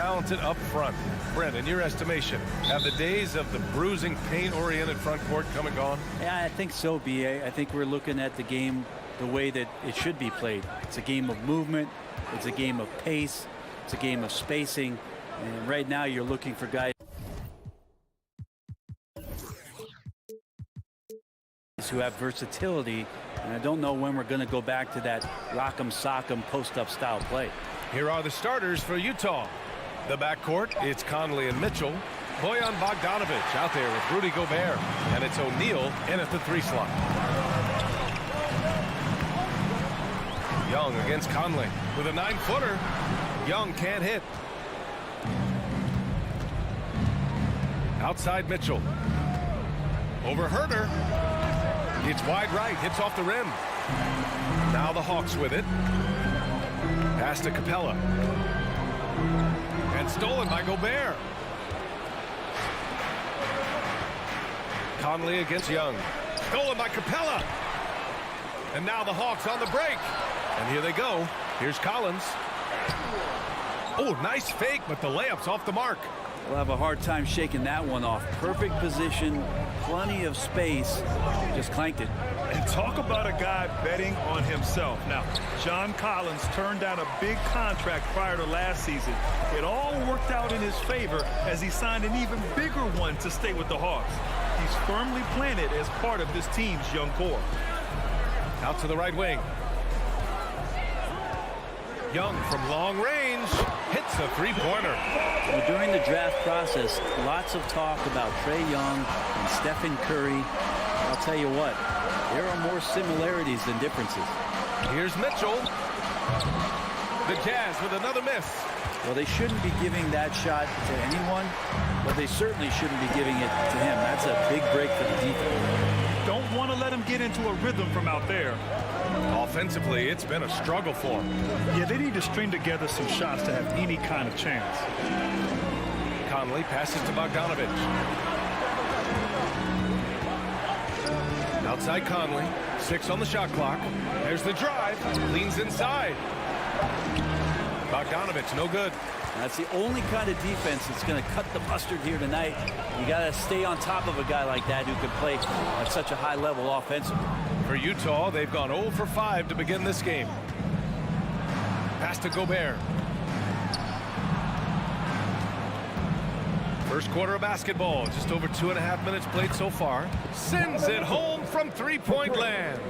talented up front. Brent, in your estimation, have the days of the bruising, pain-oriented front court come and gone? Yeah, I think so, B.A. I think we're looking at the game the way that it should be played. It's a game of movement. It's a game of pace. It's a game of spacing. And right now you're looking for guys who have versatility. And I don't know when we're going to go back to that rock'em sock'em post-up style play. Here are the starters for Utah. The backcourt, it's Conley and Mitchell. Bojan Bogdanovic out there with Rudy Gobert. And it's O'Neal in at the 3 slot. Young against Conley with a 9-footer. Young can't hit. Outside Mitchell. Over Herter. It's wide right, hits off the rim. Now the Hawks with it. Pass to Capella. And stolen by Gobert. Conley against Young. Stolen by Capella. And now the Hawks on the break. And here they go. Here's Collins. Oh, nice fake, but the layup's off the mark. We'll have a hard time shaking that one off. Perfect position, plenty of space. Just clanked it. And talk about a guy betting on himself. Now, John Collins turned down a big contract prior to last season. It all worked out in his favor as he signed an even bigger one to stay with the Hawks. He's firmly planted as part of this team's young core. Out to the right wing. Young from long range hits a 3-pointer. Well, during the draft process, lots of talk about Trae Young and Stephen Curry. I'll tell you what, there are more similarities than differences. Here's Mitchell. The Jazz with another miss. Well, they shouldn't be giving that shot to anyone, but they certainly shouldn't be giving it to him. That's a big break for the defense. Don't want to let him get into a rhythm from out there. Offensively, it's been a struggle for him. Yeah, they need to string together some shots to have any kind of chance. Conley passes to Bogdanovic. Outside Conley. 6 on the shot clock. There's the drive. Leans inside. Bogdanovic, no good. That's the only kind of defense that's going to cut the mustard here tonight. You got to stay on top of a guy like that who can play at such a high level offensively. For Utah, they've gone 0 for 5 to begin this game. Pass to Gobert. First quarter of basketball, just over 2.5 minutes played so far. Sends it home from 3-point land.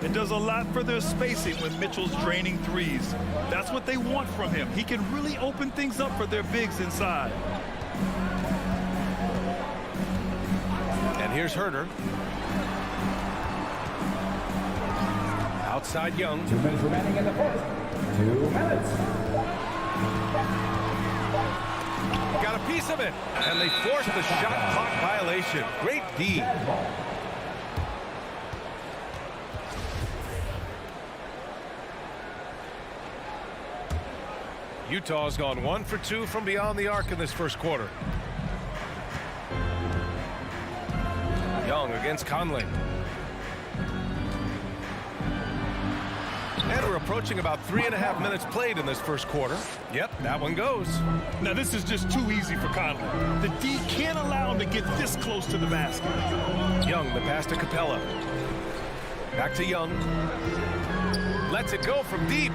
It does a lot for their spacing when Mitchell's draining threes. That's what they want from him. He can really open things up for their bigs inside. And here's Herter. Outside Young. 2 minutes remaining in the fourth. 2 minutes. Got a piece of it. And they forced the shot clock violation. Great D. Utah's gone 1 for 2 from beyond the arc in this first quarter. Young against Conley. And we're approaching about 3.5 minutes played in this first quarter. Yep, that one goes. Now this is just too easy for Conley. The D can't allow him to get this close to the basket. Young, the pass to Capella. Back to Young. Lets it go from deep.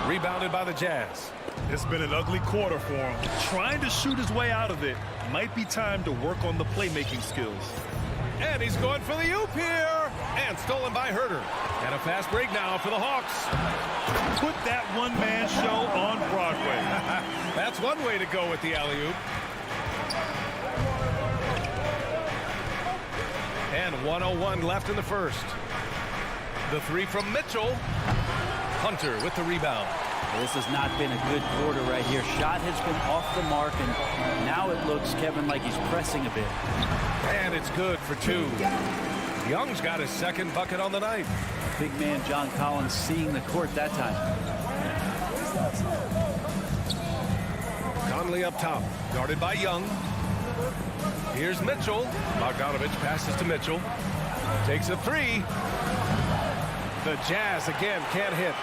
Rebounded by the Jazz. It's been an ugly quarter for him. Trying to shoot his way out of it. Might be time to work on the playmaking skills. And he's going for the oop here. And stolen by Herter. And a fast break now for the Hawks. Put that one-man show on Broadway. That's one way to go with the alley-oop. And 1:01 left in the first. The 3 from Mitchell. Hunter with the rebound. This has not been a good quarter right here. Shot has been off the mark, and now it looks, Kevin, like he's pressing a bit. And it's good for 2. Young's got his second bucket on the night. Big man John Collins seeing the court that time. Conley up top, guarded by Young. Here's Mitchell. Bogdanovic passes to Mitchell. Takes a 3. The Jazz again can't hit.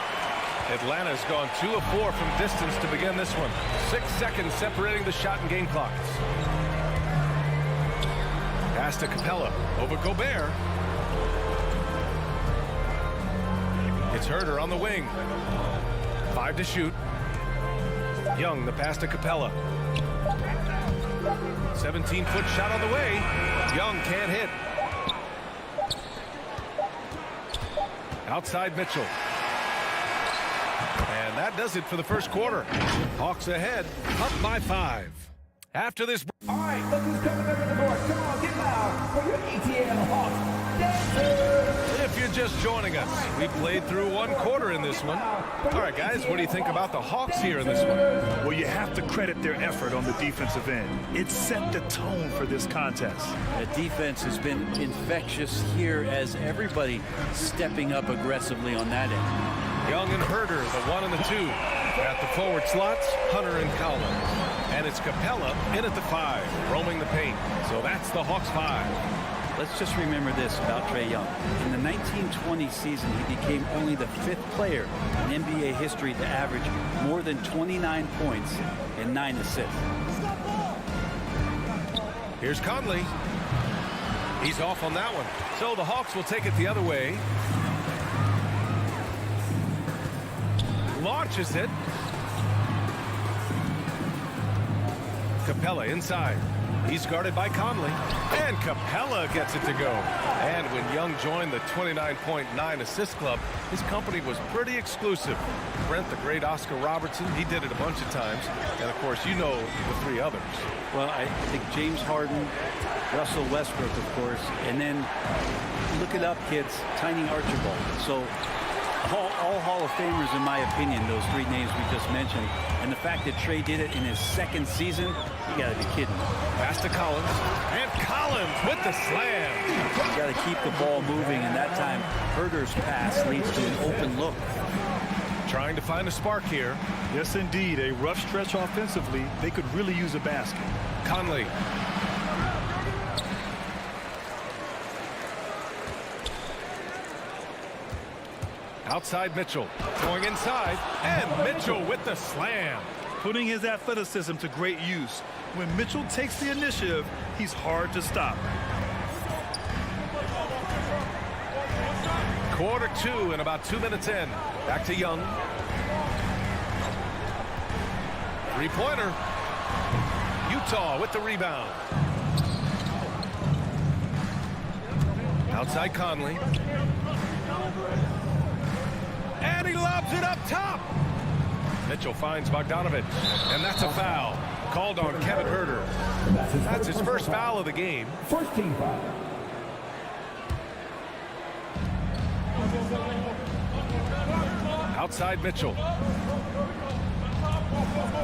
Atlanta's gone 2 of 4 from distance to begin this one. 6 seconds separating the shot and game clocks. Pass to Capella. Over Gobert. It's Herder on the wing. 5 to shoot. Young, the pass to Capella. 17-foot shot on the way. Young can't hit. Outside Mitchell. And that does it for the first quarter. Hawks ahead, up by 5. After this... All right, look who's coming up in the board. Come on, get loud for your ATL Hawks dancers. If you're just joining us, we played through 1 quarter in this one. All right, guys, what do you think about the Hawks here in this one? Well, you have to credit their effort on the defensive end. It set the tone for this contest. The defense has been infectious here as everybody stepping up aggressively on that end. Young and Herder, the 1 and the 2. At the forward slots, Hunter and Collins. And it's Capella in at the 5, roaming the paint. So that's the Hawks 5. Let's just remember this about Trae Young. In the 1920 season, he became only the 5th player in NBA history to average more than 29 points and 9 assists. Here's Conley. He's off on that one. So the Hawks will take it the other way. Launches it. Capella inside. He's guarded by Conley. And Capella gets it to go. And when Young joined the 29.9 assist club, his company was pretty exclusive. Brent, the great Oscar Robertson, he did it a bunch of times. And, of course, you know the 3 others. Well, I think James Harden, Russell Westbrook, of course, and then look it up, kids, Tiny Archibald. So all Hall of Famers, in my opinion, those 3 names we just mentioned. And the fact that Trae did it in his 2nd season, you got to be kidding me. Pass to Collins. And Collins with the slam. You got to keep the ball moving, and that time Herder's pass leads to an open look. Trying to find a spark here. Yes, indeed. A rough stretch offensively. They could really use a basket. Conley. Outside Mitchell. Going inside. And Mitchell with the slam. Putting his athleticism to great use. When Mitchell takes the initiative, he's hard to stop. Quarter 2 and about 2 minutes in. Back to Young. 3-pointer. Utah with the rebound. Outside Conley. And he lobs it up top. Mitchell finds Bogdanovich. And that's a foul. Called on Kevin Herder. That's his first foul of the game. First team foul. Outside Mitchell.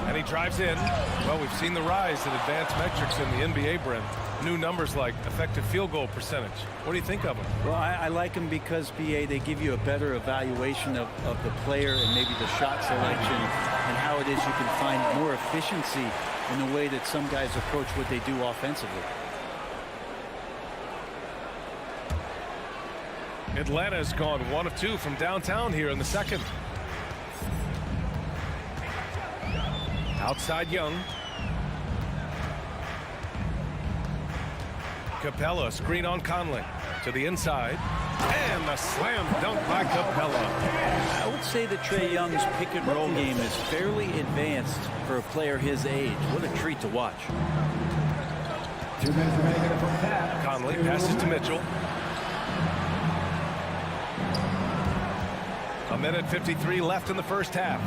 And he drives in. Well, we've seen the rise in advanced metrics in the NBA, Brent. New numbers like effective field goal percentage. What do you think of them? Well, I like them because, BA, they give you a better evaluation of the player and maybe the shot selection and how it is you can find more efficiency in the way that some guys approach what they do offensively. Atlanta's gone 1 of 2 from downtown here in the 2nd. Outside Young. Capella, screen on Conley. To the inside. And the slam dunk by Capella. I would say that Trae Young's pick and roll game is fairly advanced for a player his age. What a treat to watch. 2 minutes remaining in the first half. Conley passes to Mitchell. A minute 53 left in the first half.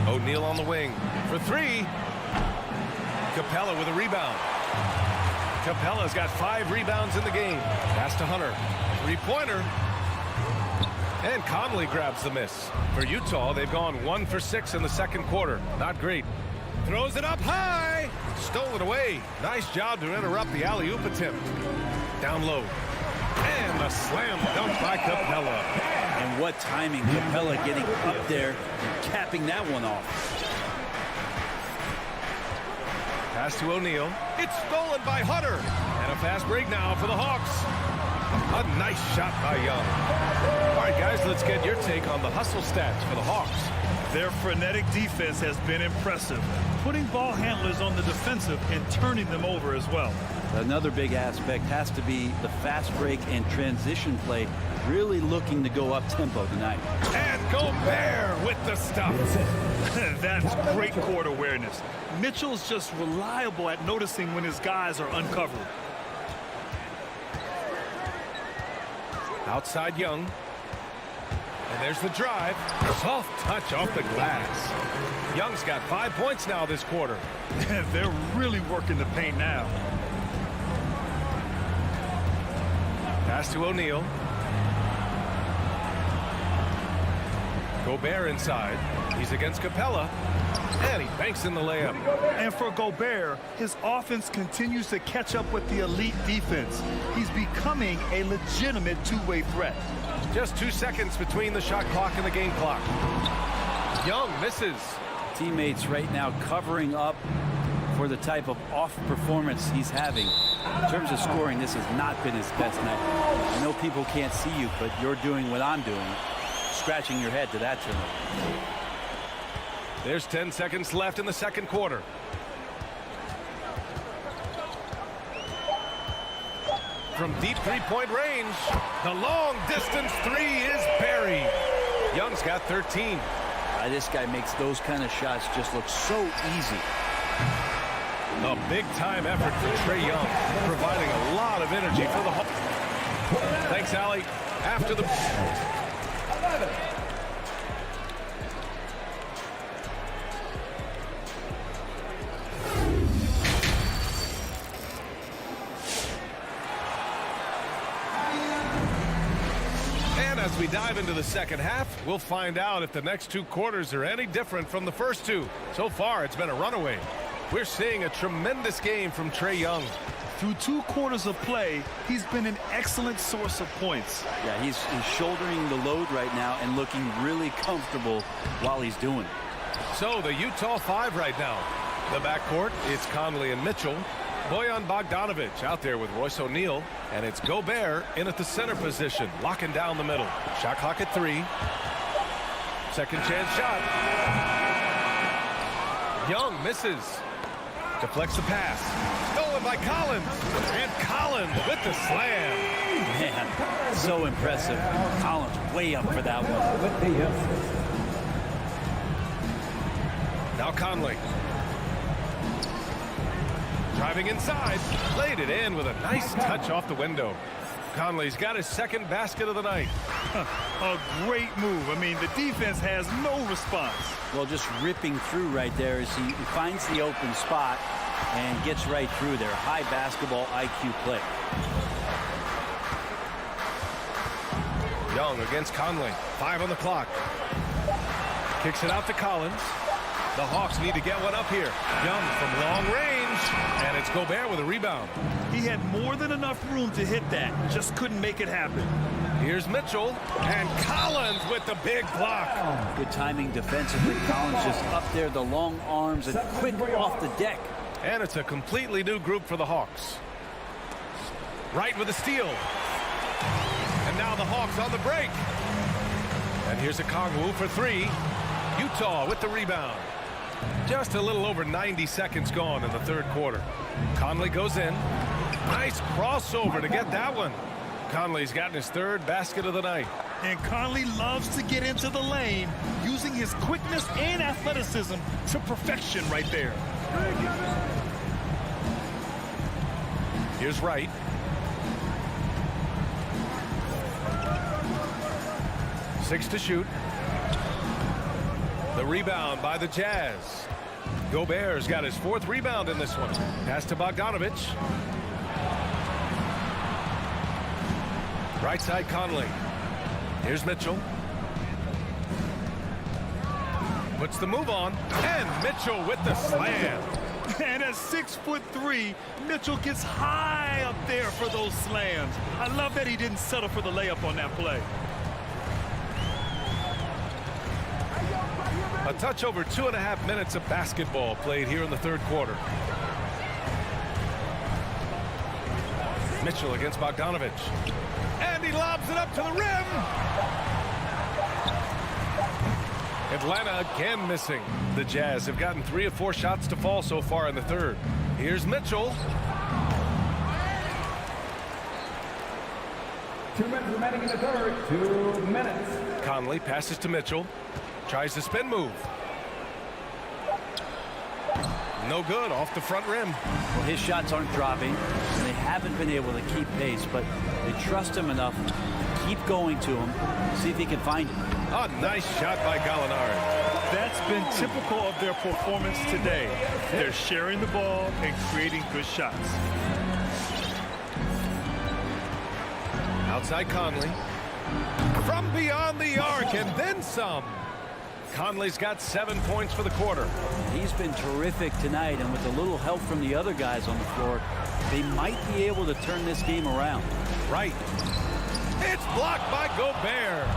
O'Neal on the wing for 3. Capella with a rebound. Capella's got 5 rebounds in the game. Pass to Hunter. 3-pointer. And Conley grabs the miss. For Utah, they've gone 1 for 6 in the 2nd quarter. Not great. Throws it up high. Stole it away. Nice job to interrupt the alley-oop attempt. Down low. And a slam dunk by Capella. And what timing, Capella getting up there and capping that one off. Pass to O'Neal. It's stolen by Hunter. And a fast break now for the Hawks. A nice shot by Young. All right, guys, let's get your take on the hustle stats for the Hawks. Their frenetic defense has been impressive, putting ball handlers on the defensive and turning them over as well. Another big aspect has to be the fast break and transition play, really looking to go up tempo tonight. And Gobert with the stuff. That's great court awareness. Mitchell's just reliable at noticing when his guys are uncovered. Outside Young. And there's the drive. Soft touch off the glass. Young's got 5 points now this quarter. They're really working the paint now. Pass to O'Neal. Gobert inside. He's against Capella. And he banks in the layup. And for Gobert, his offense continues to catch up with the elite defense. He's becoming a legitimate two-way threat. Just 2 seconds between the shot clock and the game clock. Young misses. Teammates right now covering up for the type of off performance he's having. In terms of scoring, this has not been his best night. I know people can't see you, but you're doing what I'm doing, scratching your head to that tune. There's 10 seconds left in the second quarter. From deep three-point range, the long-distance three is buried. Young's got 13. This guy makes those kind of shots just look so easy. A big-time effort for Trae Young, providing a lot of energy for the Hawks. Thanks, Allie. After the... 11. As we dive into the second half, we'll find out if the next 2 quarters are any different from the first 2. So far, it's been a runaway. We're seeing a tremendous game from Trae Young. Through 2 quarters of play, he's been an excellent source of points. Yeah, he's shouldering the load right now and looking really comfortable while he's doing it. So the Utah 5 right now. The backcourt, it's Conley and Mitchell. Bojan Bogdanovic out there with Royce O'Neal. And it's Gobert in at the center position, locking down the middle. Shot clock at 3. Second chance shot. Young misses. Deflects the pass. Stolen by Collins. And Collins with the slam. Man, so impressive. Collins way up for that one. With the assist. Now Conley. Driving inside, laid it in with a nice touch off the window. Conley's got his second basket of the night. A great move. I mean, the defense has no response. Well, just ripping through right there as he finds the open spot and gets right through there. High basketball IQ play. Young against Conley. 5 on the clock. Kicks it out to Collins. The Hawks need to get one up here. Young from long range. And it's Gobert with a rebound. He had more than enough room to hit that. Just couldn't make it happen. Here's Mitchell. And Collins with the big block. Good timing defensively. Collins just up there, the long arms, and quick off the deck. And it's a completely new group for the Hawks. Wright with a steal. And now the Hawks on the break. And here's a Kongwu for 3. Utah with the rebound. Just a little over 90 seconds gone in the third quarter. Conley goes in. Nice crossover to get that one. Conley's gotten his third basket of the night. And Conley loves to get into the lane, using his quickness and athleticism to perfection right there. Here's Wright. Six to shoot. The rebound by the Jazz. Gobert's got his 4th rebound in this one. Pass to Bogdanovic. Right side Conley. Here's Mitchell. Puts the move on. And Mitchell with the slam. And at 6'3", Mitchell gets high up there for those slams. I love that he didn't settle for the layup on that play. A touch over 2.5 minutes of basketball played here in the third quarter. Mitchell against Bogdanovic. And he lobs it up to the rim. Atlanta again missing. The Jazz have gotten 3 of 4 shots to fall so far in the third. Here's Mitchell. 2 minutes remaining in the third. 2 minutes. Conley passes to Mitchell. Tries the spin move. No good, off the front rim. Well, his shots aren't dropping. They haven't been able to keep pace, but they trust him enough to keep going to him, see if he can find him. A nice shot by Gallinari. That's been typical of their performance today. They're sharing the ball and creating good shots. Outside Conley. From beyond the arc and then some. Conley's got 7 points for the quarter. He's been terrific tonight, and with a little help from the other guys on the floor, they might be able to turn this game around. Right. It's blocked by Gobert.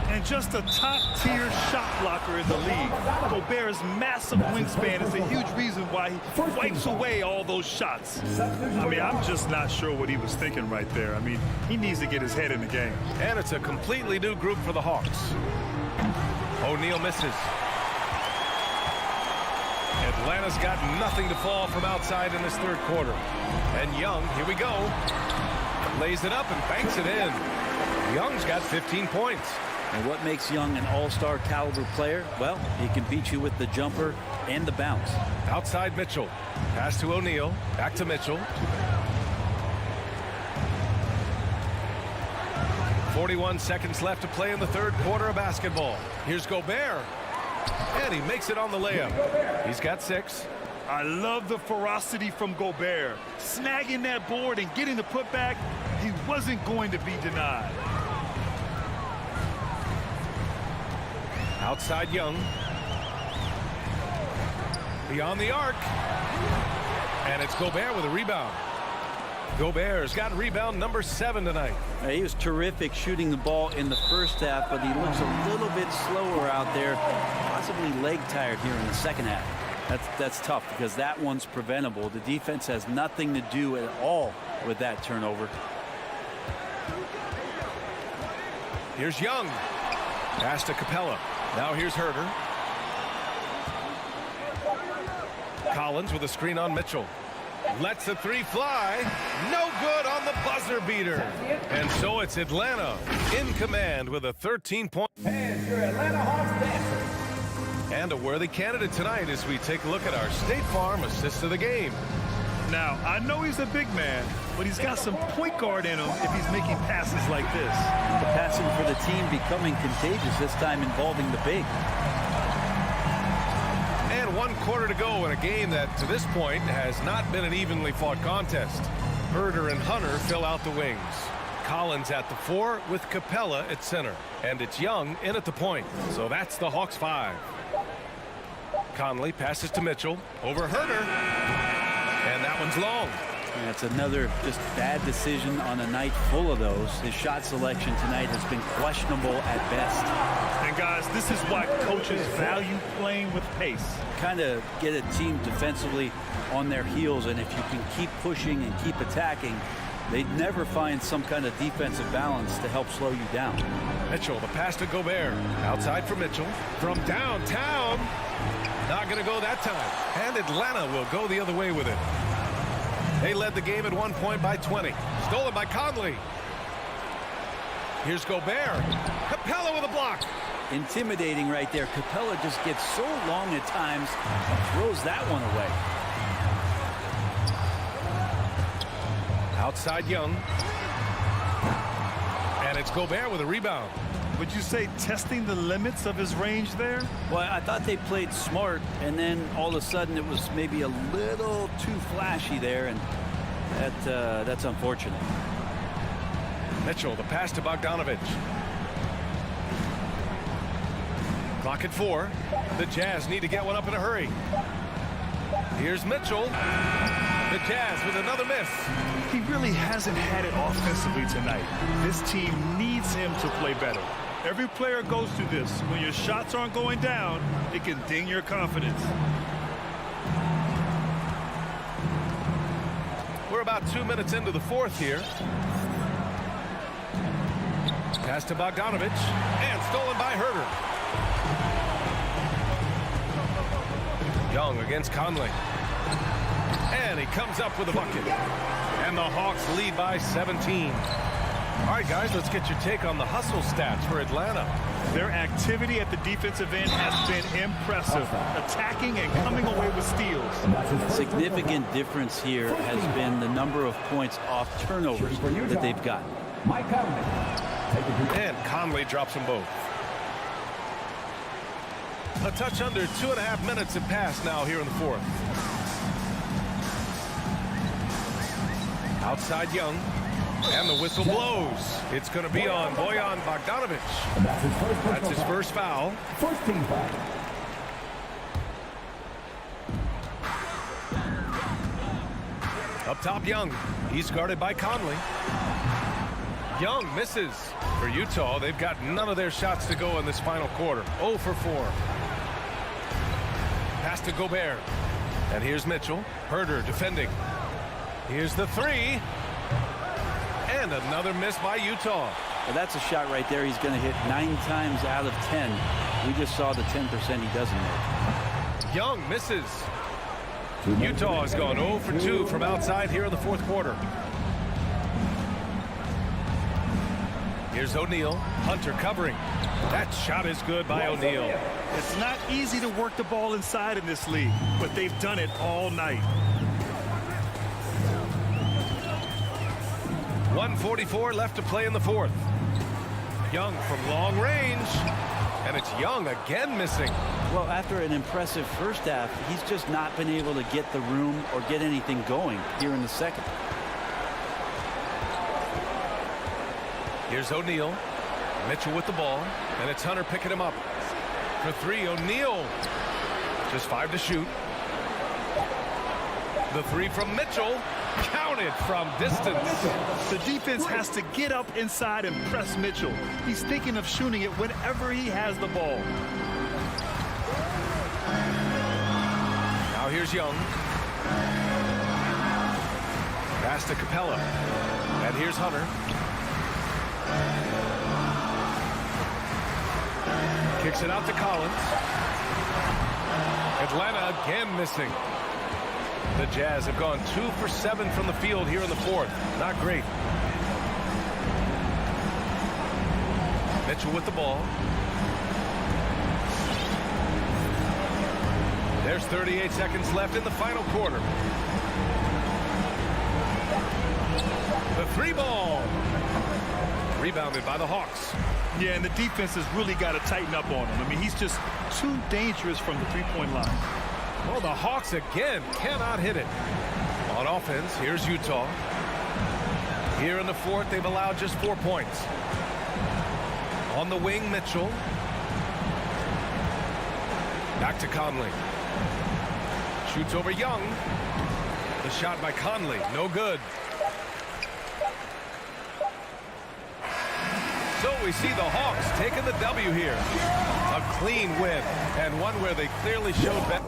And just a top-tier shot blocker in the league. Gobert's massive wingspan is a huge reason why he wipes away all those shots. I mean, I'm just not sure what he was thinking right there. I mean, he needs to get his head in the game. And it's a completely new group for the Hawks. O'Neal misses. Atlanta's got nothing to fall from outside in this third quarter. And Young, here we go, lays it up and banks it in. Young's got 15 points. And what makes Young an all-star caliber player? Well, he can beat you with the jumper and the bounce. Outside Mitchell. Pass to O'Neal. Back to Mitchell. 41 seconds left to play in the third quarter of basketball. Here's Gobert. And he makes it on the layup. He's got 6. I love the ferocity from Gobert. Snagging that board and getting the putback, he wasn't going to be denied. Outside Young. Beyond the arc. And it's Gobert with a rebound. Gobert's got rebound number 7 tonight. He was terrific shooting the ball in the first half, but he looks a little bit slower out there, possibly leg tired here in the second half. That's tough because that one's preventable. The defense has nothing to do at all with that turnover. Here's Young. Pass to Capella. Now here's Herter. Collins with a screen on Mitchell. Lets the 3 fly. No good on the buzzer beater. And so it's Atlanta in command with a 13-point. And your Atlanta Hawks dancer. And a worthy candidate tonight as we take a look at our State Farm assist of the game. Now, I know he's a big man, but he's got some point guard in him if he's making passes like this. The passing for the team becoming contagious, this time involving the big. And 1 quarter to go in a game that, to this point, has not been an evenly fought contest. Herter and Hunter fill out the wings. Collins at the 4 with Capella at center. And it's Young in at the point. So that's the Hawks 5. Conley passes to Mitchell. Over Herter. And that one's long. That's another just bad decision on a night full of those. His shot selection tonight has been questionable at best. And guys, this is why coaches value playing with pace. Kind of get a team defensively on their heels, and if you can keep pushing and keep attacking, they'd never find some kind of defensive balance to help slow you down. Mitchell, the pass to Gobert. Outside for Mitchell. From downtown. Not going to go that time. And Atlanta will go the other way with it. They led the game at 1 point by 20. Stolen by Conley. Here's Gobert. Capella with a block. Intimidating right there. Capella just gets so long at times and throws that one away. Outside Young. And it's Gobert with a rebound. Would you say testing the limits of his range there? Well, I thought they played smart, and then all of a sudden it was maybe a little too flashy there, and that's unfortunate. Mitchell, the pass to Bogdanovich. Clock at 4. The Jazz need to get one up in a hurry. Here's Mitchell. The Jazz with another miss. He really hasn't had it offensively tonight. This team needs him to play better. Every player goes through this. When your shots aren't going down, it can ding your confidence. We're about 2 minutes into the fourth here. Pass to Bogdanovich. And stolen by Herter. Young against Conley. And he comes up with a bucket. And the Hawks lead by 17. All right, guys, let's get your take on the hustle stats for Atlanta. Their activity at the defensive end has been impressive, attacking and coming away with steals. Significant difference here has been the number of points off turnovers that they've gotten. Mike Conley. And Conley drops them both. A touch under 2.5 minutes have passed now here in the fourth. Outside Young. And the whistle blows. It's going to be on Bojan Bogdanovic. That's his first foul. First team foul. Up top, Young. He's guarded by Conley. Young misses. For Utah, they've got none of their shots to go in this final quarter. 0 for 4. Pass to Gobert. And here's Mitchell. Herder defending. Here's the three. And another miss by Utah. Well, that's a shot right there. He's going to hit 9 times out of 10. We just saw the 10% he doesn't make. Young misses. Utah has gone 0 for 2 from outside here in the fourth quarter. Here's O'Neal. Hunter covering. That shot is good by O'Neal. It's not easy to work the ball inside in this league, but they've done it all night. 1:44 left to play in the fourth. Young from long range. And it's Young again missing. Well, after an impressive first half, he's just not been able to get the room or get anything going here in the second. Here's O'Neal. Mitchell with the ball. And it's Hunter picking him up. For three, O'Neal. Just 5 to shoot. The three from Mitchell. Counted from distance. The defense has to get up inside and press Mitchell. He's thinking of shooting it whenever he has the ball. Now here's Young. Pass to Capella. And here's Hunter. Kicks it out to Collins. Atlanta again missing. The Jazz have gone 2 for 7 from the field here in the fourth. Not great. Mitchell with the ball. There's 38 seconds left in the final quarter. The three ball. Rebounded by the Hawks. Yeah, and the defense has really got to tighten up on him. I mean, he's just too dangerous from the three-point line. Well, the Hawks again cannot hit it. On offense, here's Utah. Here in the fourth, they've allowed just 4 points. On the wing, Mitchell. Back to Conley. Shoots over Young. The shot by Conley, no good. So we see the Hawks taking the W here. A clean win, and one where they clearly showed better.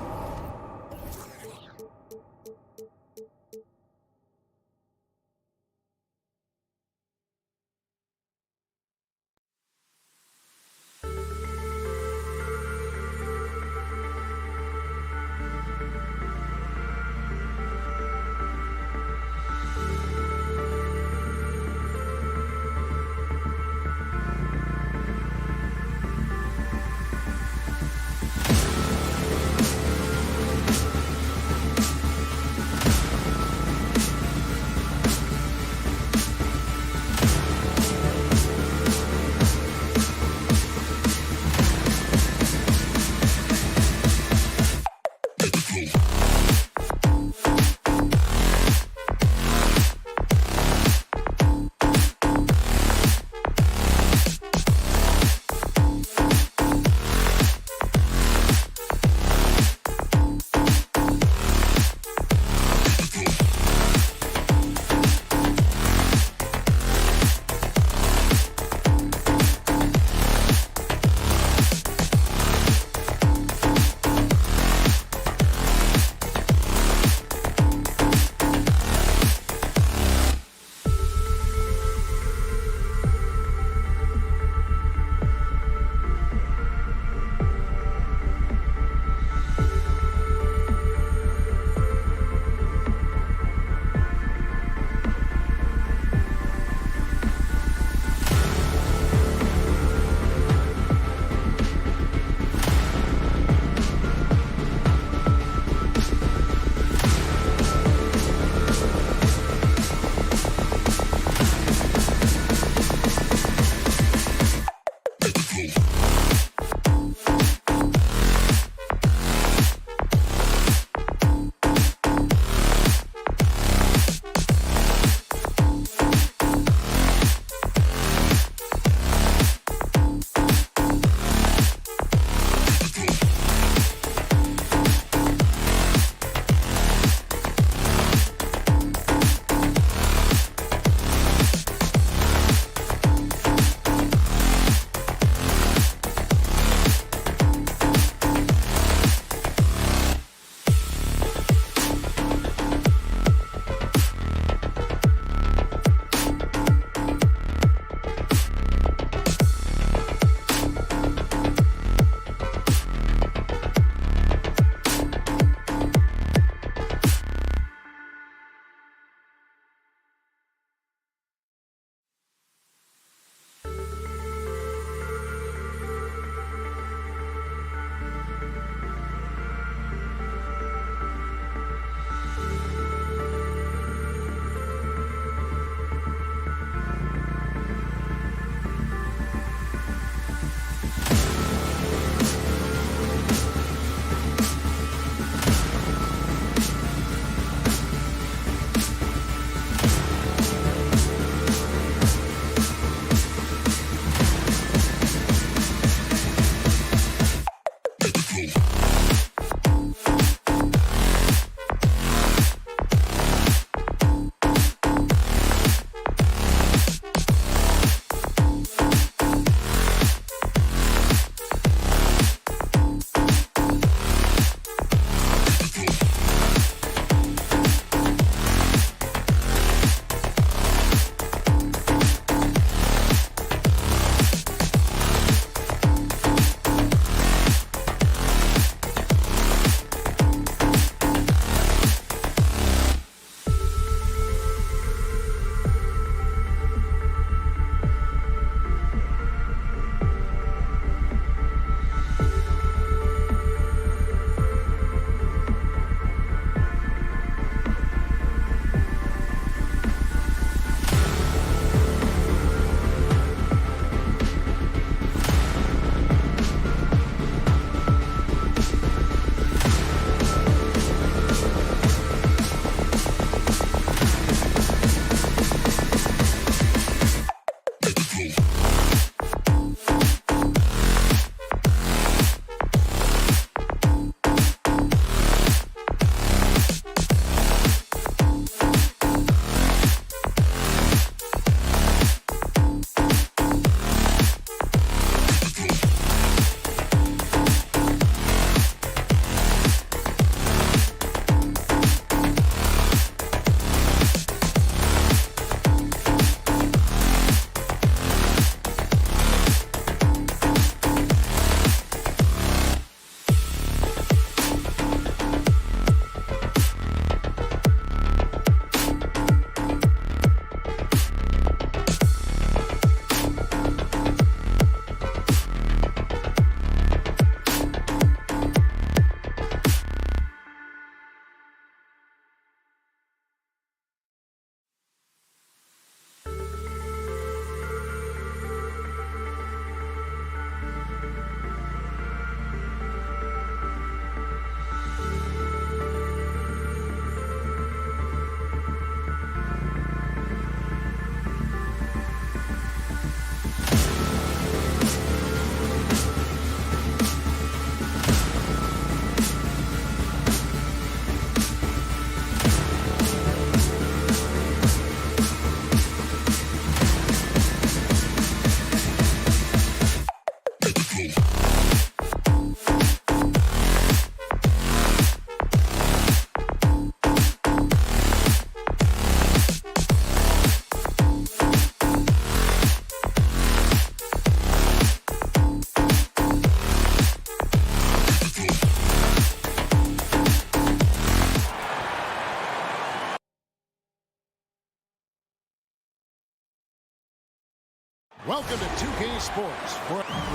CLA Sports.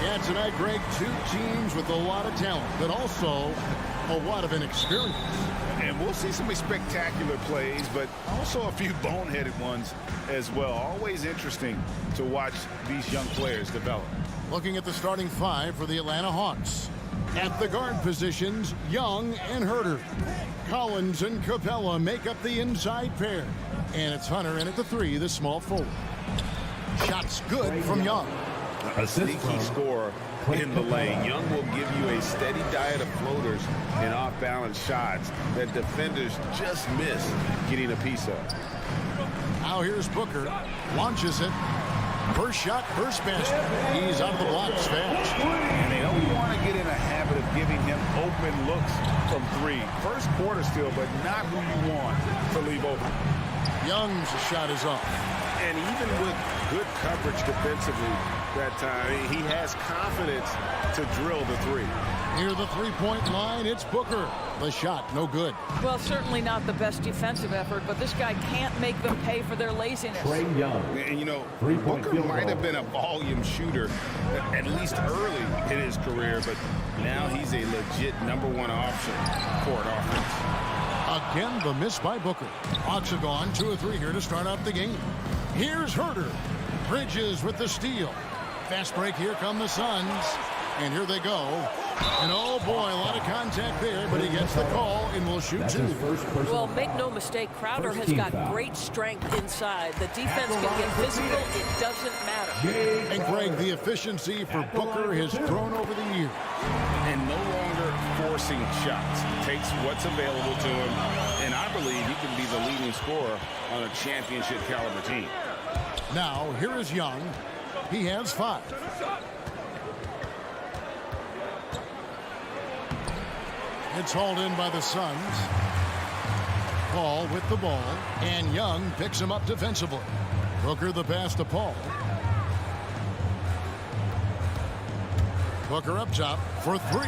Yeah, tonight, Greg, two teams with a lot of talent, but also a lot of inexperience. And we'll see some spectacular plays, but also a few boneheaded ones as well. Always interesting to watch these young players develop. Looking at the starting five for the Atlanta Hawks. At the guard positions, Young and Herter. Collins and Capella make up the inside pair. And it's Hunter in at the three, the small forward. Shots good from Young. A sneaky scorer in the lane. Young will give you a steady diet of floaters and off-balance shots that defenders just miss getting a piece of. Now here's Booker. Launches it. First shot, first basket. He's out of the blocks fast. And they don't want to get in a habit of giving him open looks from three. First quarter still, but not who you want to leave open. Young's shot is off. And even with good coverage defensively that time, he has confidence to drill the three. Near the three-point line, it's Booker. The shot, no good. Well, certainly not the best defensive effort, but this guy can't make them pay for their laziness. And, you know, Booker might have been a volume shooter, at least early in his career, but now he's a legit #1 option for an offense. Again, the miss by Booker. Hawks have gone 2 of 3 here to start out the game. Here's Herter. Bridges with the steal. Fast break, here come the Suns. And here they go. And oh boy, a lot of contact there, but he gets the call and will shoot two. Well, make no mistake, Crowder has got great strength inside. The defense can get physical. It doesn't matter. And Greg, the efficiency for Booker has grown over the years. And no longer forcing shots. Takes what's available to him. And I believe he can be the leading scorer on a championship caliber team. Now, here is Young. He has 5. It's hauled in by the Suns. Paul with the ball. And Young picks him up defensively. Booker the pass to Paul. Booker up top for 3.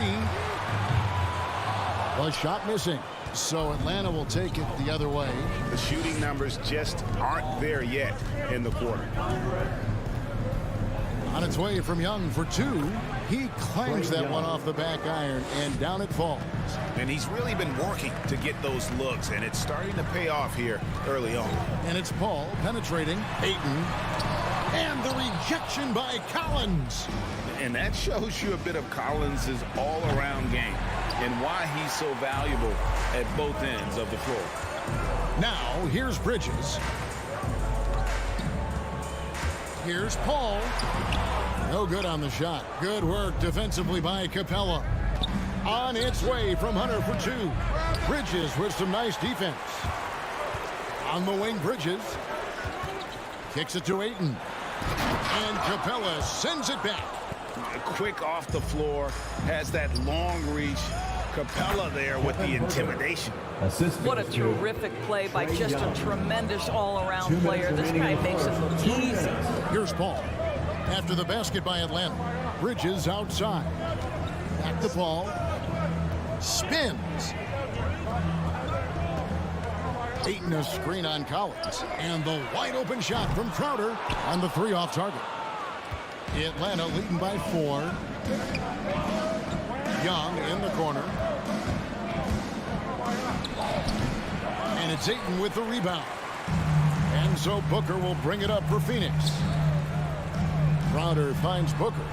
The shot missing. So Atlanta will take it the other way. The shooting numbers just aren't there yet in the quarter. On its way from Young for 2. He clangs that one off the back iron, and down it falls. And he's really been working to get those looks, and it's starting to pay off here early on. And it's Paul penetrating. Ayton. And the rejection by Collins. And that shows you a bit of Collins' all-around game and why he's so valuable at both ends of the floor. Now, here's Bridges. Here's Paul. No good on the shot. Good work defensively by Capella. On its way from Hunter for 2. Bridges with some nice defense. On the wing, Bridges. Kicks it to Ayton. And Capella sends it back. Quick off the floor. Has that long reach. Capella there with the intimidation. What a terrific play by just a tremendous all-around player. This guy makes it look easy. Here's Paul. After the basket by Atlanta. Bridges outside. Back to Paul. Spins. Ayton a screen on Collins. And the wide open shot from Crowder on the 3 off target. Atlanta leading by 4. Young in the corner. And it's Ayton with the rebound. And so Booker will bring it up for Phoenix. Crowder finds Booker.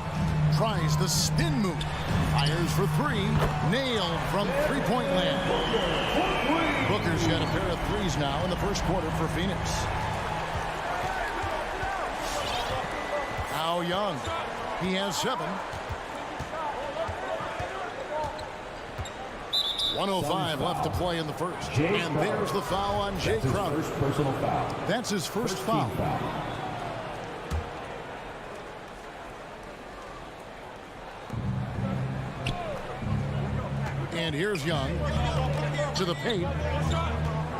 Tries the spin move. Fires for 3. Nailed from three-point land. Booker's got a pair of threes now in the first quarter for Phoenix. Now Young. He has 7. 1:05 left to play in the first. And there's the foul on Jay Crowder. That's his first foul. And here's Young to the paint.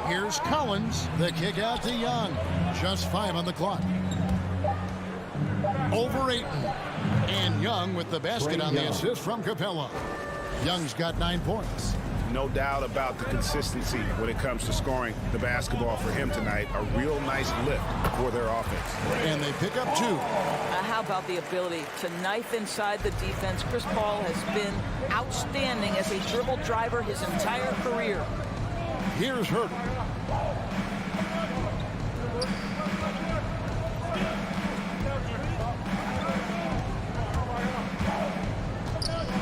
Here's Collins. The kick out to Young. Just 5 on the clock. Over Ayton. And Young with the basket on the assist from Capella. Young's got 9 points. no doubt about the consistency when it comes to scoring the basketball for him tonight. A real nice lift for their offense. And they pick up 2. How about the ability to knife inside the defense? Chris Paul has been outstanding as a dribble driver his entire career. Here's Hurt.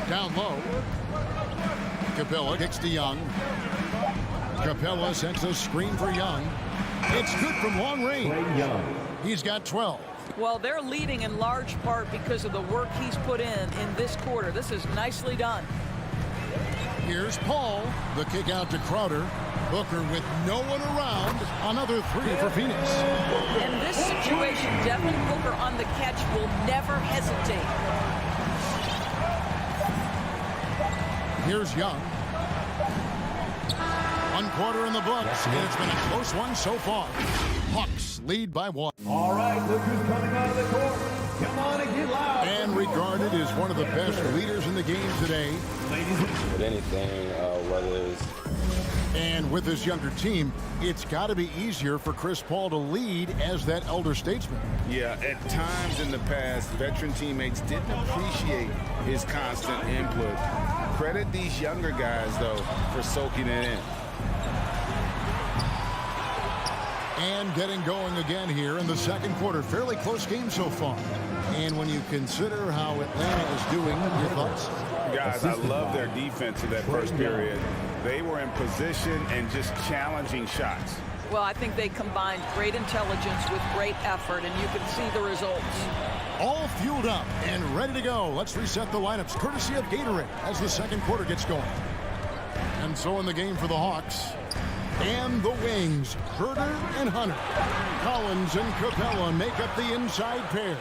Down low. Capella kicks to Young. Capella sends a screen for Young. It's good from long range. He's got 12. Well, they're leading in large part because of the work he's put in this quarter. This is nicely done. Here's Paul. The kick out to Crowder. Booker with no one around. Another 3 for Phoenix. In this situation, Devin Booker on the catch will never hesitate. Here's Young. 1 quarter in the books, and it's been a close one so far. Hawks lead by 1. All right, look who's coming out of the court. Come on and get loud. And regarded as one of the best leaders in the game today. With anything, whether it's... And with this younger team, it's got to be easier for Chris Paul to lead as that elder statesman. Yeah, at times in the past, veteran teammates didn't appreciate his constant input. Credit these younger guys, though, for soaking it in. And getting going again here in the second quarter. Fairly close game so far. And when you consider how Atlanta is doing, your thoughts? Guys, I love their defense in that first period. They were in position and just challenging shots. Well, I think they combined great intelligence with great effort, and you can see the results. All fueled up and ready to go. Let's reset the lineups courtesy of Gatorade as the second quarter gets going. And so in the game for the Hawks. And the wings, Herter and Hunter. Collins and Capella make up the inside pair.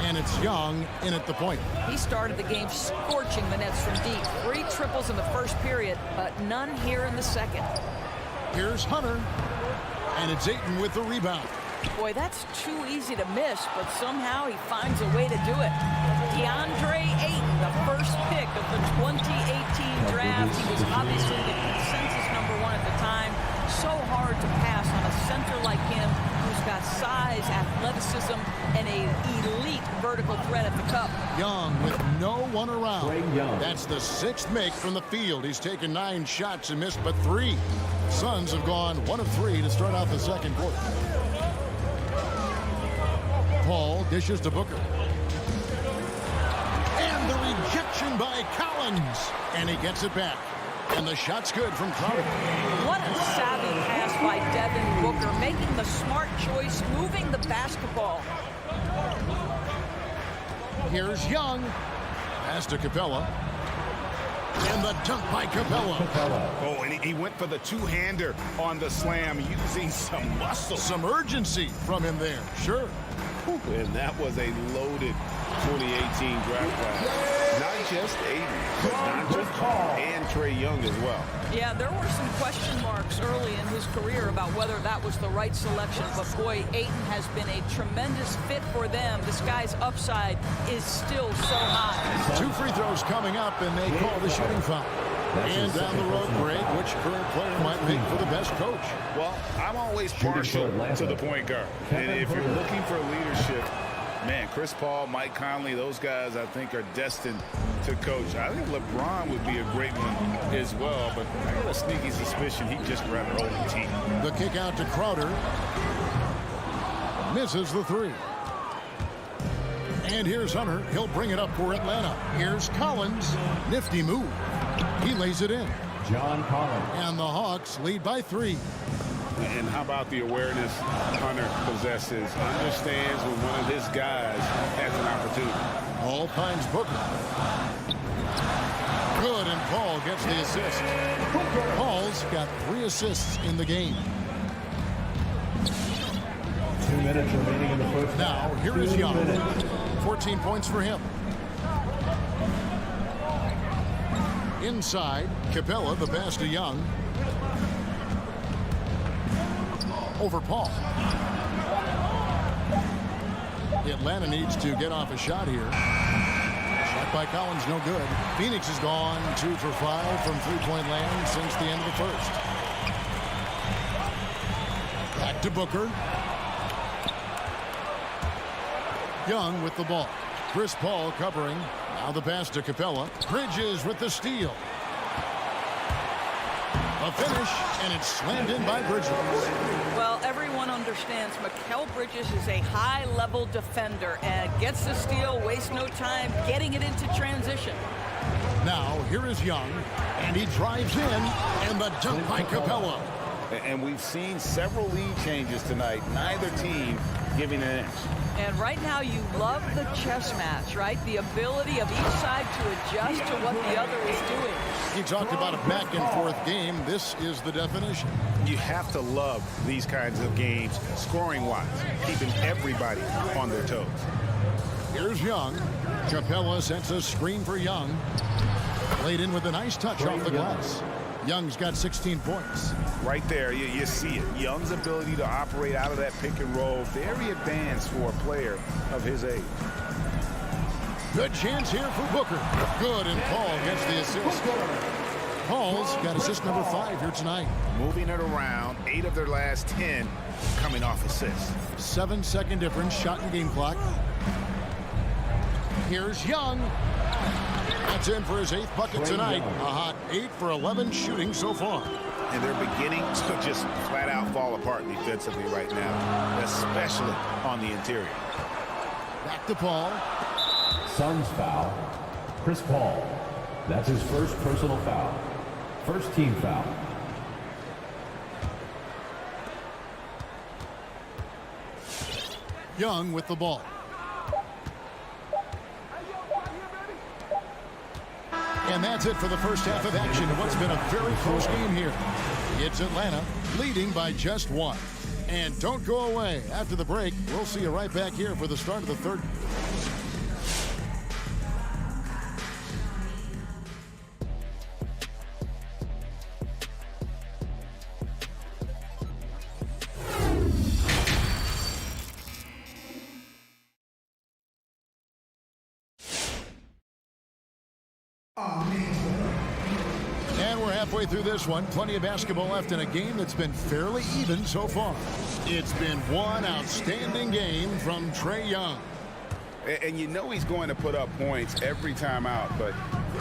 And it's Young in at the point. He started the game scorching the Nets from deep. 3 triples in the first period, but none here in the second. Here's Hunter. And it's Ayton with the rebound. Boy, that's too easy to miss, but somehow he finds a way to do it. DeAndre Ayton, the first pick of the 2018 draft. He was obviously the consensus #1 at the time. So hard to pass on a center like him who's got size, athleticism, and an elite vertical threat at the cup. Young with no one around. That's the 6th make from the field. He's taken 9 shots and missed but 3. Suns have gone 1 of 3 to start out the second quarter. Paul dishes to Booker. And the rejection by Collins. And he gets it back. And the shot's good from Crowder. What a savvy pass by Devin Booker, making the smart choice, moving the basketball. Here's Young. Pass to Capella. And the dunk by Capella. Oh, and he went for the two-hander on the slam, using some muscle. Some urgency from him there. Sure. And that was a loaded 2018 draft class. Not just Ayton, but not just Paul and Trae Young as well. Yeah, there were some question marks early in his career about whether that was the right selection, but boy, Ayton has been a tremendous fit for them. This guy's upside is still so high. 2 free throws coming up, and they call the shooting foul. And down the road, Greg, which current player might pick for the best coach? Well, I'm always partial to the point guard. And if you're looking for leadership, man, Chris Paul, Mike Conley, those guys I think are destined to coach. I think LeBron would be a great one as well, but I got a sneaky suspicion he'd just rather hold the team. The kick out to Crowder. Misses the 3. And here's Hunter. He'll bring it up for Atlanta. Here's Collins. Nifty move. He lays it in. John Collins. And the Hawks lead by 3. And how about the awareness Hunter possesses? Understands when one of his guys has an opportunity. Paul finds Booker. Good, and Paul gets the assist. Paul's got 3 assists in the game. 2 minutes remaining in the first. Now, here is Young. 14 points for him. Inside, Capella, the pass to Young. Over Paul. Atlanta needs to get off a shot here. Shot by Collins, no good. Phoenix has gone 2 for 5 from three-point land since the end of the first. Back to Booker. Young with the ball. Chris Paul covering. Now the pass to Capella. Bridges with the steal. A finish, and it's slammed in by Bridges. Well, everyone understands Mikal Bridges is a high-level defender and gets the steal, wastes no time getting it into transition. Now, here is Young, and he drives in, and the dunk by Capella. And we've seen several lead changes tonight. Neither team giving an inch. And right now you love the chess match, right? The ability of each side to adjust to what the other is doing. You talked about a back-and-forth game. This is the definition. You have to love these kinds of games, scoring-wise, keeping everybody on their toes. Here's Young. Capella sets a screen for Young. Laid in with a nice touch off the glass. Young's got 16 points. Right there, you see it. Young's ability to operate out of that pick and roll, very advanced for a player of his age. Good chance here for Booker. Good, and Paul gets the assist. Paul's got assist number 5 here tonight. Moving it around, 8 of their last 10 coming off assists. 7-second difference, shot and game clock. Here's Young. That's in for his 8th bucket tonight. A hot 8 for 11 shooting so far. And they're beginning to just flat out fall apart defensively right now, especially on the interior. Back to Paul. Suns foul. Chris Paul. That's his first personal foul. First team foul. Young with the ball. And that's it for the first half of action. What's been a very close game here. It's Atlanta leading by just 1. And don't go away. After the break, we'll see you right back here for the start of the third. And we're halfway through this one. Plenty of basketball left in a game that's been fairly even so far. It's been one outstanding game from Trae Young. And you know he's going to put up points every time out, but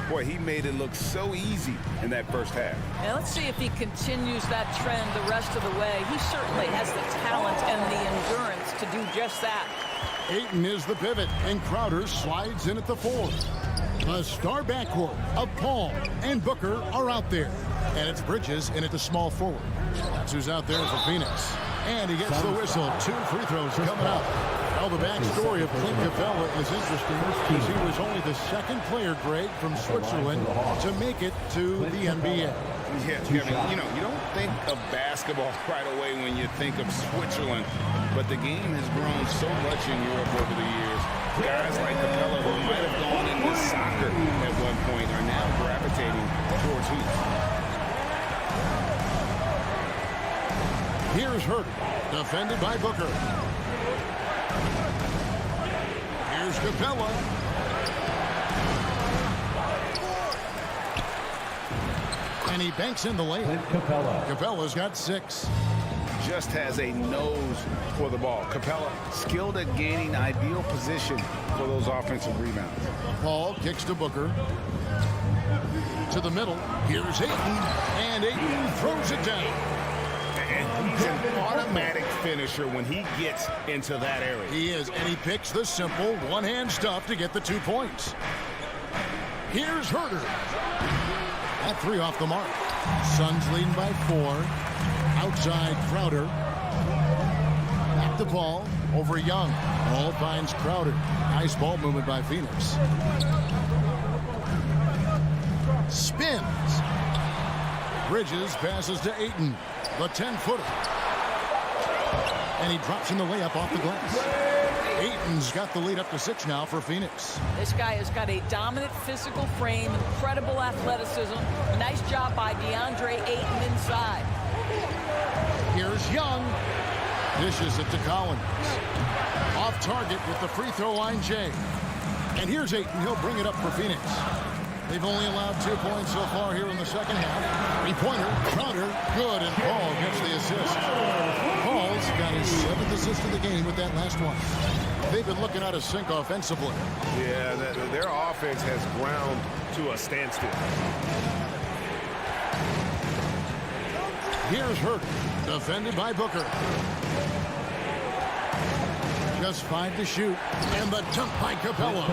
boy, he made it look so easy in that first half. And let's see if he continues that trend the rest of the way. He certainly has the talent and the endurance to do just that. Ayton is the pivot, and Crowder slides in at the 4. The star backcourt of Paul and Booker are out there. And it's Bridges in at the small forward. That's who's out there for Phoenix. And he gets the whistle. 2 free throws coming up. Well, the backstory of Clint Capella is interesting because he was only the 2nd player, Greg, from Switzerland to make it to the NBA. Yeah, Kevin, you know, you don't think of basketball right away when you think of Switzerland, but the game has grown so much in Europe over the years. Guys like Capella, who might have gone into soccer at one point, are now gravitating towards hoops. Here's Hurd, defended by Booker. Here's Capella. And he banks in the layup. Capella's got 6. Just has a nose for the ball. Capella skilled at gaining ideal position for those offensive rebounds. Paul kicks to Booker. To the middle. Here's Ayton. And Ayton throws it down. And he's an automatic finisher when he gets into that area. He is, and he picks the simple one-hand stuff to get the 2 points. Here's Herder. That 3 off the mark. Suns leading by 4. Outside Crowder. Back to Paul. Over Young. Paul finds Crowder. Nice ball movement by Phoenix. Spins. Bridges passes to Ayton. The 10-footer. And he drops in the layup off the glass. Ayton's got the lead up to 6 now for Phoenix. This guy has got a dominant physical frame, incredible athleticism. Nice job by DeAndre Ayton inside. Here's Young. Dishes it to Collins. Off target with the free throw line, Jay. And here's Ayton. He'll bring it up for Phoenix. They've only allowed 2 points so far here in the second half. Three-pointer, Crowder, good, and Paul gets the assist. Paul's got his 7th assist of the game with that last one. They've been looking out of sync offensively. Yeah, their offense has ground to a standstill. Here's Hurt, defended by Booker. Just 5 to shoot, and the dunk by Capella.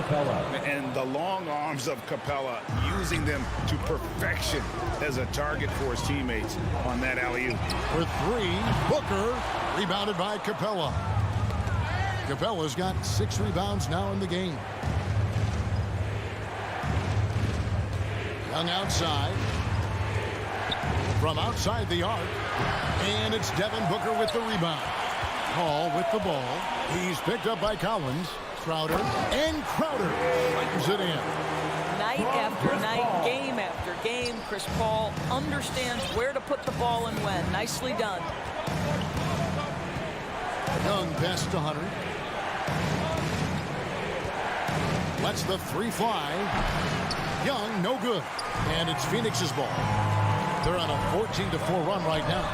And the long arms of Capella, using them to perfection as a target for his teammates on that alley-oop. For 3, Booker, rebounded by Capella. Capella's got 6 rebounds now in the game. Young outside. From outside the arc, and it's Devin Booker with the rebound. Paul with the ball. He's picked up by Collins. Crowder, and Crowder slams it in. Night after night, game after game, Chris Paul understands where to put the ball and when. Nicely done. Young best to Hunter. Lets the 3 fly. Young, no good. And it's Phoenix's ball. They're on a 14-4 run right now.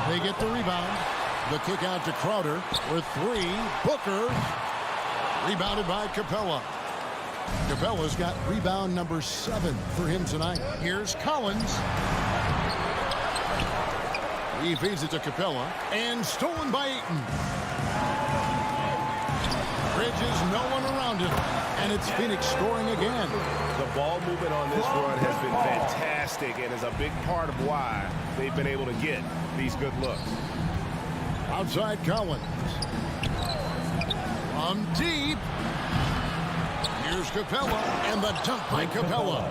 They get the rebound. The kick out to Crowder for 3. Booker. Rebounded by Capella. Capella's got rebound number 7 for him tonight. Here's Collins. He feeds it to Capella. And stolen by Ayton. Bridges, no one around him. And it's Phoenix scoring again. The ball movement on this run has been fantastic and is a big part of why they've been able to get these good looks. Outside Collins. From deep. Here's Capella, and the dunk by Capella.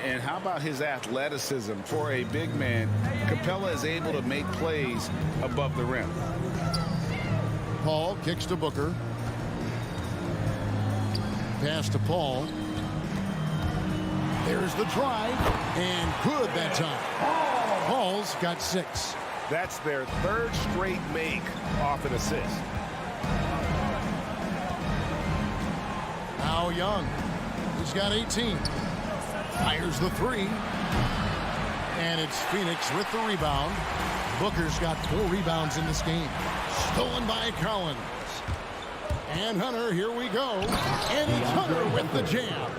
And how about his athleticism? For a big man, Capella is able to make plays above the rim. Paul kicks to Booker. Pass to Paul. There's the drive, and good that time. Paul's got 6. That's their 3rd straight make off an assist. Now Young. He's got 18. Fires the 3. And it's Phoenix with the rebound. Booker's got 4 rebounds in this game. Stolen by Collins. And Hunter, here we go. And it's Hunter with the jam.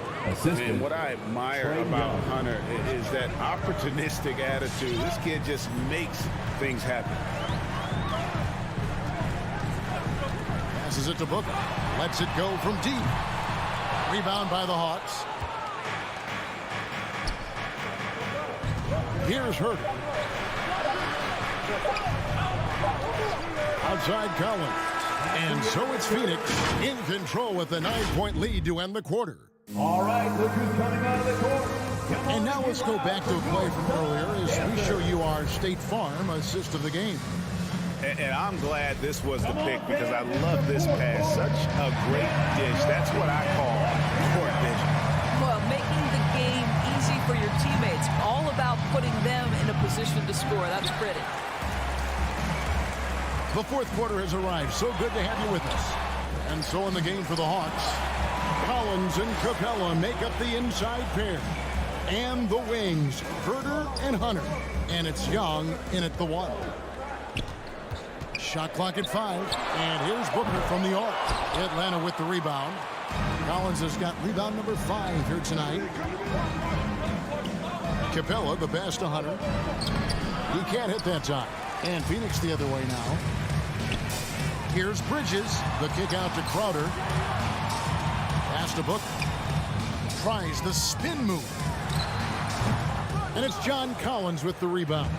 And what I admire about Hunter is that opportunistic attitude. This kid just makes things happen. Passes it to Booker. Lets it go from deep. Rebound by the Hawks. Here's Hurt. Outside Collins. And so it's Phoenix in control with a 9-point lead to end the quarter. All right, look who's coming out of the court. And now let's go back to a play from earlier as we show you our State Farm assist of the game. And I'm glad this was the pick because I love this pass. Such a great dish. That's what I call court vision. Well, making the game easy for your teammates. All about putting them in a position to score. That's pretty. The 4th quarter has arrived. So good to have you with us. And so in the game for the Hawks, Collins and Capella make up the inside pair. And the wings, Herter and Hunter. And it's Young in at the 1. Shot clock at 5. And here's Booker from the arc. Atlanta with the rebound. Collins has got rebound number 5 here tonight. Capella, the pass to Hunter. He can't hit that time. And Phoenix the other way now. Here's Bridges. The kick out to Crowder. Pass to Booker. Tries the spin move. And it's John Collins with the rebound.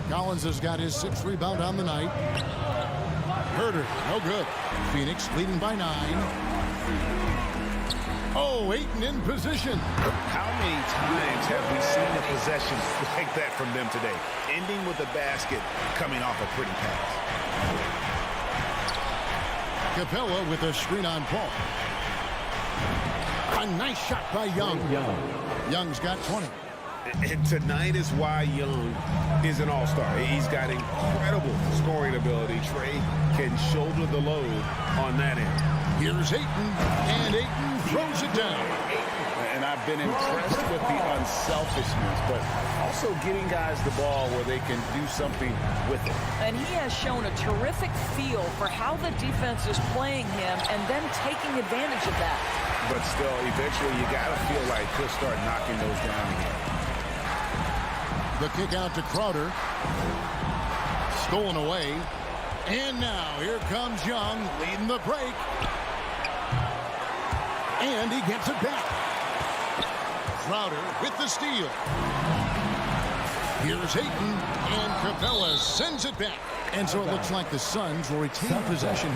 Collins has got his 6th rebound on the night. Herter, no good. Phoenix leading by 9. Oh, Ayton in position. How many times have we seen a possession like that from them today? Ending with a basket, coming off a pretty pass. Capella with a screen on Paul. A nice shot by Young. Young's got 20. And tonight is why Young is an all-star. He's got incredible scoring ability. Trey can shoulder the load on that end. Here's Ayton, and Ayton throws it down. And I've been impressed with the unselfishness, but also getting guys the ball where they can do something with it. And he has shown a terrific feel for how the defense is playing him and then taking advantage of that. But still, eventually you got to feel like he'll start knocking those down again. The kick out to Crowder. Stolen away. And now here comes Young leading the break. And he gets it back. Crowder with the steal. Here's Ayton, and Capella sends it back. And so it looks like the Suns will retain possession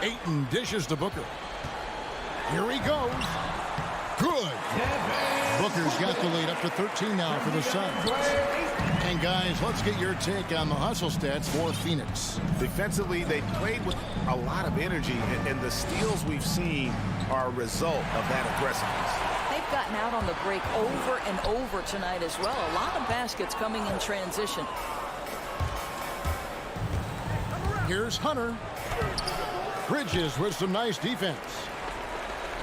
here. Ayton dishes to Booker. Here he goes. Good. Booker's got the lead up to 13 now for the Suns. And guys, let's get your take on the hustle stats for Phoenix. Defensively, they played with a lot of energy, and the steals we've seen are a result of that aggressiveness. They've gotten out on the break over and over tonight as well. A lot of baskets coming in transition. Here's Hunter. Bridges with some nice defense.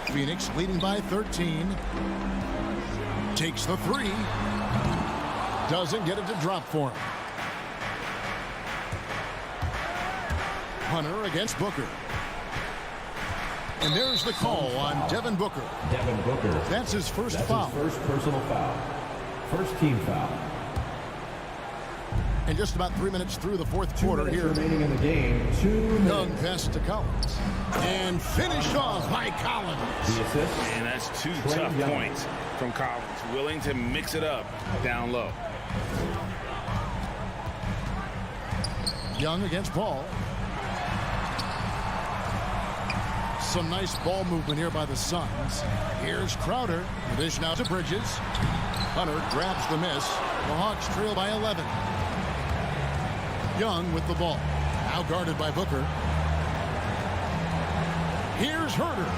Phoenix leading by 13. Takes the three. Doesn't get it to drop for him. Hunter against Booker. And there's the call on Devin Booker. Devin Booker. That's his first foul. His first personal foul. First team foul. And just about 3 minutes through the fourth quarter here. Remaining in the game. 2 minutes. Young pass to Collins. And finished off by Collins. The assist. And that's two tough points from Collins. Willing to mix it up down low. Young against Paul. Some nice ball movement here by the Suns. Here's Crowder. The dish now to Bridges. Hunter grabs the miss. The Hawks trail by 11. Young with the ball. Now guarded by Booker. Here's Herter.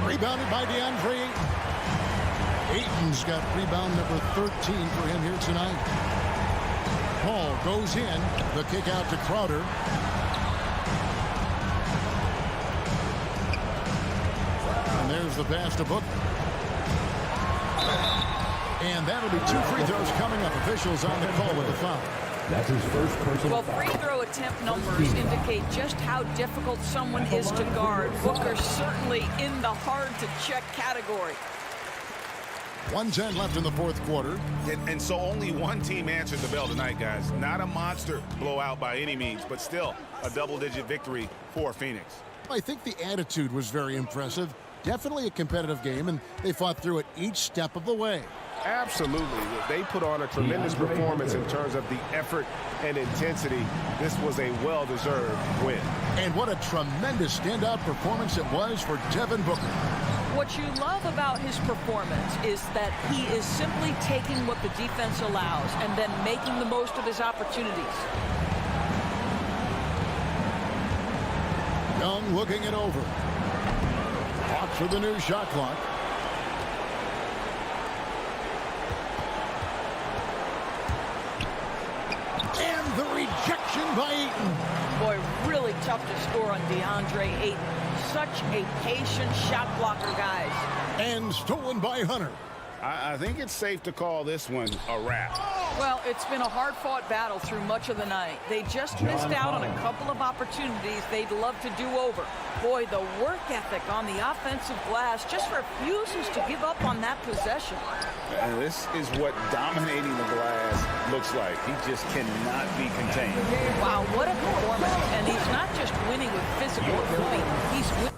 Rebounded by DeAndre Ayton. Ayton's got rebound number 13 for him here tonight. Paul goes in. The kick out to Crowder. And there's the pass to Booker. And that'll be 2 free throws coming up. Officials on the call with the foul. That's his first personal Well, free throw attempt numbers indicate just how difficult someone is to guard. Booker's certainly in the hard-to-check category. 1:10 left in the fourth quarter. And so only one team answered the bell tonight, guys. Not a monster blowout by any means, but still a double-digit victory for Phoenix. I think the attitude was very impressive. Definitely a competitive game, and they fought through it each step of the way. Absolutely. They put on a tremendous performance in terms of the effort and intensity. This was a well-deserved win. And what a tremendous standout performance it was for Devin Booker. What you love about his performance is that he is simply taking what the defense allows and then making the most of his opportunities. Young looking it over. Hawks for the new shot clock. And the rejection by Ayton. Boy, really tough to score on DeAndre Ayton. Such a patient shot blocker, guys. And stolen by Hunter. I think it's safe to call this one a wrap. Well, it's been a hard-fought battle through much of the night. They just missed out on a couple of opportunities they'd love to do over. Boy, the work ethic on the offensive glass just refuses to give up on that possession. And this is what dominating the glass looks like. He just cannot be contained. Wow, what a performance. And he's not just winning with physical ability. He's winning.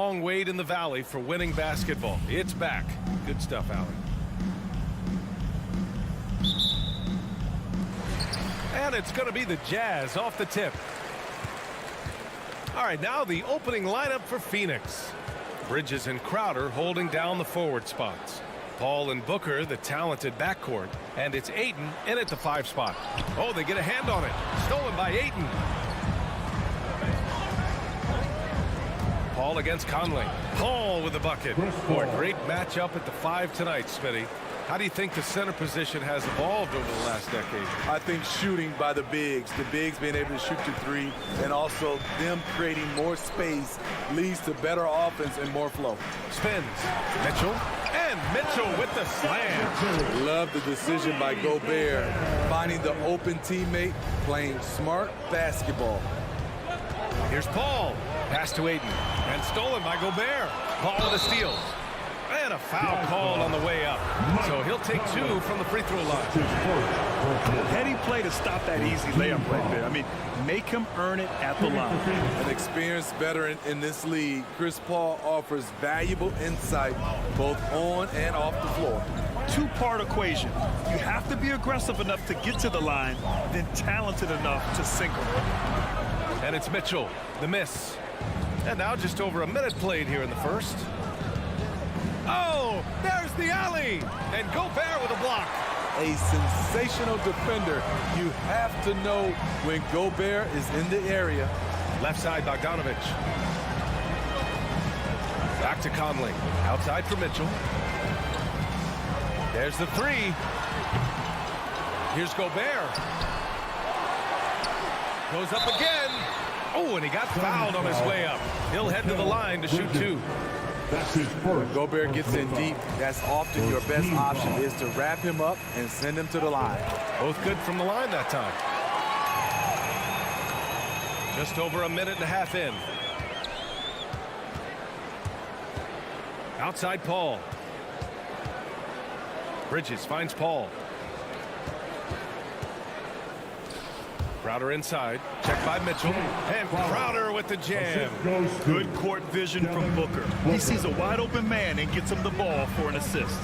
strong weight in the valley for winning basketball. It's back. Good stuff, Allen. And it's going to be the Jazz off the tip. All right, now the opening lineup for Phoenix. Bridges and Crowder holding down the forward spots. Paul and Booker, the talented backcourt. And it's Ayton in at the 5 spot. Oh, they get a hand on it. Stolen by Ayton. Paul against Conley. Paul with the bucket. Boy, great matchup at the 5 tonight, Smitty. How do you think the center position has evolved over the last decade? I think shooting by the bigs being able to shoot to 3, and also them creating more space leads to better offense and more flow. Spins. Mitchell. And Mitchell with the slam. Love the decision by Gobert, finding the open teammate, playing smart basketball. Here's Paul. Pass to Ayton. And stolen by Gobert. Paul with a steal. And a foul called on the way up. So he'll take 2 from the free throw line. Heady play to stop that easy layup right there. I mean, make him earn it at the line. An experienced veteran in this league, Chris Paul offers valuable insight both on and off the floor. 2-part equation. You have to be aggressive enough to get to the line, then talented enough to sink them. And it's Mitchell. The miss. And now just over a minute played here in the first. Oh, there's the alley. And Gobert with a block. A sensational defender. You have to know when Gobert is in the area. Left side, Bogdanovich. Back to Conley. Outside for Mitchell. There's the 3. Here's Gobert. Goes up again. Oh, and he got fouled on his way up. He'll head to the line to shoot 2. When Gobert gets in deep, that's often your best option, is to wrap him up and send him to the line. Both good from the line that time. Just over a minute and a half in. Outside Paul. Bridges finds Paul. Crowder inside. Checked by Mitchell. And Crowder with the jam. Good court vision from Booker. He sees a wide open man and gets him the ball for an assist.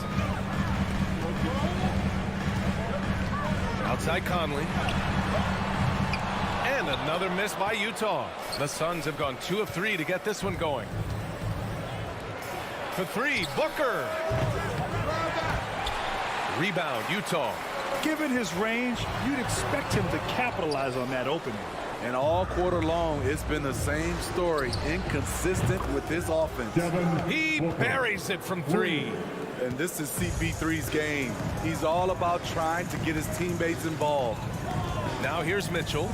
Outside Conley. And another miss by Utah. The Suns have gone 2 of 3 to get this one going. For 3, Booker. Rebound, Utah. Given his range, you'd expect him to capitalize on that opening. And all quarter long, it's been the same story, inconsistent with his offense. He buries it from 3. And this is CP3's game. He's all about trying to get his teammates involved. Now here's Mitchell.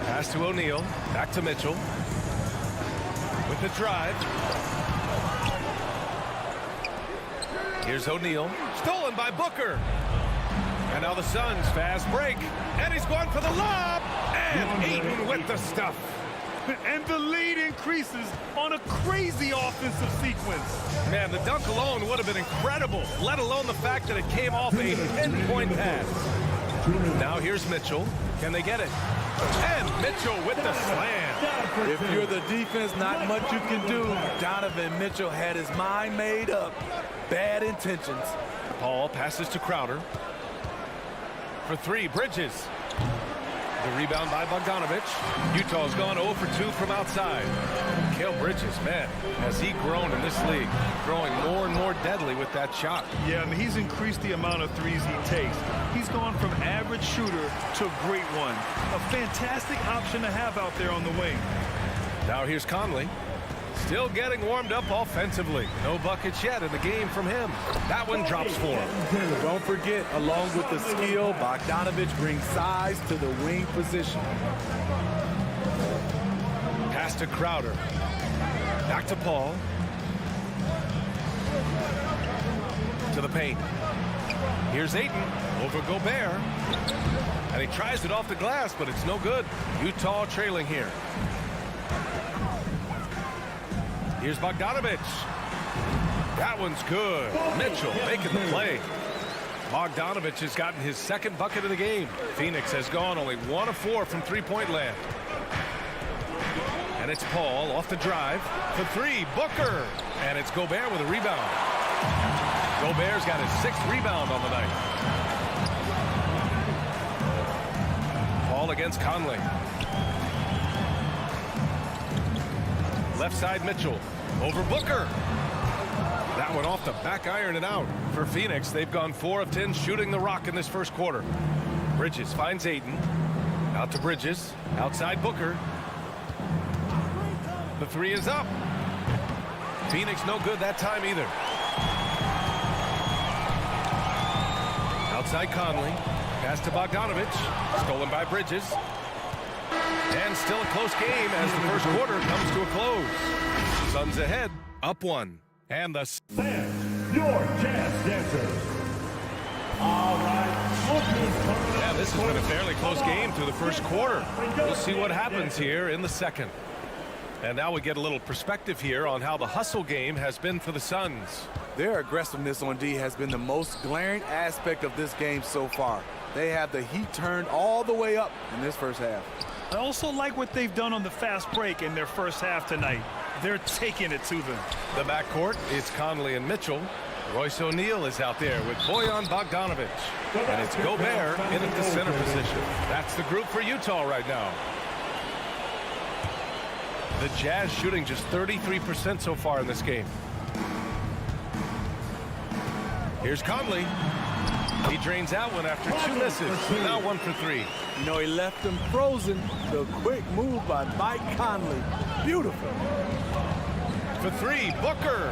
Pass to O'Neal. Back to Mitchell. With the drive. Here's O'Neal. Stolen by Booker. And now the Suns fast break. And he's going for the lob. And Ayton with the stuff. And the lead increases on a crazy offensive sequence. Man, the dunk alone would have been incredible, let alone the fact that it came off a 10-point pass. Now here's Mitchell. Can they get it? And Mitchell with the slam. If you're the defense, not much you can do. Donovan Mitchell had his mind made up. Bad intentions. Paul passes to Crowder. For 3, Bridges. The rebound by Bogdanovich. Utah's gone 0 for 2 from outside. Mikal Bridges, man, has he grown in this league, throwing more and more deadly with that shot. Yeah, I mean, he's increased the amount of threes he takes. He's gone from average shooter to great one. A fantastic option to have out there on the wing. Now here's Conley. Still getting warmed up offensively. No buckets yet in the game from him. That one drops for him. Don't forget, along with the skill, Bogdanovich brings size to the wing position. Pass to Crowder. Back to Paul. To the paint. Here's Ayton over Gobert. And he tries it off the glass, but it's no good. Utah trailing here. Here's Bogdanovich. That one's good. Mitchell making the play. Bogdanovich has gotten his second bucket of the game. Phoenix has gone only 1 of 4 from three-point land. And And it's Paul off the drive. For three, Booker. And it's Gobert with a rebound. Gobert's got his 6th rebound on the night. Paul against Conley. Left side Mitchell. Over Booker. That one off the back iron and out. For Phoenix, they've gone 4 of 10 shooting the rock in this first quarter. Bridges finds Ayton. Out to Bridges. Outside Booker. The 3 is up. Phoenix no good that time either. Outside Conley. Pass to Bogdanovich. Stolen by Bridges. And still a close game as the first quarter comes to a close. Suns ahead, up 1. And the Fans, your jazz dancers. All right. Yeah, this has been a fairly close game through the first quarter. We'll see what happens here in the second. And now we get a little perspective here on how the hustle game has been for the Suns. Their aggressiveness on D has been the most glaring aspect of this game so far. They have the heat turned all the way up in this first half. I also like what they've done on the fast break in their first half tonight. They're taking it to them. The backcourt is Conley and Mitchell. Royce O'Neal is out there with Bojan Bogdanovich. And it's Gobert in at the center position. That's the group for Utah right now. The Jazz shooting just 33% so far in this game. Here's Conley. He drains out one after 2 misses. Now 1 for 3. You know, he left him frozen. The quick move by Mike Conley. Beautiful. For 3, Booker.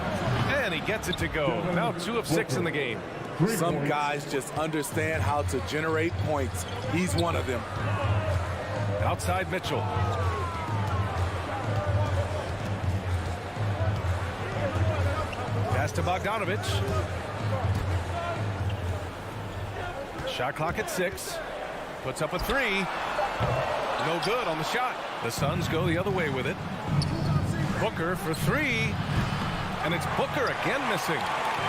And he gets it to go. Now 2 of 6 in the game. Some guys just understand how to generate points. He's one of them. Outside Mitchell. Pass to Bogdanovich. Shot clock at 6. Puts up a 3. No good on the shot. The Suns go the other way with it. Booker for 3. And it's Booker again missing.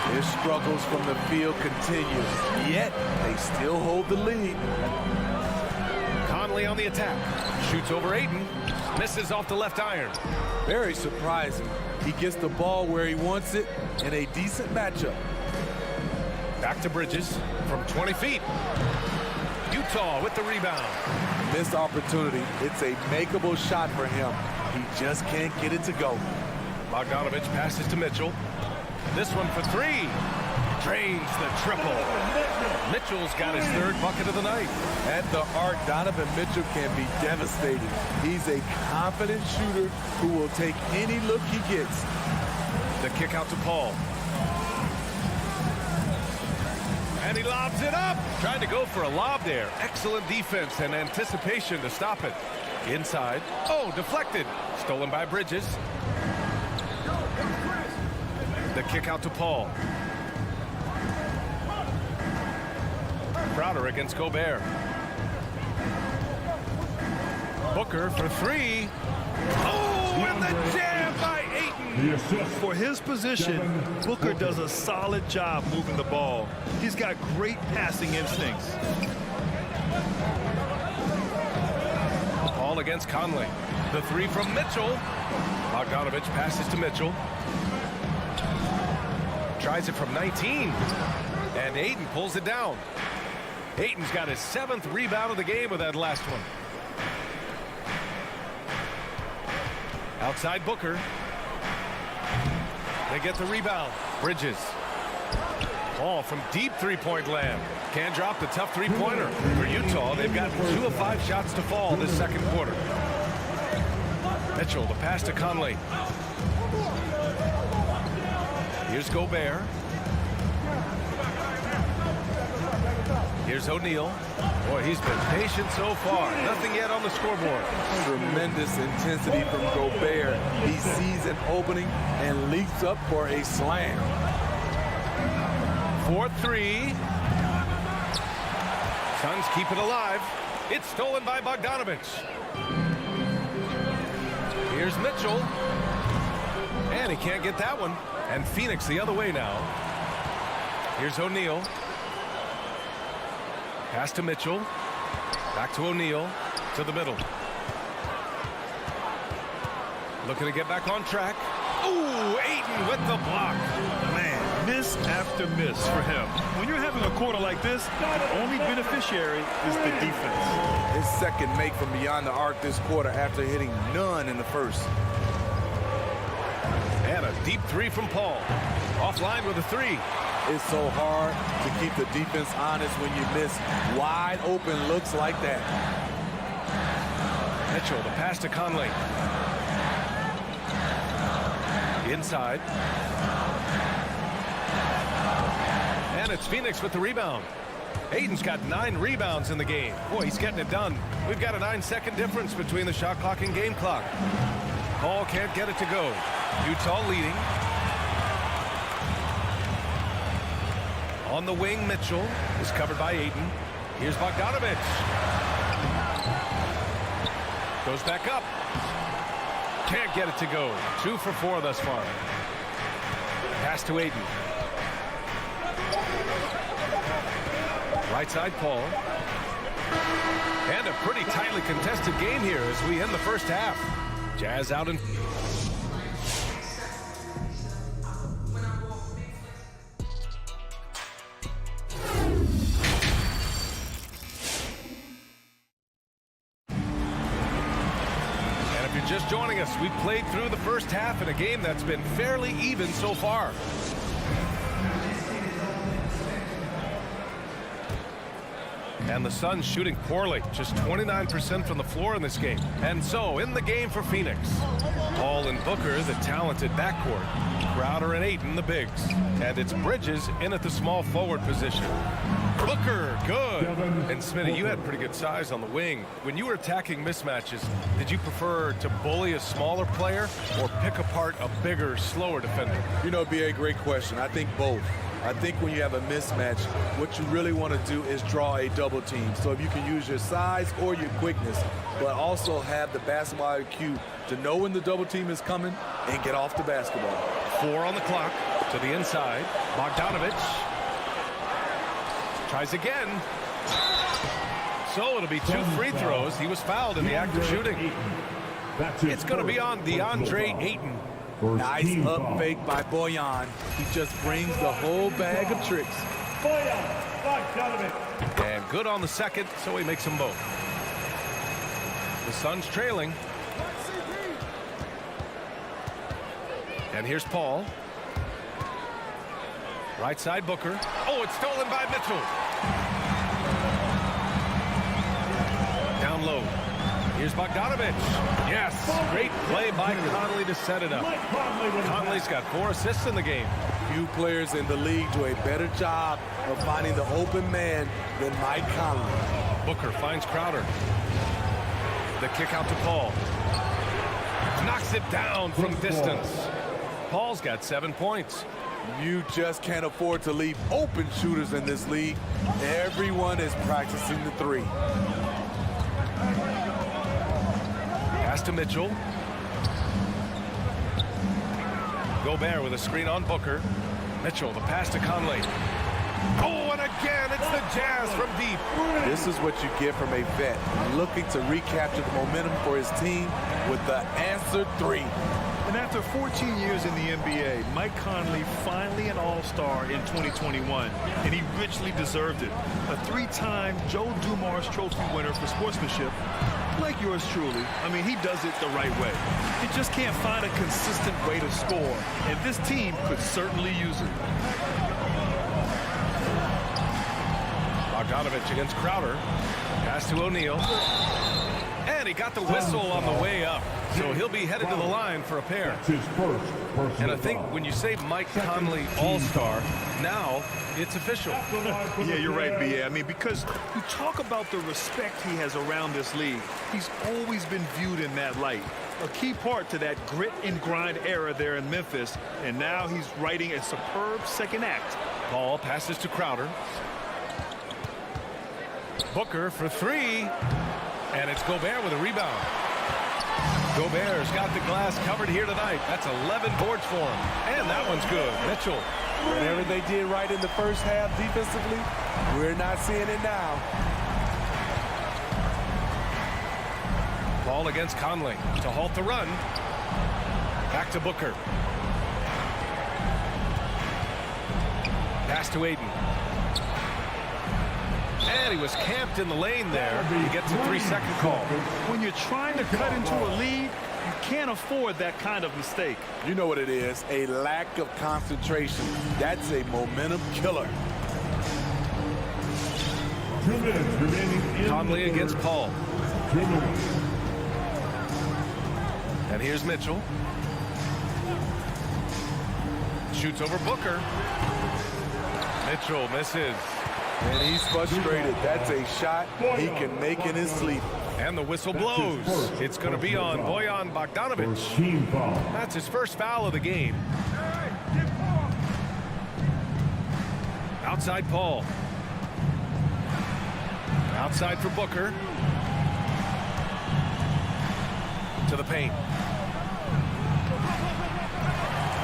Their struggles from the field continue. Yet, they still hold the lead. Conley on the attack. Shoots over Ayton. Misses off the left iron. Very surprising. He gets the ball where he wants it in a decent matchup. Back to Bridges from 20 feet. Utah with the rebound. Missed opportunity. It's a makeable shot for him. He just can't get it to go. Bogdanovich passes to Mitchell. This one for 3. Drains the triple. Mitchell's got his 3rd bucket of the night. At the arc, Donovan Mitchell can be devastating. He's a confident shooter who will take any look he gets. The kick out to Paul. And he lobs it up. Trying to go for a lob there. Excellent defense and anticipation to stop it. Inside. Oh, deflected. Stolen by Bridges. The kick out to Paul. Crowder against Gobert. Booker for 3. Oh, and the jam by Ayton. For his position, Booker does a solid job moving the ball. He's got great passing instincts. Paul against Conley. The 3 from Mitchell. Bogdanovich passes to Mitchell. Tries it from 19. And Ayton pulls it down. Ayton's got his 7th rebound of the game with that last one. Outside Booker. They get the rebound. Bridges. Ball from deep three-point land. Can't drop the tough three-pointer. For Utah, they've got 2 of 5 shots to fall this second quarter. Mitchell, the pass to Conley. Here's Gobert. Here's O'Neal. Boy, he's been patient so far. Nothing yet on the scoreboard. Tremendous intensity from Gobert. He sees an opening and leaps up for a slam. 4-3. Suns keep it alive. It's stolen by Bogdanovich. Here's Mitchell. And he can't get that one. And Phoenix the other way now. Here's O'Neal. Pass to Mitchell. Back to O'Neal. To the middle. Looking to get back on track. Ooh, Ayton with the block. Man, miss after miss for him. When you're having a quarter like this, the only beneficiary is the defense. His second make from beyond the arc this quarter after hitting none in the first. And a deep three from Paul. Offline with a three. It's so hard to keep the defense honest when you miss wide open looks like that. Mitchell, the pass to Conley. Inside. And it's Phoenix with the rebound. Ayton's got 9 rebounds in the game. Boy, he's getting it done. We've got a 9-second difference between the shot clock and game clock. Paul can't get it to go. Utah leading. On the wing, Mitchell is covered by Ayton. Here's Bogdanovich. Goes back up. Can't get it to go. 2 for 4 thus far. Pass to Ayton. Right side, Paul. And a pretty tightly contested game here as we end the first half. Jazz out in. Just joining us, we played through the first half in a game that's been fairly even so far. And the Suns shooting poorly, just 29% from the floor in this game. And so in the game for Phoenix, Paul and Booker, the talented backcourt. Crowder and Ayton, the bigs. And it's Bridges in at the small forward position. Booker, good. And Smitty, you had pretty good size on the wing. When you were attacking mismatches, did you prefer to bully a smaller player or pick apart a bigger, slower defender? You know, B.A., great question. I think both. I think when you have a mismatch, what you really want to do is draw a double team. So if you can use your size or your quickness, but also have the basketball IQ to know when the double team is coming and get off the basketball. 4 on the clock to the inside. Bogdanovich tries again. So it'll be 2 free throws. He was fouled in the act of shooting. It's going to be on DeAndre Ayton. Nice up fake by Boyan. He just brings the whole bag of tricks. And good on the second, so he makes them both. The Suns trailing. And here's Paul. Right side, Booker. Oh, it's stolen by Mitchell. Down low. Here's Bogdanovich. Yes, great play by Conley to set it up. Conley's got 4 assists in the game. Few players in the league do a better job of finding the open man than Mike Conley. Booker finds Crowder. The kick out to Paul. Knocks it down from distance. Paul's got 7 points. You just can't afford to leave open shooters in this league. Everyone is practicing the 3. Pass to Mitchell. Gobert with a screen on Booker. Mitchell, the pass to Conley. Oh, and again, it's the Jazz from deep. This is what you get from a vet looking to recapture the momentum for his team with the answered 3. And after 14 years in the NBA, Mike Conley finally an all-star in 2021, and he richly deserved it. A 3-time Joe Dumars Trophy winner for sportsmanship, like yours truly. I mean, he does it the right way. He just can't find a consistent way to score, and this team could certainly use it. Bogdanovich against Crowder. Pass to O'Neal. And he got the whistle on the way up. So he'll be headed to the line for a pair. And I think when you say Mike Conley All-Star, now it's official. Yeah, you're right, B.A. I mean, because you talk about the respect he has around this league. He's always been viewed in that light. A key part to that grit and grind era there in Memphis. And now he's writing a superb second act. Ball passes to Crowder. Booker for 3. And it's Gobert with a rebound. Gobert's got the glass covered here tonight. That's 11 boards for him. And that one's good. Mitchell. Whatever they did right in the first half defensively, we're not seeing it now. Ball against Conley to halt the run. Back to Booker. Pass to Aiden. And he was camped in the lane there. He gets a 3-second call. When you're trying to cut into a lead, you can't afford that kind of mistake. You know what it is, a lack of concentration. That's a momentum killer. 2 minutes remaining. Conley against Paul. 2 minutes. And here's Mitchell. Shoots over Booker. Mitchell misses. And he's frustrated. That's a shot he can make in his sleep. And the whistle blows. It's going to be on Bojan Bogdanovic. Team foul. That's his first foul of the game. Outside Paul. Outside for Booker. To the paint.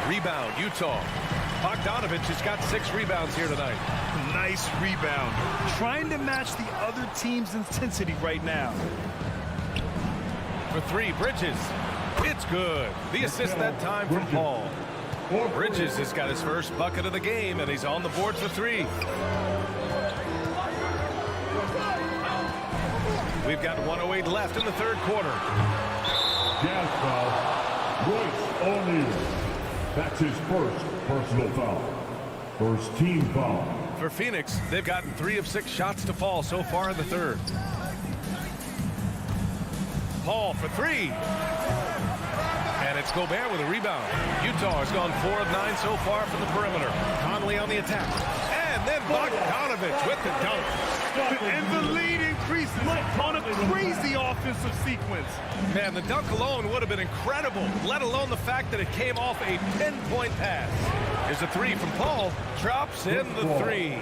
Rebound, Utah. Bogdanovic has got 6 rebounds here tonight. Nice rebound. Trying to match the other team's intensity right now. For 3, Bridges. It's good. The assist that time from Paul. Bridges has got his first bucket of the game, and he's on the board for 3. We've got 1:08 left in the third quarter. Jazz foul. Royce O'Neal. That's his first personal foul. First team foul. For Phoenix, they've gotten 3 of 6 shots to fall so far in the third. Paul for 3. And it's Gobert with a rebound. Utah has gone 4 of 9 so far from the perimeter. Conley on the attack. And then Bogdanovic with the dunk. And the lead increases on a crazy offensive sequence. Man, the dunk alone would have been incredible, let alone the fact that it came off a pinpoint pass. Here's a 3 from Paul. Drops in the 3.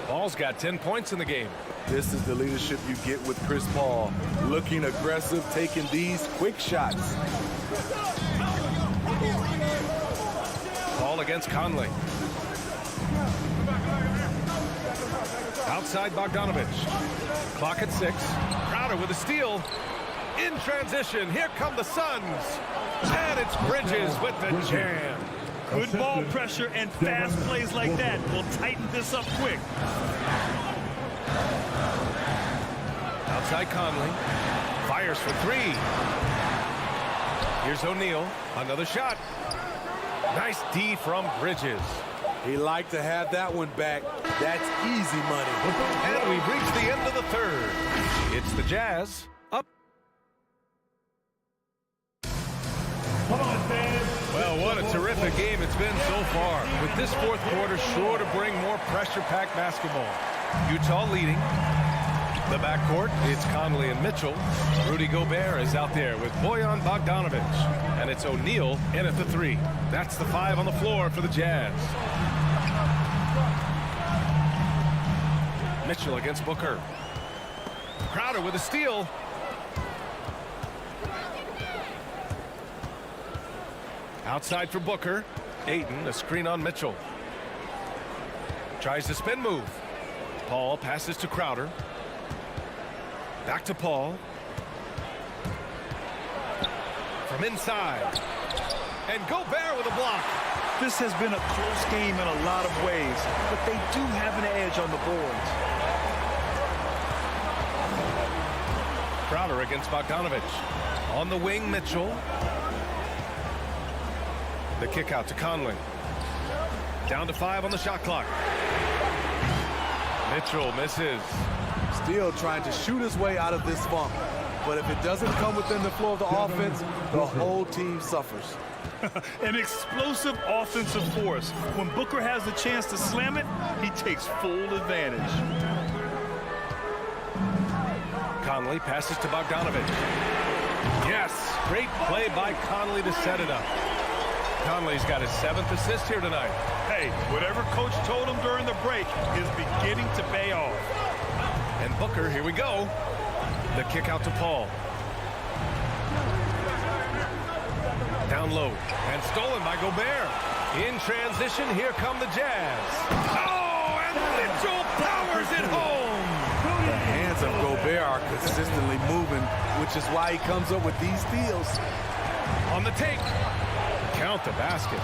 Paul's got 10 points in the game. This is the leadership you get with Chris Paul. Looking aggressive, taking these quick shots. Paul against Conley. Outside Bogdanovic. Clock at 6. Crowder with a steal. In transition, here come the Suns. And it's Bridges with the jam. Good ball pressure and fast plays like that will tighten this up quick. Outside Conley. Fires for 3. Here's O'Neal. Another shot. Nice D from Bridges. He liked to have that one back. That's easy money. And we've reached the end of the third. It's the Jazz up. Come on, fans. Well, what a terrific game it's been so far. With this fourth quarter sure to bring more pressure-packed basketball. Utah leading. The backcourt, it's Conley and Mitchell. Rudy Gobert is out there with Bojan Bogdanovic. And it's O'Neal in at the 3. That's the 5 on the floor for the Jazz. Mitchell against Booker. Crowder with a steal. Outside for Booker. Ayton, a screen on Mitchell. Tries the spin move. Paul passes to Crowder. Back to Paul. From inside. And Gobert with a block. This has been a close game in a lot of ways, but they do have an edge on the boards. Crowder against Bogdanovic. On the wing, Mitchell. The kick out to Conley. Down to 5 on the shot clock. Mitchell misses. Still trying to shoot his way out of this funk. But if it doesn't come within the flow of the offense, the whole team suffers. An explosive offensive force. When Booker has the chance to slam it, he takes full advantage. Conley passes to Bogdanovic. Yes, great play by Conley to set it up. Conley's got his 7th assist here tonight. Hey, whatever coach told him during the break is beginning to pay off. And Booker, here we go. The kick out to Paul. Down low. And stolen by Gobert. In transition, here come the Jazz. Oh, and Mitchell powers it home. The hands of Gobert are consistently moving, which is why he comes up with these steals. On the take. Count the basket.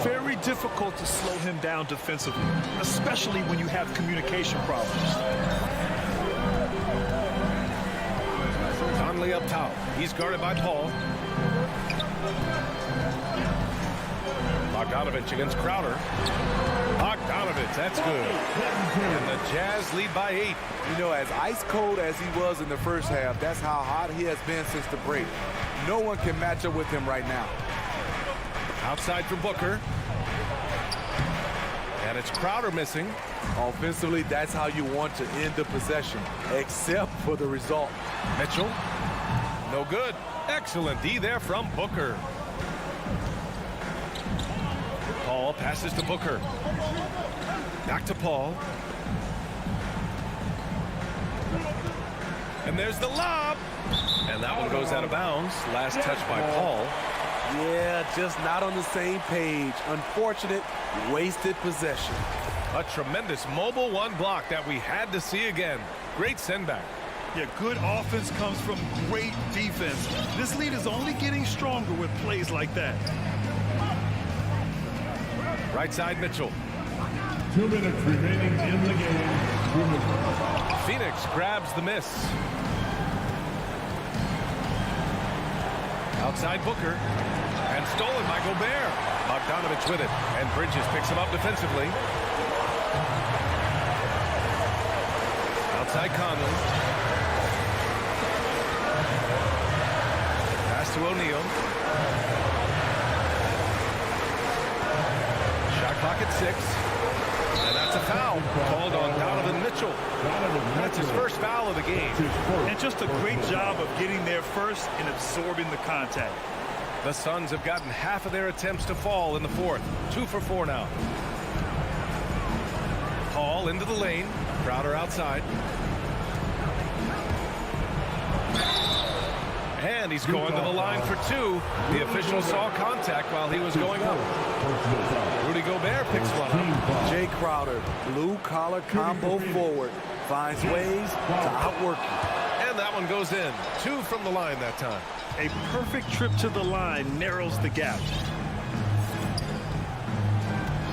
Very difficult to slow him down defensively, especially when you have communication problems. Conley up top. He's guarded by Paul. Bogdanovich against Crowder. Bogdanovich, that's good. And the Jazz lead by 8. You know, as ice cold as he was in the first half, that's how hot he has been since the break. No one can match up with him right now. Outside for Booker. And it's Crowder missing. Offensively, that's how you want to end the possession, except for the result. Mitchell. No good. Excellent D there from Booker. Paul passes to Booker. Back to Paul. And there's the lob. And that one goes out of bounds. Last touch by Paul. Yeah, just not on the same page. Unfortunate, wasted possession. A tremendous mobile one block that we had to see again. Great send back. Yeah, good offense comes from great defense. This lead is only getting stronger with plays like that. Right side, Mitchell. 2 minutes remaining in the game. Phoenix grabs the miss. Outside Booker. And stolen by Gobert. Bogdanovich with it. And Bridges picks him up defensively. Outside Conley. Pass to O'Neal. Shot clock at 6. And that's a foul called on Donovan Mitchell. That's his first foul of the game. And just a great job of getting there first and absorbing the contact. The Suns have gotten half of their attempts to fall in the fourth. 2 for 4 now. Paul into the lane. Crowder outside. And he's going to the line for 2. The official saw contact while he was going up. Rudy Gobert picks one up. Jay Crowder, blue-collar combo forward, finds ways to outwork you. And that one goes in. 2 from the line that time. A perfect trip to the line narrows the gap.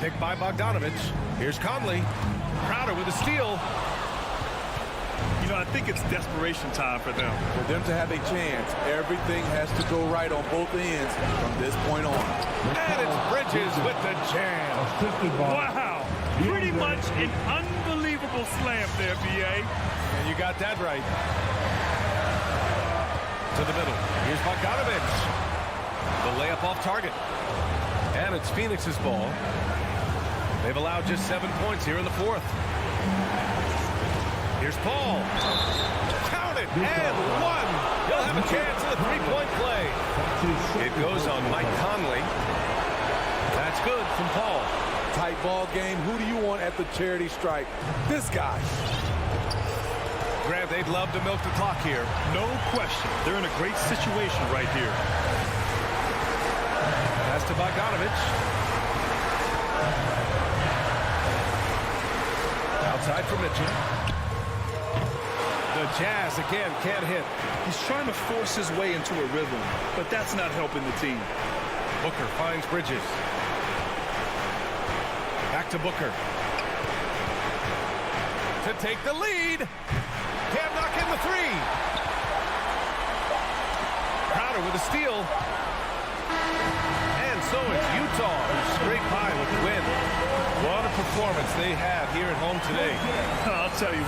Picked by Bogdanovich. Here's Conley. Crowder with a steal. You know, I think it's desperation time for them. For them to have a chance, everything has to go right on both ends from this point on. And it's Bridges with the jam. Wow. Pretty much an unbelievable slam there, B.A. And you got that right. To the middle. Here's Bogdanovich. The layup off target. And it's Phoenix's ball. They've allowed just 7 points here in the fourth. Here's Paul. Count it. And 1. He'll have a chance in the three-point play. It goes on Mike Conley. That's good from Paul. Tight ball game. Who do you want at the charity stripe? This guy. Grant, they'd love to milk the clock here. No question. They're in a great situation right here. Pass to Bogdanovich. Outside for Mitchell. The Jazz again can't hit. He's trying to force his way into a rhythm, but that's not helping the team. Booker finds Bridges. Back to Booker. To take the lead. Can't knock in the 3. Crowder with a steal. And so it's Utah who scrape by with the win. What a performance they had here at home today. I'll tell you.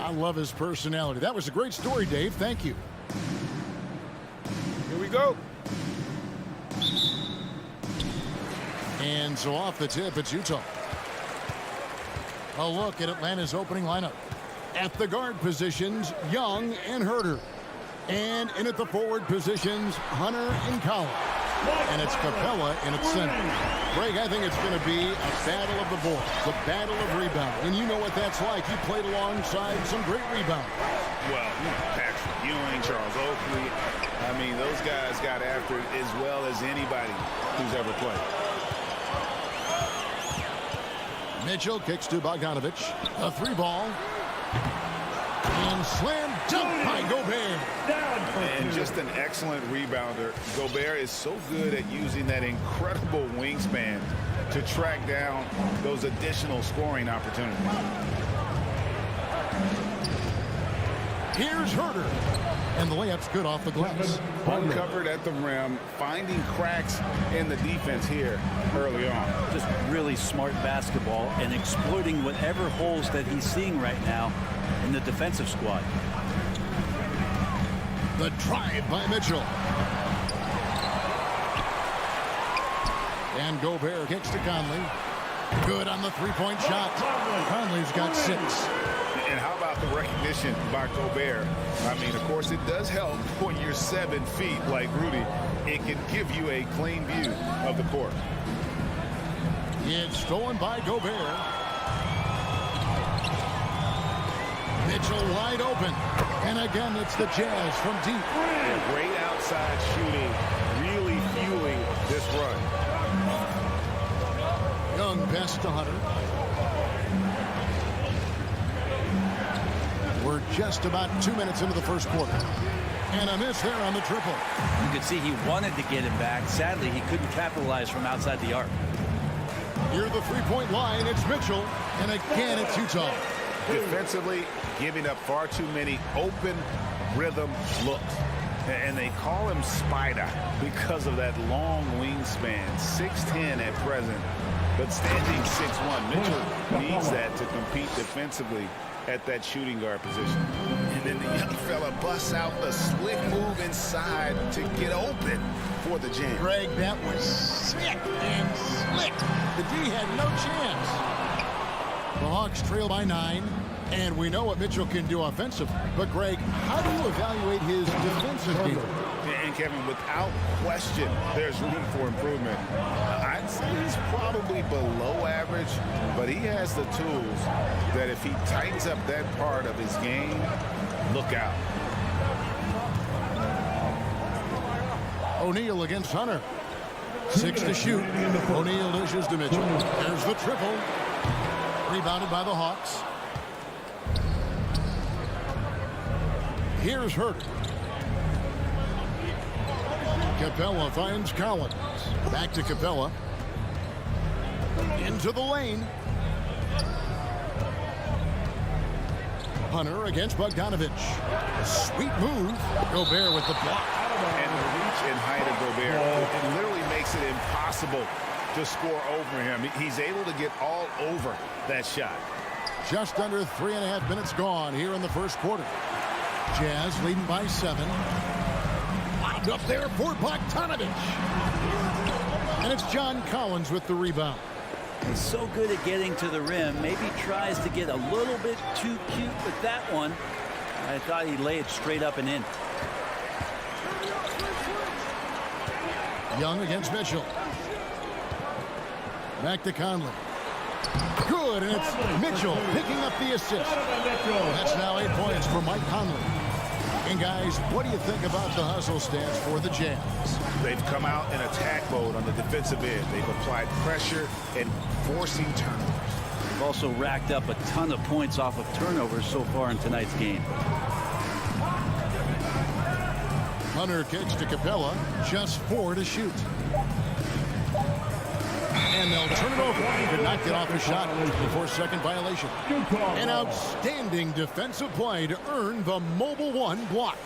I love his personality. That was a great story, Dave. Thank you. Here we go. And so off the tip, it's Utah. A look at Atlanta's opening lineup. At the guard positions, Young and Herter. And in at the forward positions, Hunter and Collins. And it's Capella in its center. Greg, I think it's going to be a battle of the boards, a battle of rebounding. And you know what that's like. You played alongside some great rebounders. Well, Patrick Ewing, Charles Oakley. I mean, those guys got after it as well as anybody who's ever played. Mitchell kicks to Bogdanovich. A 3-ball. And slam dunk by Gobert. And just an excellent rebounder. Gobert is so good at using that incredible wingspan to track down those additional scoring opportunities. Here's Herter. And the layup's good off the glass. Uncovered at the rim, finding cracks in the defense here early on. Just really smart basketball and exploiting whatever holes that he's seeing right now in the defensive squad. The drive by Mitchell. And Gobert kicks to Conley. Good on the three-point shot. Conley's got 6. And how about the recognition by Gobert? I mean, of course, it does help when you're 7 feet like Rudy. It can give you a clean view of the court. It's stolen by Gobert. Mitchell wide open. And again, it's the Jazz from deep. And great outside shooting, really fueling this run. Young pass to Hunter. We're just about 2 minutes into the first quarter. And a miss there on the triple. You could see he wanted to get him back. Sadly, he couldn't capitalize from outside the arc. Near the three-point line, it's Mitchell. And again, it's Utah. Defensively, giving up far too many open rhythm looks. And they call him Spider because of that long wingspan, 6'10" at present, but standing 6'1". Mitchell needs that to compete defensively at that shooting guard position. And then the young fella busts out the slick move inside to get open for the jam. Greg, that was sick and slick. The D had no chance. The Hawks trail by 9. And we know what Mitchell can do offensively. But, Greg, how do you evaluate his defensive game? And, Kevin, without question, there's room for improvement. I'd say he's probably below average, but he has the tools that if he tightens up that part of his game, look out. O'Neal against Hunter. 6 to shoot. O'Neal dishes to Mitchell. There's the triple. Rebounded by the Hawks. Here's Herter. Capella finds Collins. Back to Capella. Into the lane. Hunter against Bogdanovich. Sweet move. Gobert with the block. And the reach and height of Gobert, it literally makes it impossible to score over him. He's able to get all over that shot. Just under 3.5 minutes gone here in the first quarter. Jazz leading by 7. Lined up there for Bogdanovich. And it's John Collins with the rebound. He's so good at getting to the rim. Maybe tries to get a little bit too cute with that one. I thought he'd lay it straight up and in. Young against Mitchell. Back to Conley. Good, and it's Mitchell picking up the assist. That's now 8 points for Mike Conley. And guys, what do you think about the hustle stats for the Jazz? They've come out in attack mode on the defensive end. They've applied pressure and forcing turnovers. They've also racked up a ton of points off of turnovers so far in tonight's game. Hunter kicks to Capella. Just 4 to shoot. And they'll turn it over. He did not get off the shot before second violation. An outstanding defensive play to earn the Mobile One block.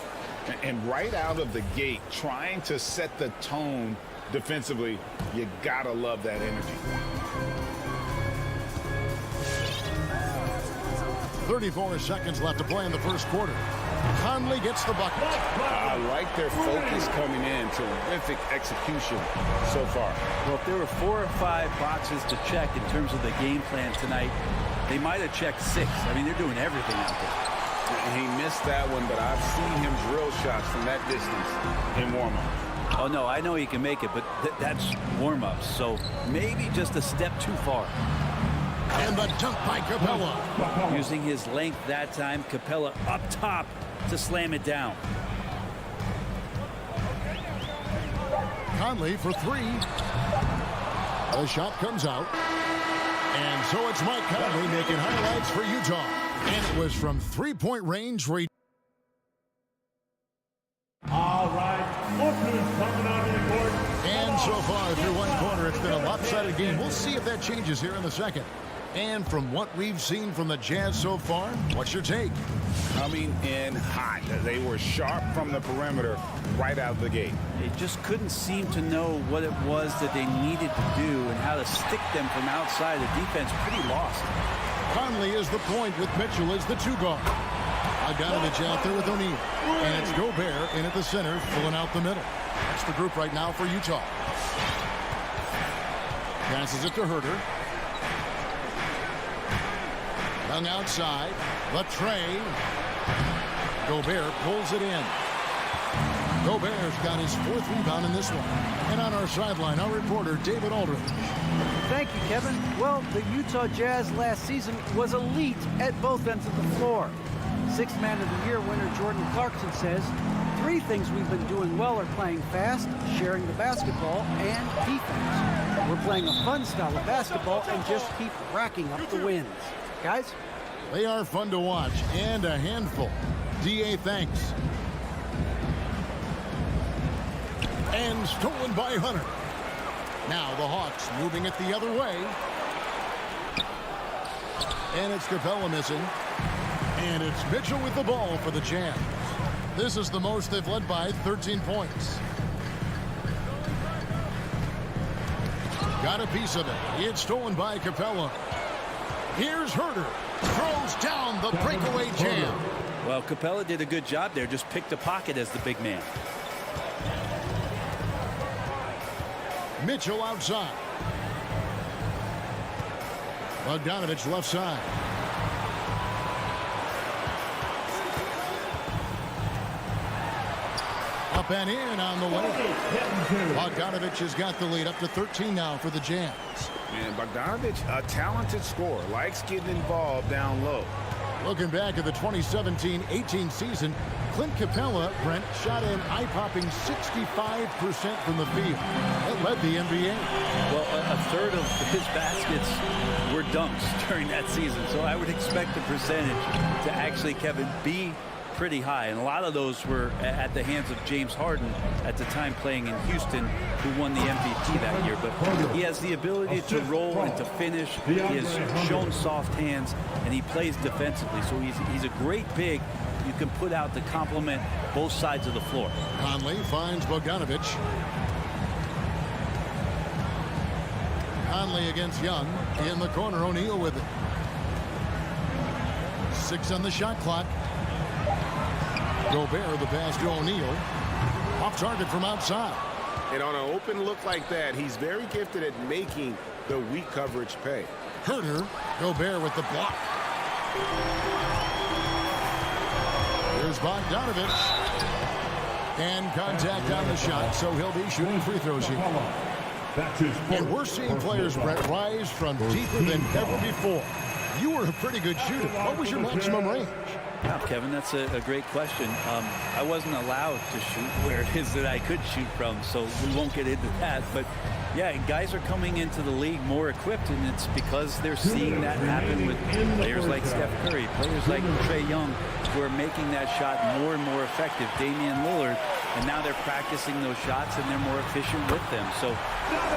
And right out of the gate, trying to set the tone defensively, you gotta love that energy. 34 seconds left to play in the first quarter. Conley gets the bucket. I like their focus coming in. Terrific execution so far. Well, if there were 4 or 5 boxes to check in terms of the game plan tonight, they might have checked 6. I mean, they're doing everything out there. He missed that one, but I've seen him drill shots from that distance in warm-up. Oh, no, I know he can make it, but that's warm-ups. So maybe just a step too far. And the dunk by Capella. Using his length that time, Capella up top to slam it down. Conley for 3. The shot comes out. And so it's Mike Conley making highlights for Utah. And it was from three-point range where he... All right, Oakland's coming out of the court. And so far through one quarter, it's been a lopsided game. We'll see if that changes here in the second. And from what we've seen from the Jazz so far, what's your take? Coming in hot. They were sharp from the perimeter right out of the gate. They just couldn't seem to know what it was that they needed to do and how to stick them from outside. The defense pretty lost. Conley is the point with Mitchell as the 2 guard. Bogdanovich out there with O'Neal. And it's Gobert in at the center, filling out the middle. That's the group right now for Utah. Passes it to Herter. Young outside. Latre. Gobert pulls it in. Gobert's got his 4th rebound in this one. And on our sideline, our reporter, David Aldridge. Thank you, Kevin. Well, the Utah Jazz last season was elite at both ends of the floor. 6th Man of the Year winner Jordan Clarkson says, 3 things we've been doing well are playing fast, sharing the basketball, and defense. We're playing a fun style of basketball and just keep racking up the wins. Guys? They are fun to watch and a handful. D.A. thanks. And stolen by Hunter. Now the Hawks moving it the other way. And it's Capella missing. And it's Mitchell with the ball for the Jazz. This is the most they've led by 13 points. Got a piece of it. It's stolen by Capella. Here's Herter. Throws down the breakaway jam. Well, Capella did a good job there. Just picked a pocket as the big man. Mitchell outside. Bogdanovich left side. Up and in on the way. Bogdanovich has got the lead up to 13 now for the Jazz. And Bogdanovich, a talented scorer, likes getting involved down low. Looking back at the 2017-18 season, Clint Capella, Brent, shot an eye-popping 65% from the field. That led the NBA. Well, a third of his baskets were dunks during that season, so I would expect the percentage to actually, Kevin, be pretty high, and a lot of those were at the hands of James Harden at the time playing in Houston, who won the MVP that year. But he has the ability to roll and to finish. He has shown soft hands, and he plays defensively, so he's a great big you can put out to complement both sides of the floor. Conley finds Bogdanovich. Conley against Young in the corner. O'Neal with it. 6 on the shot clock. Gobert the pass to O'Neal. Off target from outside. And on an open look like that, he's very gifted at making the weak coverage pay. Herter. Gobert with the block. Here's Bogdanovich. And contact on the shot, so he'll be shooting free throws here. And we're seeing players, Brett, rise from deeper than ever before. You were a pretty good shooter. What was your maximum range? Now, Kevin, that's a great question. I wasn't allowed to shoot where it is that I could shoot from, so we won't get into that. But, yeah, guys are coming into the league more equipped, and it's because they're seeing that happen with players like Steph Curry, players like Trae Young, who are making that shot more and more effective, Damian Lillard, and now they're practicing those shots, and they're more efficient with them. So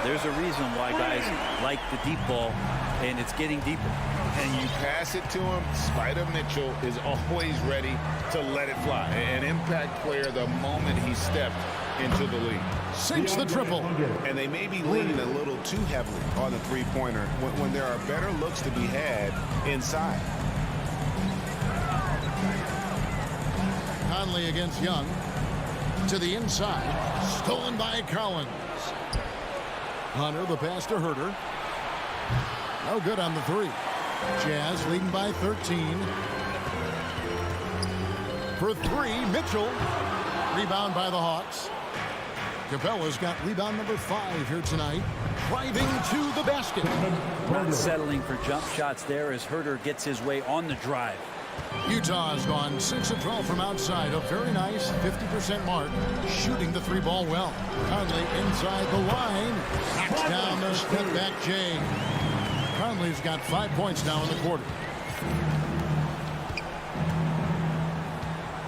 there's a reason why guys like the deep ball, and it's getting deeper. And you pass it to him, Spider Mitchell is always ready to let it fly. An impact player the moment he stepped into the league. Sinks the triple. And they may be leaning a little too heavily on the three-pointer when there are better looks to be had inside. Conley against Young. To the inside. Stolen by Collins. Hunter, the pass to Herter. No good on the three. Jazz leading by 13. For three, Mitchell. Rebound by the Hawks. Capella's got rebound number 5 here tonight. Driving to the basket. Not settling for jump shots there as Herter gets his way on the drive. Utah has gone 6 of 12 from outside. A very nice 50% mark. Shooting the 3-ball well. Conley inside the line. Knocks down the step back Jay. Conley's got 5 points now in the quarter.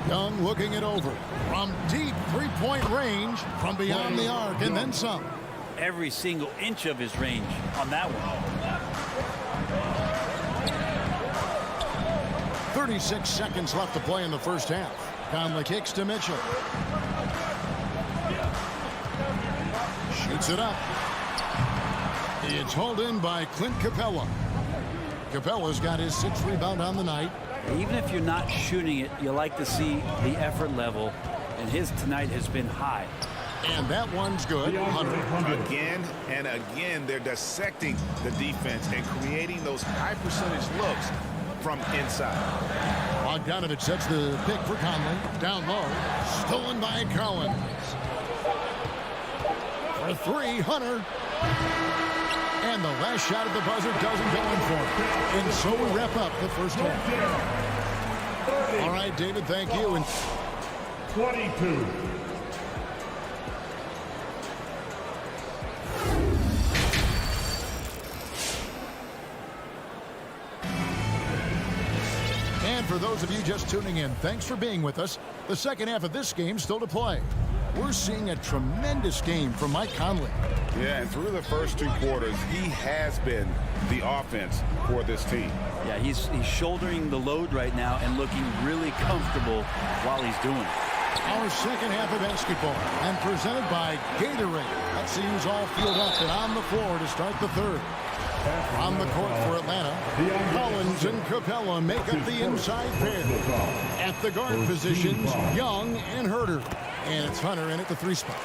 Young looking it over. From deep 3-point range. From beyond the arc and then some. Every single inch of his range on that one. 36 seconds left to play in the first half. Conley kicks to Mitchell. Shoots it up. It's hauled in by Clint Capella. Capella's got his 6th rebound on the night. Even if you're not shooting it, you like to see the effort level, and his tonight has been high. And that one's good. Again and again, they're dissecting the defense and creating those high percentage looks from inside. Bogdanovich sets the pick for Conley. Down low. Stolen by Collins. For 3, Hunter. And the last shot at the buzzer doesn't go in for him. And so we wrap up the first half. All right, David, thank you. And 22. And for those of you just tuning in, thanks for being with us. The second half of this game still to play. We're seeing a tremendous game from Mike Conley. Yeah, and through the first 2 quarters, he has been the offense for this team. Yeah, he's shouldering the load right now and looking really comfortable while he's doing it. Our second half of basketball and presented by Gatorade. Let's see who's all filled up and on the floor to start the third. On the court for Atlanta, Collins and Capella make up the inside pair. At the guard positions, Young and Herter. And it's Hunter in at the 3 spot.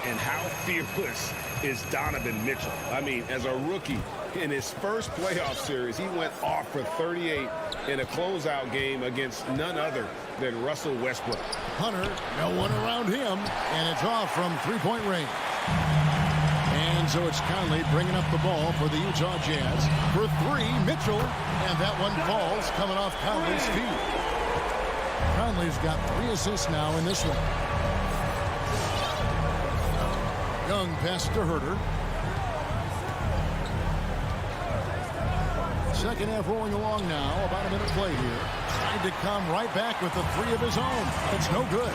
And how fearless is Donovan Mitchell? I mean, as a rookie, in his first playoff series, he went off for 38 in a closeout game against none other than Russell Westbrook. Hunter, no one around him, and it's off from 3-point range. And so it's Conley bringing up the ball for the Utah Jazz. For 3, Mitchell, and that one falls coming off Conley's feet. Conley's got 3 assists now in this one. Young pass to Herter. Second half rolling along now. About a minute play here. Tried to come right back with the 3 of his own. It's no good.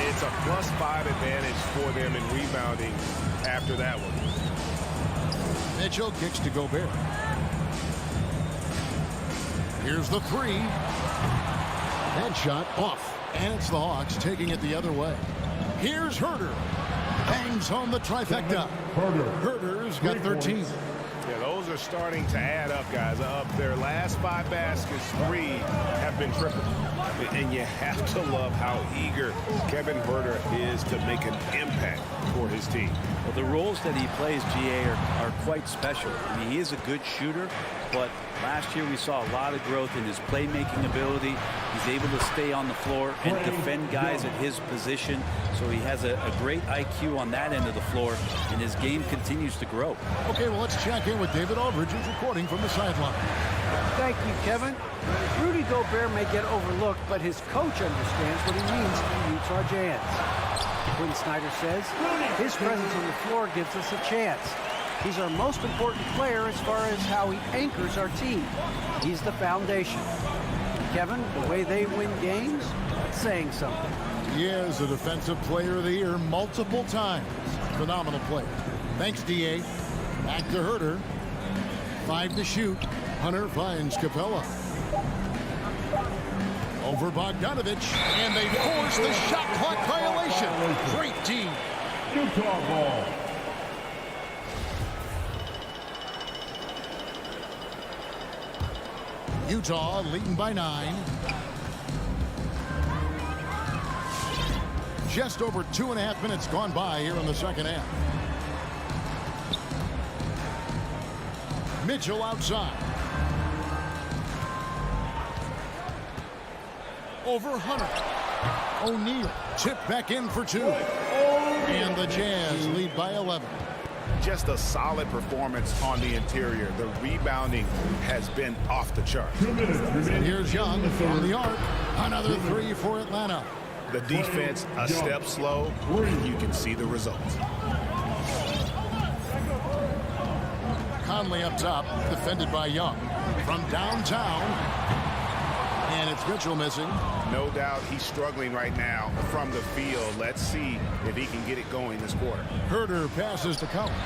It's a +5 advantage for them in rebounding after that one. Mitchell kicks to Gobert. Here's the 3. That shot off. And it's the Hawks taking it the other way. Here's Herter. Bangs home the trifecta. Herter's got 13. Yeah, those are starting to add up, guys. Of their last 5 baskets, 3 have been triple. And you have to love how eager Kevin Herter is to make an impact for his team. Well, the roles that he plays, GA, are quite special. I mean, he is a good shooter, but last year we saw a lot of growth in his playmaking ability. He's able to stay on the floor and defend guys at his position. So he has a great IQ on that end of the floor, and his game continues to grow. Okay, well, let's check in with David Aldridge, who's reporting from the sideline. Thank you, Kevin. Rudy Gobert may get overlooked, but his coach understands what he means to the Utah Jazz. Quinn Snyder says his presence on the floor gives us a chance. He's our most important player as far as how he anchors our team. He's the foundation. Kevin, the way they win games, it's saying something. He is a Defensive Player of the Year multiple times. Phenomenal player. Thanks, D.A. Back to Herter. 5 to shoot. Hunter finds Capella. Over Bogdanovich, and they force the shot clock violation. Great team. Utah ball. Utah leading by 9. Just over 2.5 minutes gone by here in the second half. Mitchell outside. Over Hunter. O'Neal chipped back in for 2. And the Jazz lead by 11. Just a solid performance on the interior. The rebounding has been off the chart. Here's Young on the arc. Another 3 for Atlanta. The defense a step slow, and you can see the results. Conley up top, defended by Young. From downtown. And it's Mitchell missing. No doubt he's struggling right now from the field. Let's see if he can get it going this quarter. Herter passes to Collins.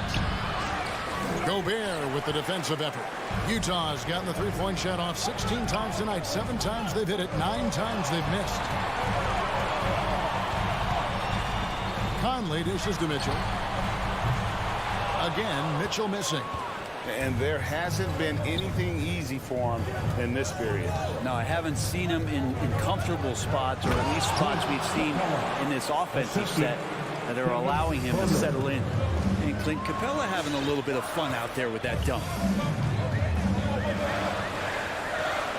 Gobert with the defensive effort. Utah's gotten the three-point shot off 16 times tonight. 7 times they've hit it. 9 times they've missed. Conley dishes to Mitchell. Again, Mitchell missing. And there hasn't been anything easy for him in this period. No, I haven't seen him in comfortable spots, or at least spots we've seen in this offensive set that are allowing him to settle in. And Clint Capella having a little bit of fun out there with that dunk.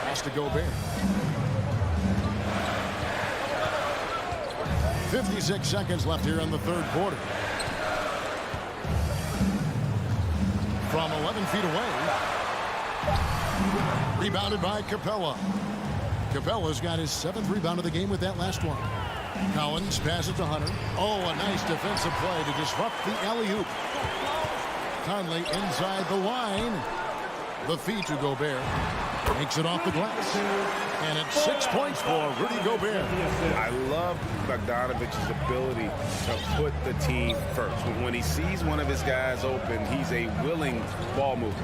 Pass to Gobert. 56 seconds left here in the third quarter. From 11 feet away. Rebounded by Capella. Capella's got his 7th rebound of the game with that last one. Collins passes to Hunter. Oh, a nice defensive play to disrupt the alley-oop. Conley inside the line. The feed to Gobert. Makes it off the glass. And it's 6 points for Rudy Gobert. I love Bogdanovich's ability to put the team first. When he sees one of his guys open, he's a willing ball mover.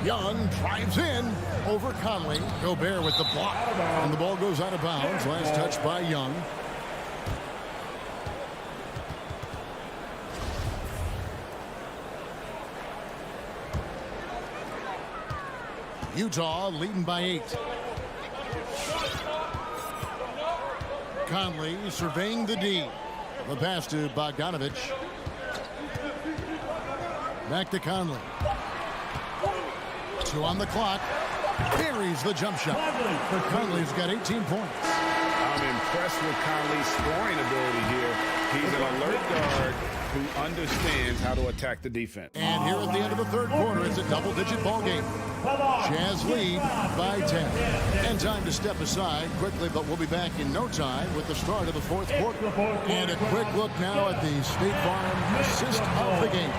Young drives in over Conley. Gobert with the block. And the ball goes out of bounds. Last touch by Young. Utah leading by 8. Conley surveying the D. The pass to Bogdanovich. Back to Conley. 2 on the clock. Buries the jump shot. Conley's got 18 points. I'm impressed with Conley's scoring ability here. He's an alert guard who understands how to attack the defense. And here at the end of the third quarter, it's a double-digit ball game. Jazz lead by 10. And time to step aside quickly, but we'll be back in no time with the start of the fourth quarter. And a quick look now at the State Farm assist of the game.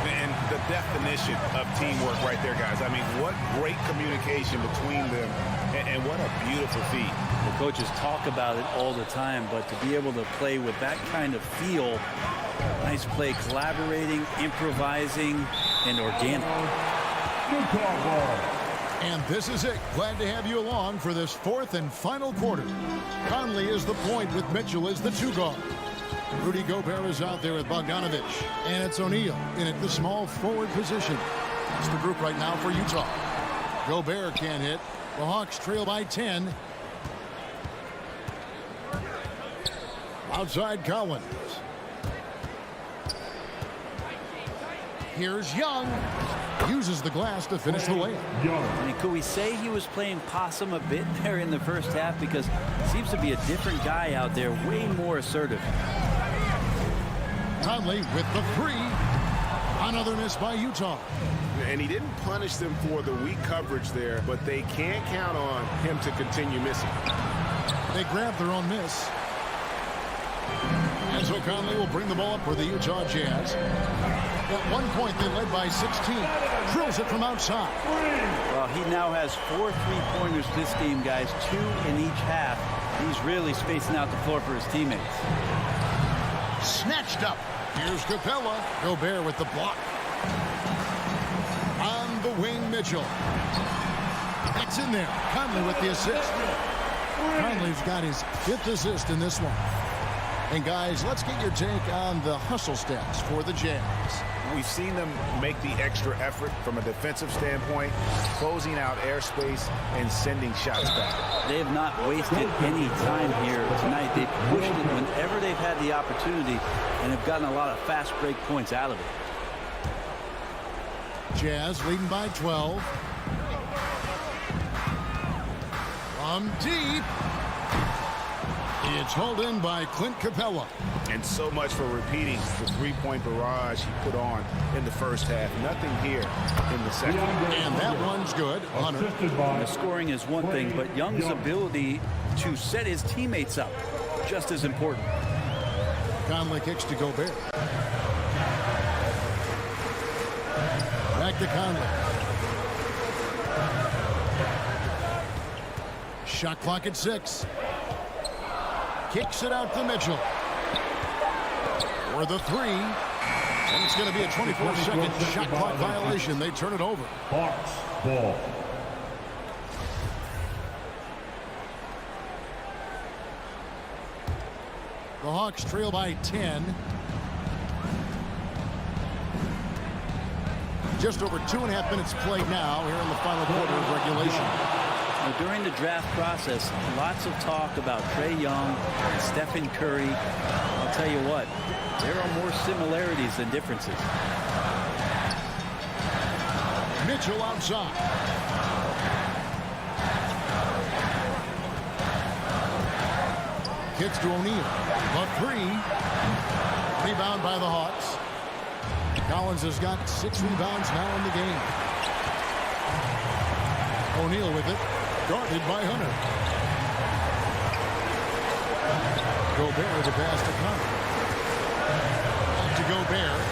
And the definition of teamwork right there, guys. I mean, what great communication between them, and what a beautiful feat. The coaches talk about it all the time, but to be able to play with that kind of feel, nice play, collaborating, improvising, and organic. And this is it. Glad to have you along for this fourth and final quarter. Conley is the point with Mitchell as the 2 guard. Rudy Gobert is out there with Bogdanovich. And it's O'Neal in at the small forward position. That's the group right now for Utah. Gobert can't hit. The Hawks trail by 10. Outside Collins. Here's Young. Uses the glass to finish the layup. I mean, could we say he was playing possum a bit there in the first half? Because it seems to be a different guy out there, way more assertive. Conley with the 3. Another miss by Utah. And he didn't punish them for the weak coverage there, but they can't count on him to continue missing. They grab their own miss. And so Conley will bring the ball up for the Utah Jazz. At one point, they led by 16. Drills it from outside. Well, he now has 4 3-pointers this game, guys. 2 in each half. He's really spacing out the floor for his teammates. Snatched up. Here's Capella. Gobert with the block. On the wing, Mitchell. It's in there. Conley with the assist. Conley's got his 5th assist in this one. And guys, let's get your take on the hustle stats for the Jazz. We've seen them make the extra effort from a defensive standpoint, closing out airspace and sending shots back. They have not wasted any time here tonight. They've pushed it whenever they've had the opportunity and have gotten a lot of fast break points out of it. Jazz leading by 12. From deep. It's hauled in by Clint Capella. And so much for repeating the three-point barrage he put on in the first half. Nothing here in the second. And that one's good. Hunter. The scoring is one thing, but Young's ability to set his teammates up just as important. Conley kicks to Gobert. Back to Conley. Shot clock at 6. Kicks it out to Mitchell. For the 3. And it's going to be a 24-second shot clock violation. They turn it over. Hawks ball. The Hawks trail by 10. Just over 2.5 minutes played now here in the final quarter of regulation. During the draft process, lots of talk about Trae Young and Stephen Curry. I'll tell you what, there are more similarities than differences. Mitchell outside. Kicks to O'Neal. A 3. Rebound by the Hawks. Collins has got 6 rebounds now in the game. O'Neal with it. Guarded by Hunter. Gobert the pass to Conley. Back to Gobert.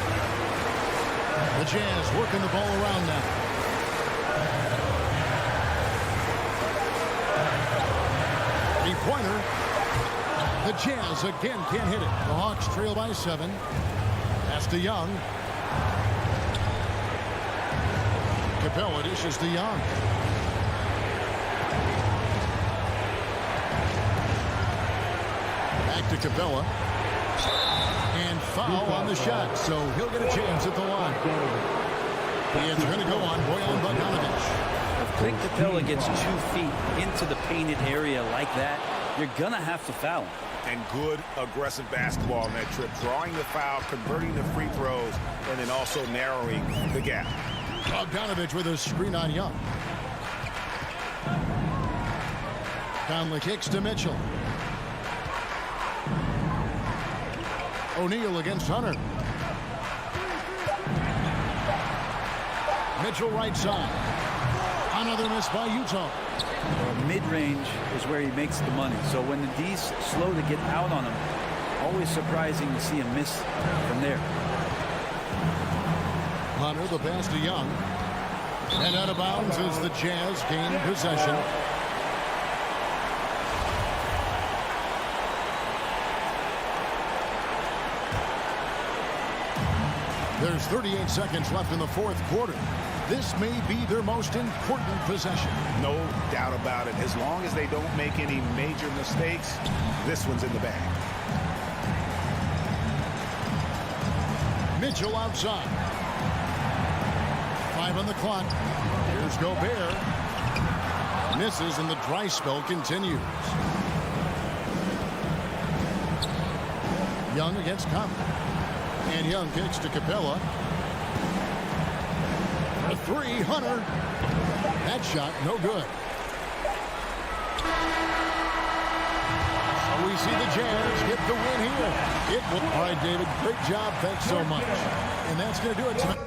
The Jazz working the ball around now. Three-pointer. The Jazz again can't hit it. The Hawks trail by 7. Pass to Young. Capella dishes to Young. Back to Capella. And foul on the shot, so he'll get a chance at the line. It's going to go on Bojan Bogdanovic. If Clint Capella gets 2 feet into the painted area like that, you're going to have to foul him. And good aggressive basketball on that trip, drawing the foul, converting the free throws, and then also narrowing the gap. Bogdanovic with a screen on Young. Conley kicks to Mitchell. O'Neal against Hunter. Mitchell right side. Another miss by Utah. Mid-range is where he makes the money. So when the D's slow to get out on him, always surprising to see him miss from there. Hunter, the pass to Young. And out of bounds as the Jazz gain possession. There's 38 seconds left in the fourth quarter. This may be their most important possession. No doubt about it. As long as they don't make any major mistakes, this one's in the bag. Mitchell outside. 5 on the clock. Here's Gobert. Misses and the dry spell continues. Young against Conley. And Young kicks to Capella. For 3, Hunter. That shot, no good. So we see the Jazz get the win here. All right, David, great job. Thanks so much. And that's going to do it tonight.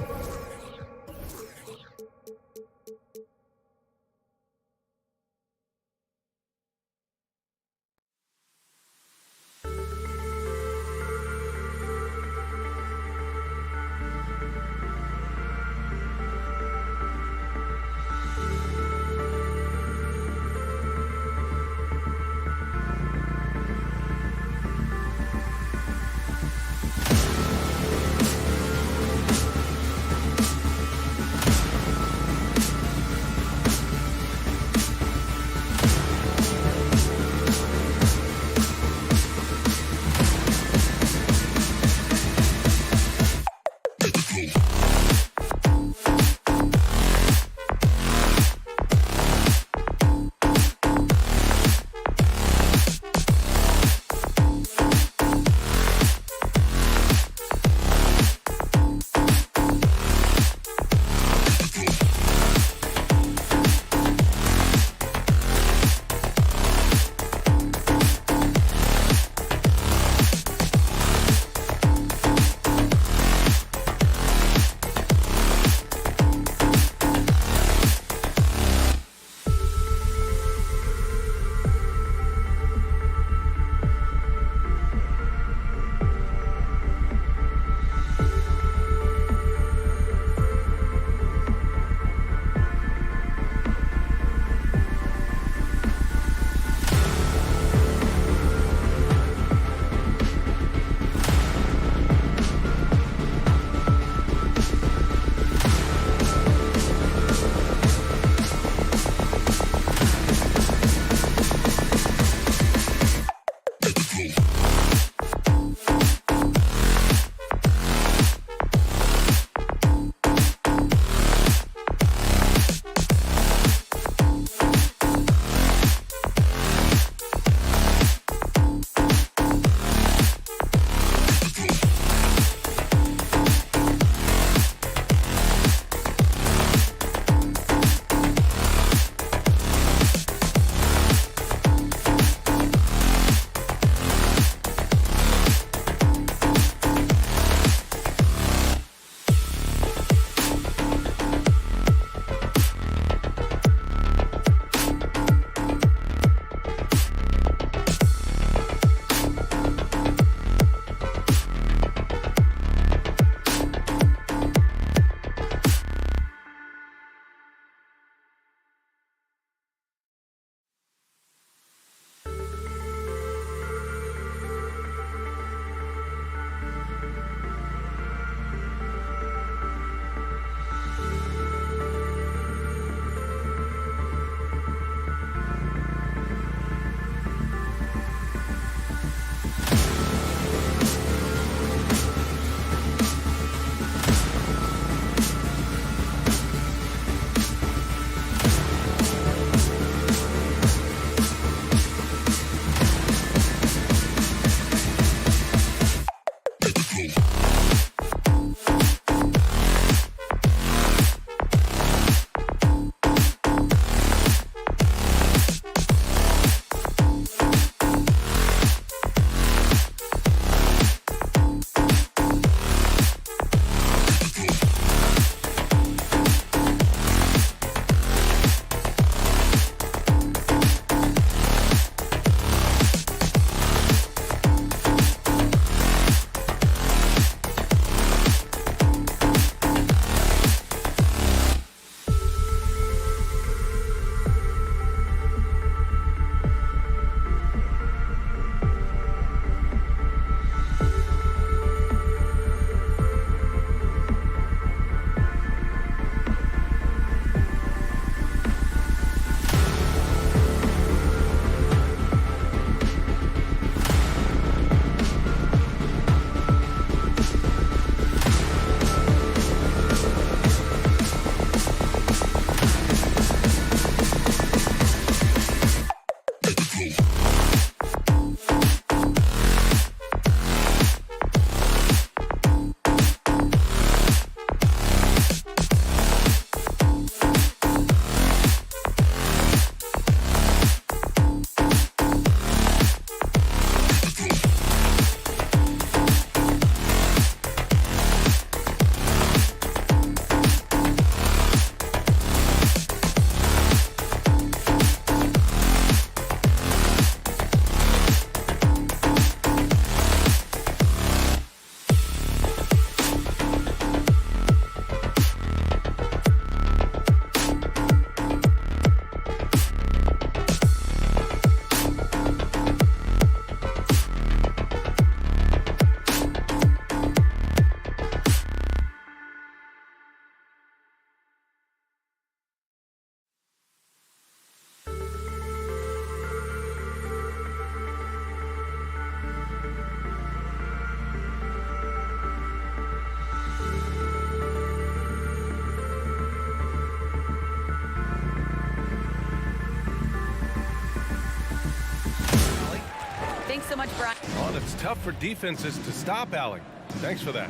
much, Brian. Well, it's tough for defenses to stop Alec. Thanks for that.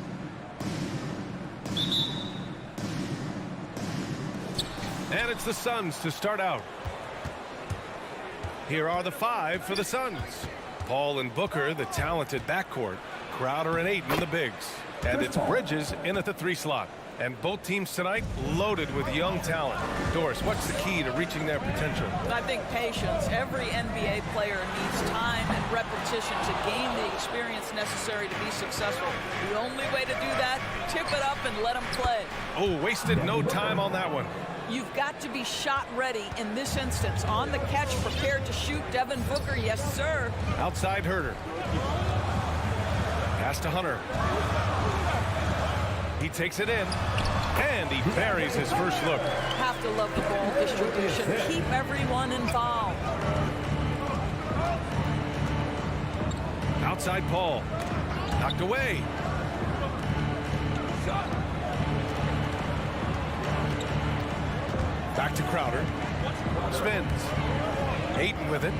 And it's the Suns to start out. Here are the 5 for the Suns. Paul and Booker, the talented backcourt. Crowder and Ayton, the bigs. And it's Bridges in at the 3 slot. And both teams tonight loaded with young talent. Doris, what's the key to reaching their potential? I think patience. Every NBA player needs time and repetition to gain the experience necessary to be successful. The only way to do that, tip it up and let them play. Oh, wasted no time on that one. You've got to be shot ready in this instance. On the catch, prepared to shoot. Devin Booker, yes, sir. Outside Herter. Pass to Hunter. He takes it in, and he buries his first look. Have to love the ball distribution. Keep everyone involved. Outside Paul. Knocked away. Back to Crowder. Spins. Ayton with it.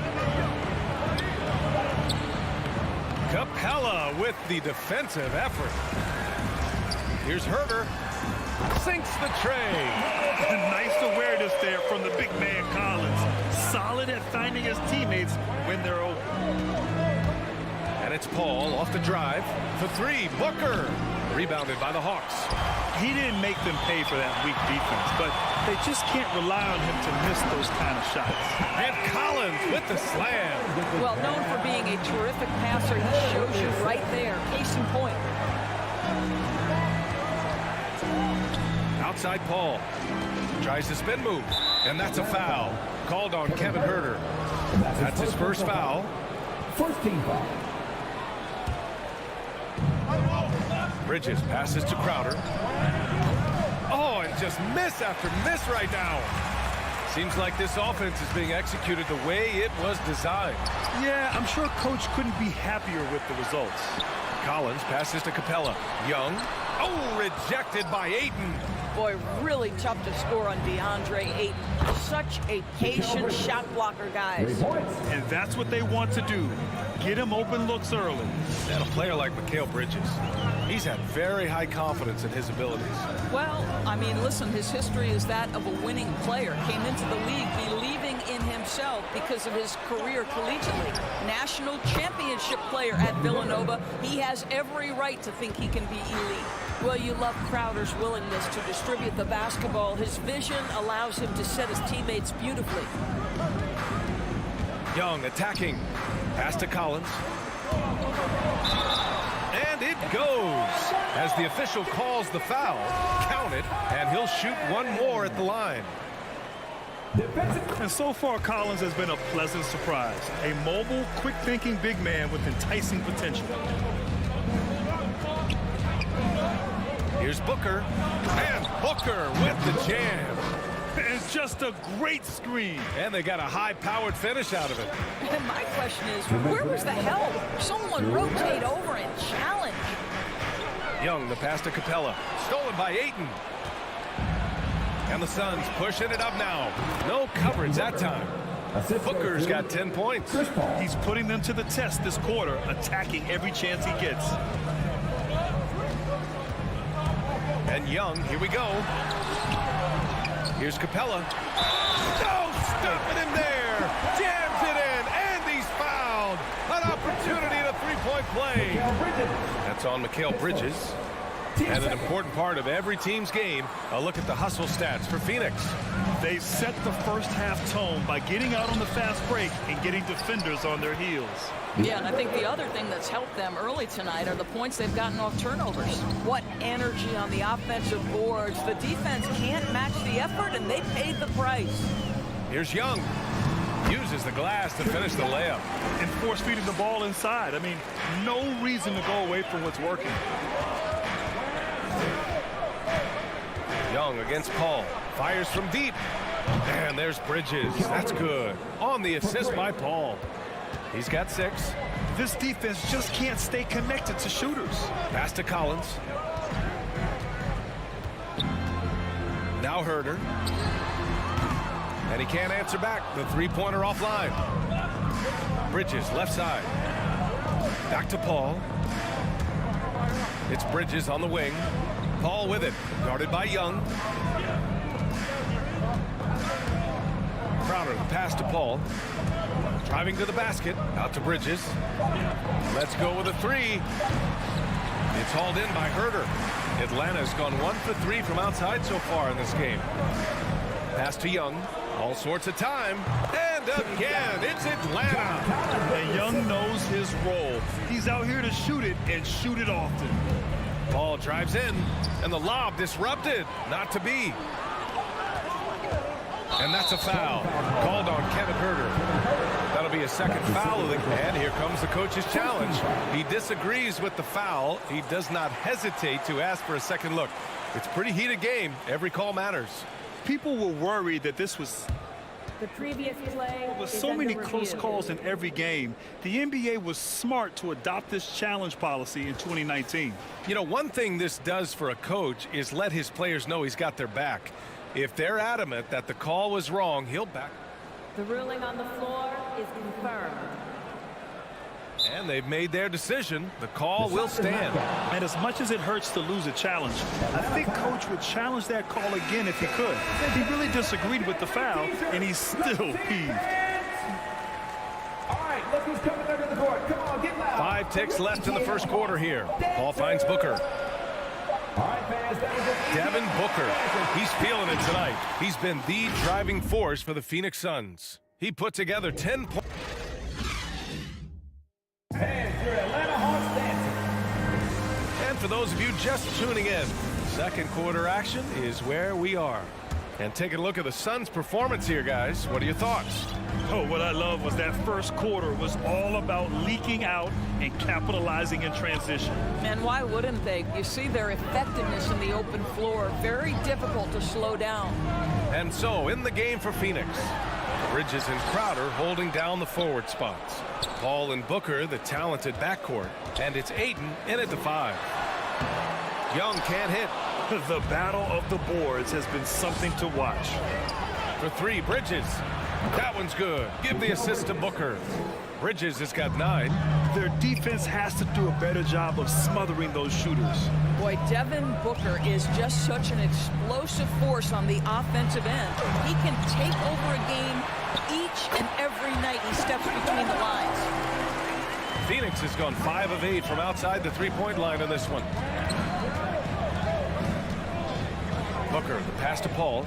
Capella with the defensive effort. Here's Herter. Sinks the tray. Nice awareness there from the big man Collins. Solid at finding his teammates when they're open. And it's Paul off the drive for 3. Booker. Rebounded by the Hawks. He didn't make them pay for that weak defense, but they just can't rely on him to miss those kind of shots. And Collins with the slam. Well, known for being a terrific passer, he shows you right there. Case in point. Outside Paul. Tries to spin move. And that's a foul. Called on Kevin Herter. That's his first foul. First team foul. Bridges passes to Crowder. Oh, and just miss after miss right now. Seems like this offense is being executed the way it was designed. Yeah, I'm sure Coach couldn't be happier with the results. Collins passes to Capella. Young. Oh, rejected by Ayton. Boy, really tough to score on DeAndre Ayton. Such a patient shot blocker, guys. And that's what they want to do. Get him open looks early. And a player like Mikal Bridges, he's had very high confidence in his abilities. Well, I mean, listen, his history is that of a winning player. Came into the league believing in himself because of his career collegiately. National championship player at Villanova. He has every right to think he can be elite. Well, you love Crowder's willingness to distribute the basketball. His vision allows him to set his teammates beautifully. Young attacking. Pass to Collins. And it goes. As the official calls the foul, count it, and he'll shoot one more at the line. And so far, Collins has been a pleasant surprise. A mobile, quick-thinking big man with enticing potential. Here's Booker. And Booker with the jam. It's just a great screen. And they got a high-powered finish out of it. And my question is, where was the help? Someone rotate over and challenge. Young, the pass to Capella. Stolen by Ayton. And the Suns pushing it up now. No coverage that time. Booker's got 10 points. He's putting them to the test this quarter, attacking every chance he gets. And Young, here we go. Here's Capella. No, stopping him there. Jams it in, and he's fouled. An opportunity at a three-point play. That's on Mikal Bridges. And an important part of every team's game, a look at the hustle stats for Phoenix. They set the first half tone by getting out on the fast break and getting defenders on their heels. Yeah, and I think the other thing that's helped them early tonight are the points they've gotten off turnovers. What energy on the offensive boards. The defense can't match the effort, and they paid the price. Here's Young. Uses the glass to finish the layup. And force feeding the ball inside. I mean, no reason to go away from what's working. Young against Paul. Fires from deep. And there's Bridges. That's good. On the assist by Paul. He's got 6. This defense just can't stay connected to shooters. Pass to Collins. Now Herter. And he can't answer back. The three-pointer offline. Bridges left side. Back to Paul. It's Bridges on the wing. Paul with it. Guarded by Young. Crowder, the pass to Paul. Driving to the basket. Out to Bridges. Let's go with a three. It's hauled in by Herter. Atlanta's gone 1 for 3 from outside so far in this game. Pass to Young. All sorts of time. And again, it's Atlanta. And Young knows his role. He's out here to shoot it and shoot it often. Paul drives in, and the lob disrupted. Not to be. And that's a foul. Called on Kevin Herter. That'll be a second foul of the game. And here comes the coach's challenge. He disagrees with the foul. He does not hesitate to ask for a second look. It's a pretty heated game. Every call matters. People were worried that this was the previous play. With so many close calls in every game, the NBA was smart to adopt this challenge policy in 2019. You know, one thing this does for a coach is let his players know he's got their back. If they're adamant that the call was wrong, he'll back. The ruling on the floor is confirmed. And they've made their decision. The call will stand. And as much as it hurts to lose a challenge, I think Coach would challenge that call again if he could. He really disagreed with the foul, and he's still peeved. All right, look who's coming under the board. Come on, get loud. 5 ticks left in the first quarter here. Ball finds Booker. Devin Booker. He's feeling it tonight. He's been the driving force for the Phoenix Suns. He put together 10 points. And for those of you just tuning in, second quarter action is where we are. And taking a look at the Suns' performance here, guys. What are your thoughts? Oh, what I love was that first quarter was all about leaking out and capitalizing in transition. And why wouldn't they? You see their effectiveness in the open floor. Very difficult to slow down. And so, in the game for Phoenix, Bridges and Crowder holding down the forward spots. Paul and Booker, the talented backcourt. And it's Ayton in at the 5. Young can't hit. The battle of the boards has been something to watch. For 3, Bridges. That one's good. Give the assist to Booker. Bridges has got 9. Their defense has to do a better job of smothering those shooters. Boy, Devin Booker is just such an explosive force on the offensive end. He can take over a game each and every night he steps between the lines. Phoenix has gone 5 of 8 from outside the three-point line in this one. Booker, the pass to Paul.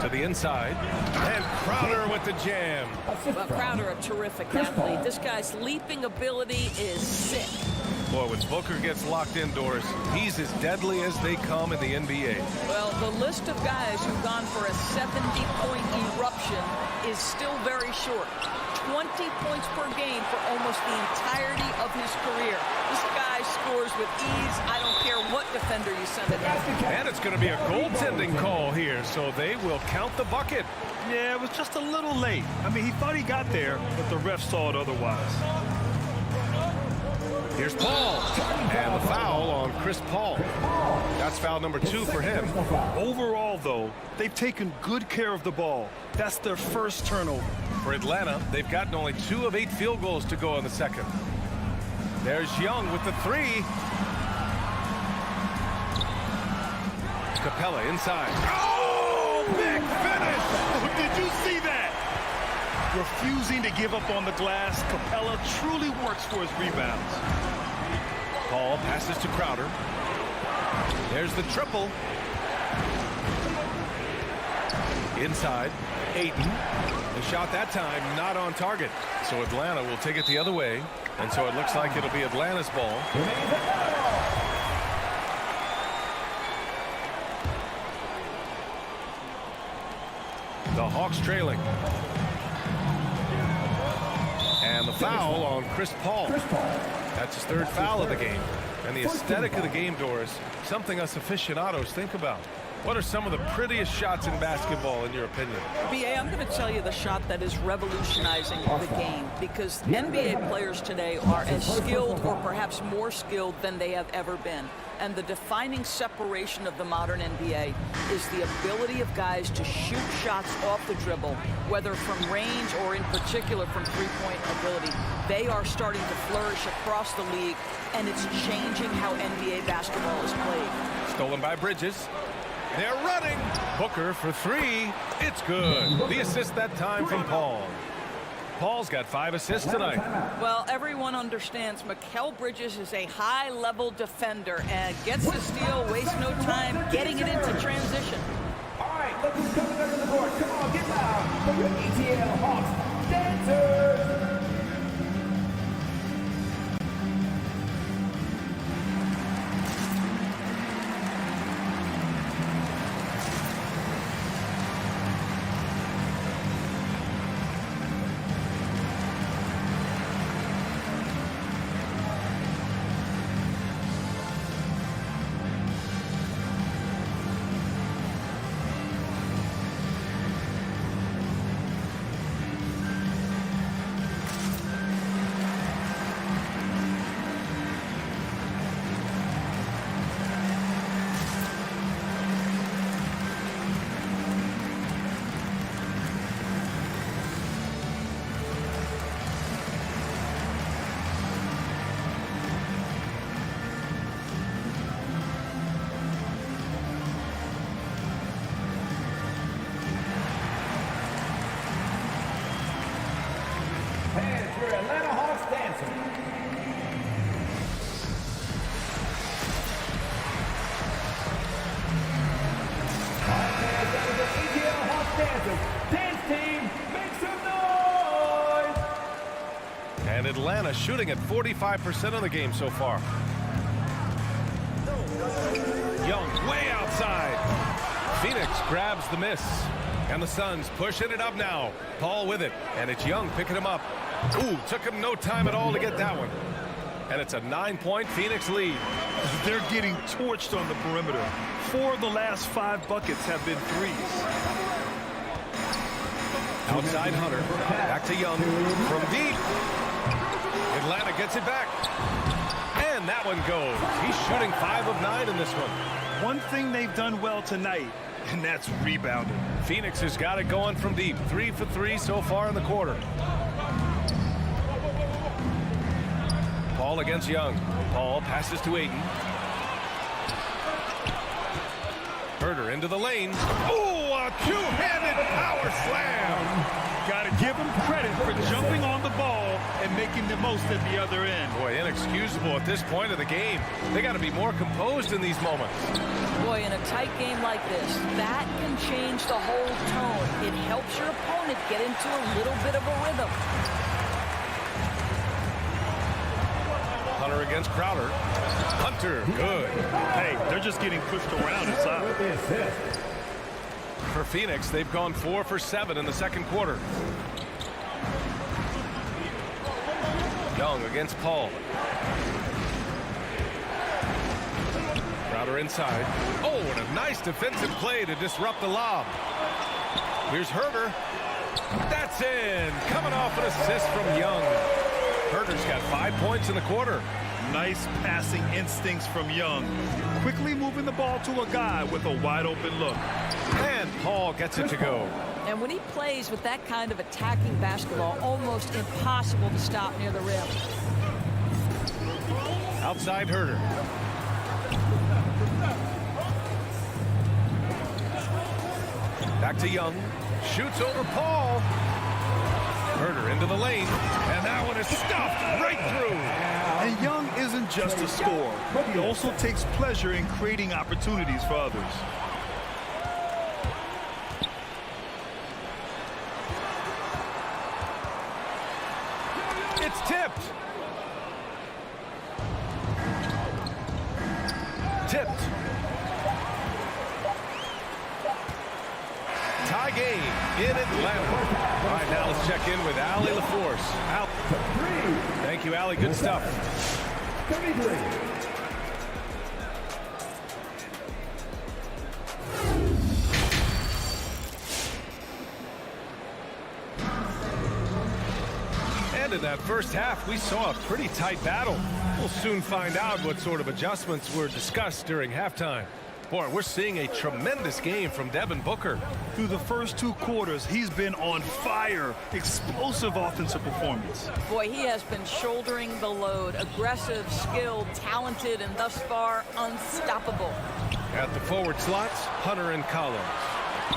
To the inside. And Crowder with the jam. Well, Crowder, a terrific athlete. This guy's leaping ability is sick. Boy, when Booker gets locked indoors, he's as deadly as they come in the NBA. Well, the list of guys who've gone for a 70-point eruption is still very short. 20 points per game for almost the entirety of his career. This guy scores with ease. I don't care what defender you send it at. And it's going to be a goaltending call here, so they will count the bucket. Yeah, it was just a little late. I mean, he thought he got there, but the ref saw it otherwise. Here's Paul. And the foul on Chris Paul. That's foul number 2 for him. Overall, though, they've taken good care of the ball. That's their first turnover. For Atlanta, they've gotten only 2 of 8 field goals to go in the second. There's Young with the 3. Capella inside. Oh, big finish! Did you see that? Refusing to give up on the glass, Capella truly works for his rebounds. Paul passes to Crowder. There's the triple. Inside, Ayton. The shot that time not on target. So Atlanta will take it the other way. And so it looks like it'll be Atlanta's ball. The Hawks trailing. And the foul on Chris Paul. That's his 3rd foul of the game. And the aesthetic of the game, Doris, something us aficionados think about. What are some of the prettiest shots in basketball, in your opinion? BA, I'm going to tell you the shot that is revolutionizing the game, because NBA players today are as skilled or perhaps more skilled than they have ever been. And the defining separation of the modern NBA is the ability of guys to shoot shots off the dribble, whether from range or in particular from three-point ability. They are starting to flourish across the league, and it's changing how NBA basketball is played. Stolen by Bridges. They're running. Booker for three. It's good. The assist that time from Paul. Paul's got 5 assists tonight. Well, everyone understands Mikal Bridges is a high-level defender and gets the steal, wastes no time getting it into transition. All right, look who's coming under the board. Come on, get loud for your ETL Hawks dancers. Atlanta Hawks dancing. ETL Hawks dancing. Dance team, make some noise! And Atlanta shooting at 45% of the game so far. Young way outside. Phoenix grabs the miss. And the Suns pushing it up now. Paul with it. And it's Young picking him up. Ooh, took him no time at all to get that one. And it's a 9-point Phoenix lead. They're getting torched on the perimeter. 4 of the last 5 buckets have been threes. Outside Hunter. Back to Young. From deep. Atlanta gets it back. And that one goes. He's shooting 5 of 9 in this one. One thing they've done well tonight, and that's rebounding. Phoenix has got it going from deep. 3 for 3 so far in the quarter. Paul against Young. Paul passes to Ayton. Herder into the lane. Ooh, a two-handed power slam. Got to give him credit for jumping on the ball and making the most at the other end. Boy, inexcusable at this point of the game. They got to be more composed in these moments. Boy, in a tight game like this, that can change the whole tone. It helps your opponent get into a little bit of a rhythm. Hunter against Crowder. Hunter, good. Hey, they're just getting pushed around inside. For Phoenix, they've gone 4 for 7 in the second quarter. Young against Paul. Crowder inside. Oh, and a nice defensive play to disrupt the lob. Here's Herder. That's in. Coming off an assist from Young. Herder's got 5 points in the quarter. Nice passing instincts from Young. Quickly moving the ball to a guy with a wide open look. And Paul gets it to go. And when he plays with that kind of attacking basketball, almost impossible to stop near the rim. Outside Herder. Back to Young. Shoots over Paul. Herder into the lane. And that one is stuffed right through. And Young isn't just a scorer. He also takes pleasure in creating opportunities for others. It's tipped. Tipped. Tie game in Atlanta. All right, now let's check in with Allie LaForce. Thank you, Allie. Good stuff. in that first half, we saw a pretty tight battle. We'll soon find out what sort of adjustments were discussed during halftime. Boy, we're seeing a tremendous game from Devin Booker. Through the first 2 quarters, he's been on fire. Explosive offensive performance. Boy, he has been shouldering the load. Aggressive, skilled, talented, and thus far unstoppable. At the forward slots, Hunter and Collins.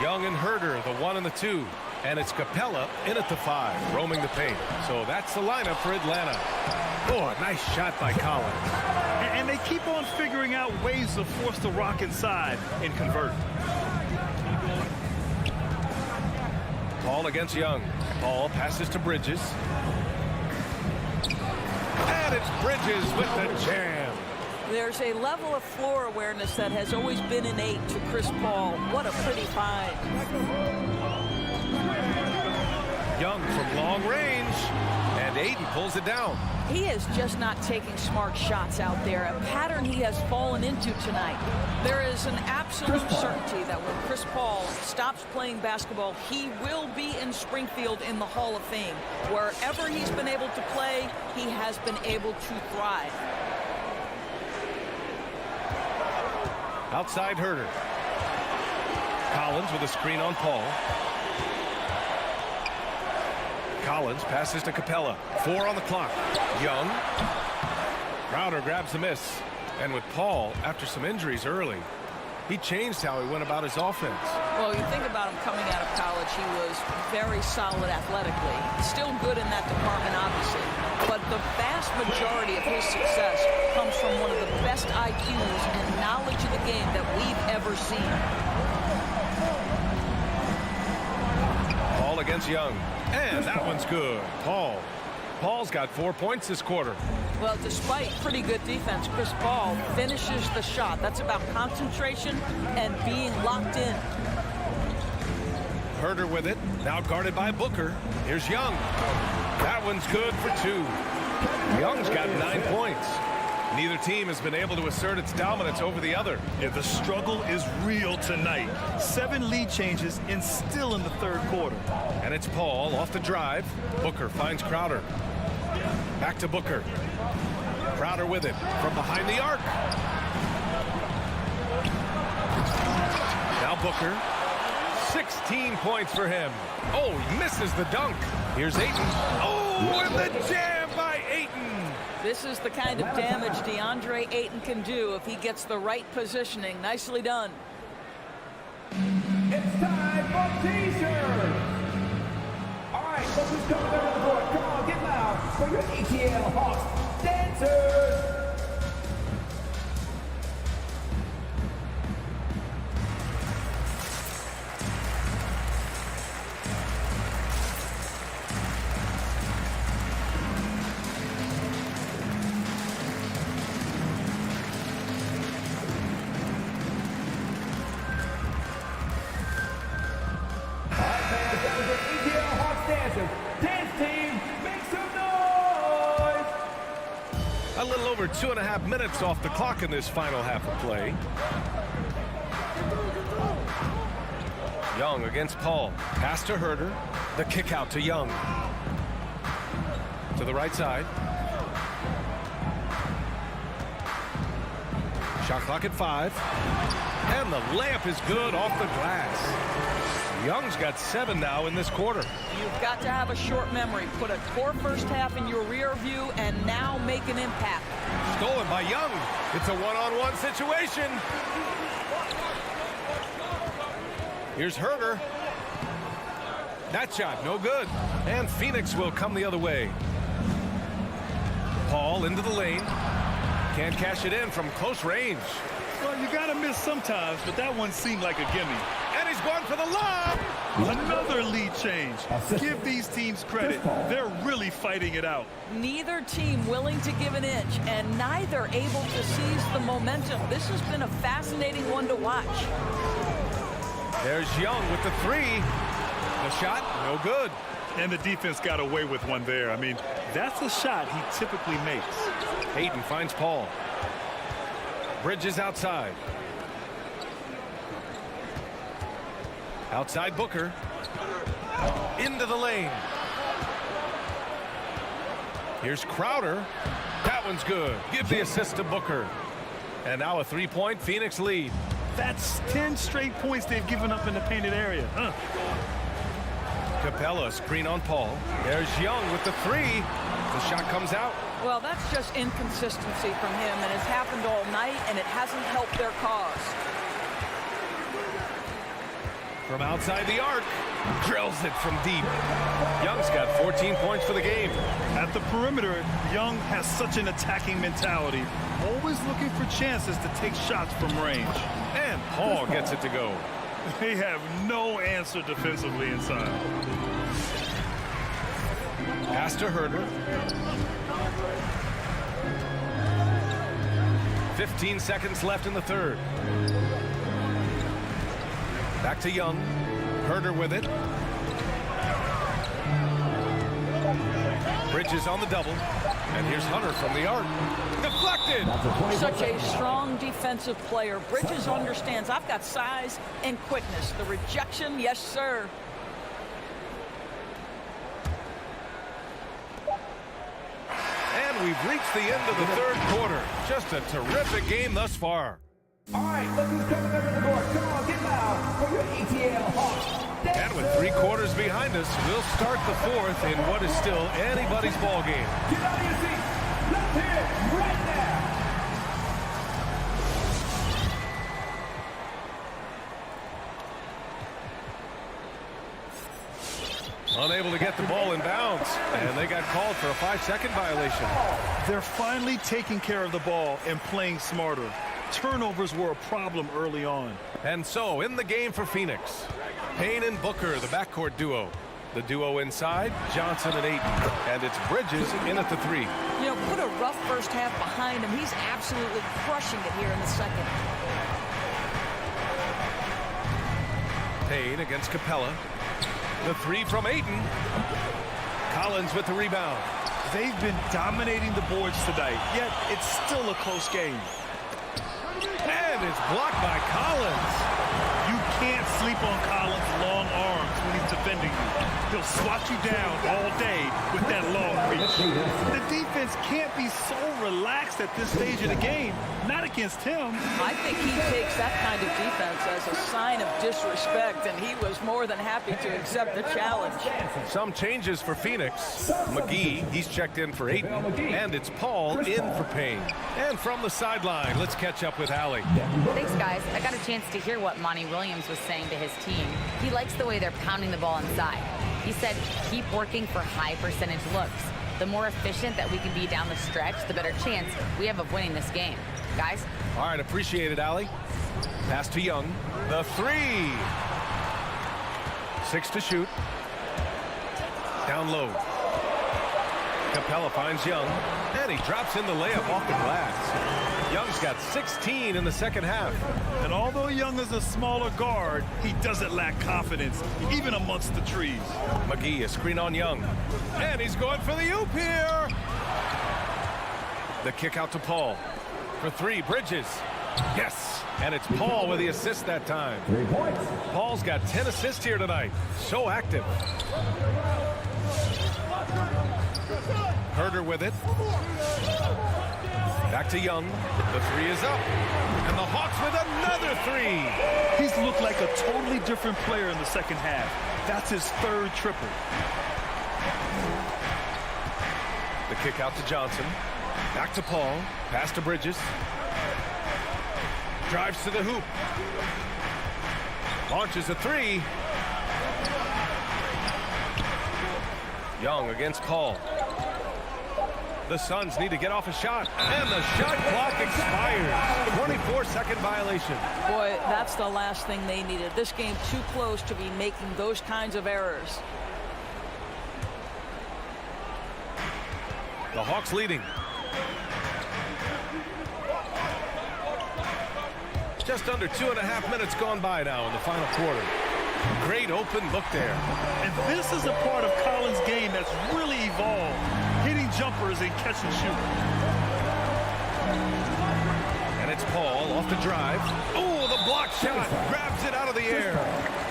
Young and Herder, the 1 and the 2. And it's Capella in at the 5, roaming the paint. So that's the lineup for Atlanta. Oh, nice shot by Collins. And they keep on figuring out ways to force the rock inside and convert. Paul against Young. Paul passes to Bridges. And it's Bridges with the jam. There's a level of floor awareness that has always been innate to Chris Paul. What a pretty find. Young from long range. And Ayton pulls it down. He is just not taking smart shots out there, a pattern he has fallen into tonight. There is an absolute certainty that when Chris Paul stops playing basketball, he will be in Springfield in the Hall of Fame. Wherever he's been able to play, he has been able to thrive. Outside Herder. Collins with a screen on Paul. Collins passes to Capella. 4 on the clock. Young. Crowder grabs the miss. And with Paul, after some injuries early, he changed how he went about his offense. Well, you think about him coming out of college, he was very solid athletically. Still good in that department, obviously. But the vast majority of his success comes from one of the best IQs and knowledge of the game that we've ever seen. Paul against Young. And that one's good. Paul's got 4 points this quarter. Well, despite pretty good defense, Chris Paul finishes the shot. That's about concentration and being locked in. Herder with it. Now guarded by Booker. Here's Young. That one's good for 2. Young's got 9 points. Neither team has been able to assert its dominance over the other. Yeah, the struggle is real tonight. 7 lead changes and still in the 3rd quarter. And it's Paul off the drive. Booker finds Crowder. Back to Booker. Crowder with it from behind the arc. Now Booker. 16 points for him. Oh, he misses the dunk. Here's Ayton. Oh, and the jam by Ayton. This is the kind of damage DeAndre Ayton can do if he gets the right positioning. Nicely done. It's time for T-shirts. All right, look who's coming over the board. Come on, get loud for your ETL Hawks dancers. A little over 2.5 minutes off the clock in this final half of play. Young against Paul. Pass to Herder. The kick out to Young. To the right side. Shot clock at 5. And the layup is good off the glass. Young's got 7 now in this quarter. You've got to have a short memory. Put a poor first half in your rear view and now make an impact. Stolen by Young. It's a one-on-one situation. Here's Herder. That shot, no good. And Phoenix will come the other way. Paul into the lane. Can't cash it in from close range. Well, you got to miss sometimes, but that one seemed like a gimme. And he's going for the lob. Another lead change. Give these teams credit. They're really fighting it out. Neither team willing to give an inch, and neither able to seize the momentum. This has been a fascinating one to watch. There's Young with the 3. The shot, no good. And the defense got away with one there. I mean, that's a shot he typically makes. Ayton finds Paul. Bridges outside. Outside Booker. Into the lane. Here's Crowder. That one's good. Give the assist to Booker. And now a three-point Phoenix lead. That's 10 straight points they've given up in the painted area. Capella, screen on Paul. There's Young with the three. The shot comes out. Well, that's just inconsistency from him, and it's happened all night, and it hasn't helped their cause. From outside the arc, drills it from deep. Young's got 14 points for the game. At the perimeter, Young has such an attacking mentality, always looking for chances to take shots from range. And Paul gets it to go. They have no answer defensively inside. Pass to Herder. 15 seconds left in the third. Back to Young. Herder with it. Bridges on the double. And here's Hunter from the arc. Deflected. Such a strong defensive player. Bridges understands I've got size and quickness. The rejection, yes, sir. And we've reached the end of the third quarter. Just a terrific game thus far. All right, look who's coming over the court. Come on, get loud for your ATL Hawks. And with 3 quarters behind us, we'll start the fourth in what is still anybody's ball game. Get out of your seats. Let's hear it right now. Unable to get the ball in bounds, and they got called for a 5-second violation. They're finally taking care of the ball and playing smarter. Turnovers were a problem early on. And so, in the game for Phoenix, Payne and Booker, the backcourt duo. The duo inside, Johnson and Ayton. And it's Bridges in at the 3. You know, put a rough first half behind him. He's absolutely crushing it here in the second. Payne against Capella. The 3 from Ayton. Collins with the rebound. They've been dominating the boards tonight, yet it's still a close game. And it's blocked by Collins. You can't sleep on Collins' long arms when he's defending you. He'll swat you down all day with that long reach. The defense can't be so relaxed at this stage of the game. Not against him. I think he takes that kind of defense as a sign of disrespect, and he was more than happy to accept the challenge. Some changes for Phoenix. McGee, he's checked in for Ayton, and it's Paul in for Payne. And from the sideline, let's catch up with Allie. Thanks, guys. I got a chance to hear what Monty Williams was saying to his team. He likes the way they're pounding the ball inside. He said, keep working for high percentage looks. The more efficient that we can be down the stretch, the better chance we have of winning this game. Guys? All right, appreciate it, Allie. Pass to Young. The 3. 6 to shoot. Down low. Capella finds Young, and he drops in the layup off the glass. Young's got 16 in the second half. And although Young is a smaller guard, he doesn't lack confidence, even amongst the trees. McGee, a screen on Young. And he's going for the oop here. The kick out to Paul. For 3, Bridges. Yes. And it's Paul with the assist that time. 3 points. Paul's got 10 assists here tonight. So active. Herder with it. Back to Young. The 3 is up. And the Hawks with another 3. He's looked like a totally different player in the second half. That's his 3rd triple. The kick out to Johnson. Back to Paul. Pass to Bridges. Drives to the hoop. Launches a 3. Young against Call. The Suns need to get off a shot. And the shot clock expires. 24-second violation. Boy, that's the last thing they needed. This game too close to be making those kinds of errors. The Hawks leading. Just under 2.5 minutes gone by now in the final quarter. Great open look there. And this is a part of Collins' game that's really evolved. Hitting jumpers and catch and shoot. And it's Paul off the drive. Oh, the block shot. Grabs it out of the air.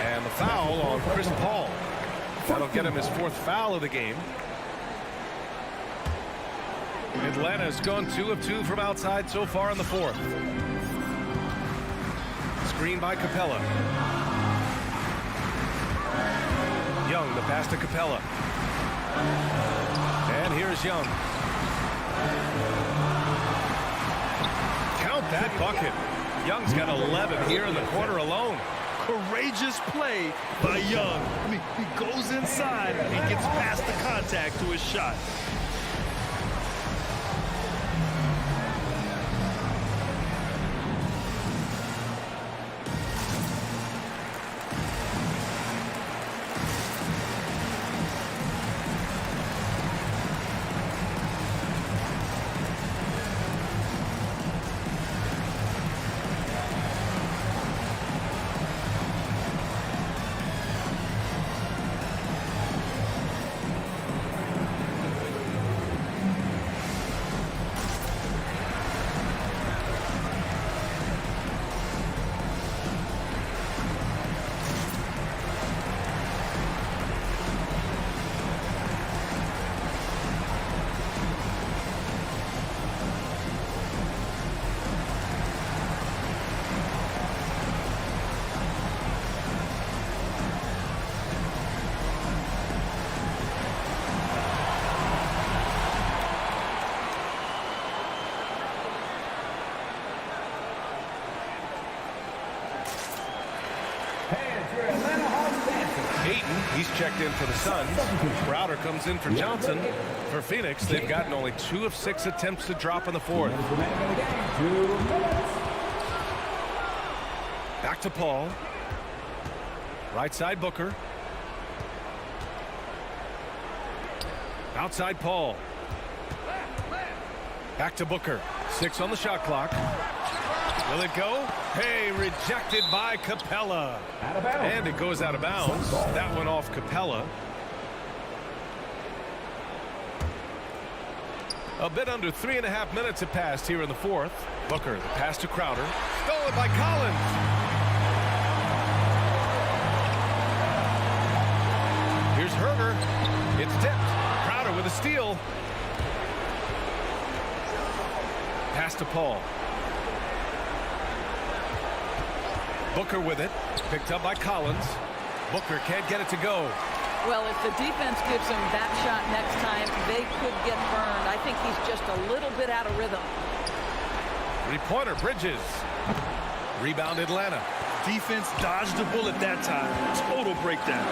And the foul on Chris Paul. That'll get him his 4th foul of the game. Atlanta's gone 2 of 2 from outside so far in the fourth. Screen by Capella. Young, the pass to Capella. And here's Young. Count that bucket. Young's got 11 here in the quarter alone. Courageous play by Young. I mean, he goes inside and gets past the contact to his shot. He's checked in for the Suns. Crowder comes in for Johnson. For Phoenix, they've gotten only 2 of 6 attempts to drop in the fourth. Back to Paul. Right side Booker. Outside Paul. Back to Booker. 6 on the shot clock. Will it go? Hey, rejected by Capella. And it goes out of bounds. That one off Capella. A bit under 3.5 minutes have passed here in the fourth. Booker, the pass to Crowder. Stolen by Collins. Here's Herter. It's tipped. Crowder with a steal. Pass to Paul. Booker with it. Picked up by Collins. Booker can't get it to go. Well, if the defense gives him that shot next time, they could get burned. I think he's just a little bit out of rhythm. Three-pointer, Bridges. Rebound, Atlanta. Defense dodged the bullet that time. Total breakdown.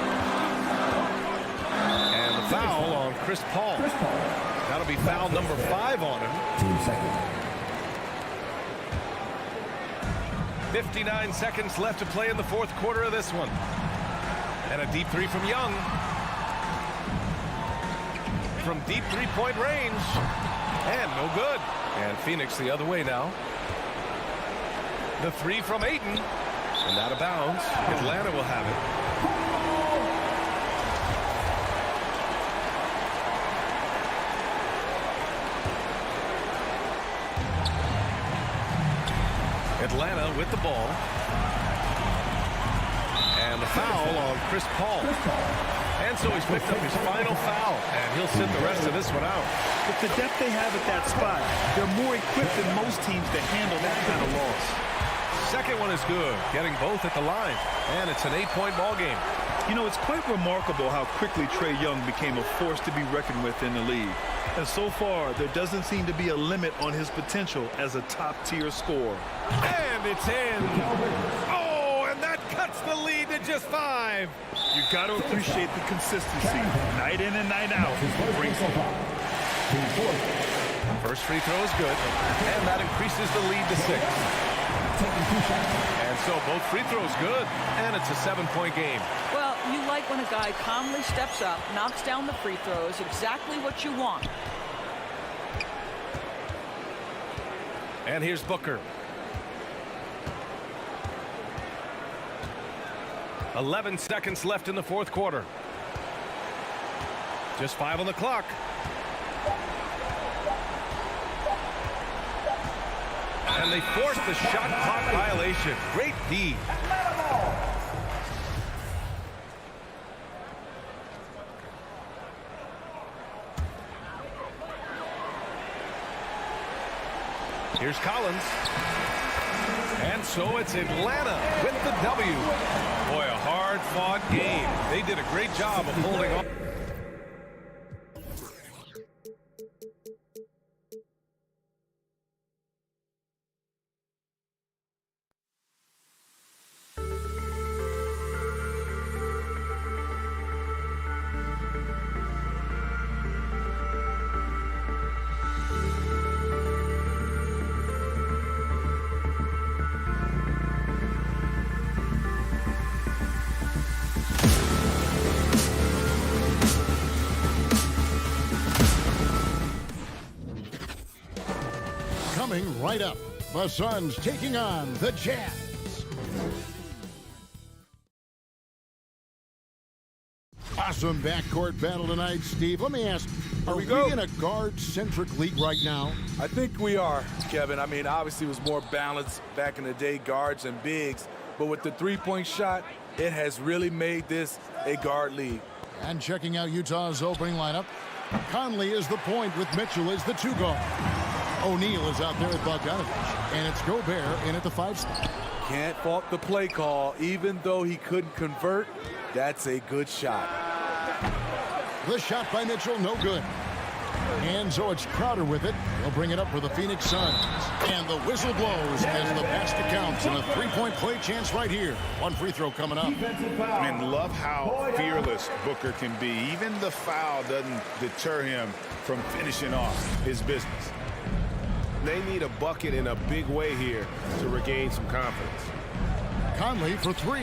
And the foul on Chris Paul. That'll be foul number 5 on him. 59 seconds left to play in the fourth quarter of this one. And a deep 3 from Young. From deep 3-point range. And no good. And Phoenix the other way now. The 3 from Ayton. And out of bounds. Atlanta will have it. Atlanta with the ball. And the foul on Chris Paul. And so he's picked up his final foul. And he'll sit the rest of this one out. With the depth they have at that spot, they're more equipped than most teams to handle that kind of loss. Second one is good. Getting both at the line. And it's an 8-point ball game. You know, it's quite remarkable how quickly Trae Young became a force to be reckoned with in the league. And so far, there doesn't seem to be a limit on his potential as a top-tier scorer. And it's in. Oh, and that cuts the lead to just 5. You got to appreciate the consistency. Night in and night out. Brings it. First free throw is good. And that increases the lead to 6. And so both free throws good. And it's a 7-point game. Well, you like when a guy calmly steps up, knocks down the free throws, exactly what you want. And here's Booker. 11 seconds left in the fourth quarter. Just 5 on the clock. And they forced the shot clock violation. Great D. Here's Collins. And so it's Atlanta with the W. Boy, a hard-fought game. They did a great job of holding on. Coming right up, the Suns taking on the Jazz. Awesome backcourt battle tonight, Steve. Let me ask, are we in a guard-centric league right now? I think we are, Kevin. I mean, obviously it was more balanced back in the day, guards and bigs. But with the three-point shot, it has really made this a guard league. And checking out Utah's opening lineup, Conley is the point with Mitchell as the two guard. O'Neal is out there at Bogdanovich, and it's Gobert in at the 5 spot. Can't fault the play call. Even though he couldn't convert, that's a good shot. The shot by Mitchell, no good. And so it's Crowder with it. He'll bring it up for the Phoenix Suns. And the whistle blows as the basket counts, and a three-point play chance right here. One free throw coming up. And love how fearless Booker can be. Even the foul doesn't deter him from finishing off his business. They need a bucket in a big way here to regain some confidence. Conley for 3.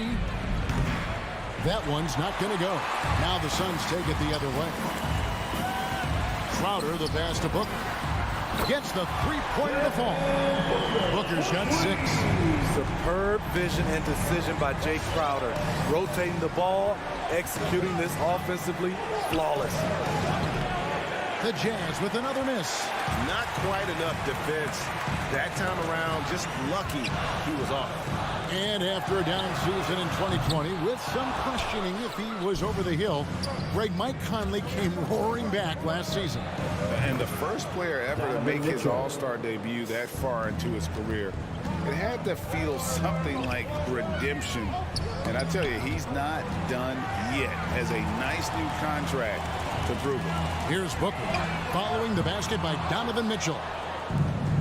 That one's not going to go. Now the Suns take it the other way. Crowder, the pass to Booker. Gets the three-pointer to fall. Booker's got 6. Superb vision and decision by Jay Crowder. Rotating the ball, executing this offensively, flawless. The Jazz with another miss. Not quite enough defense. That time around, just lucky he was off. And after a down season in 2020, with some questioning if he was over the hill, Mike Conley came roaring back last season. And the first player ever to make his All-Star debut that far into his career. It had to feel something like redemption. And I tell you, he's not done yet. Has a nice new contract to prove it. Here's Booker following the basket by Donovan Mitchell.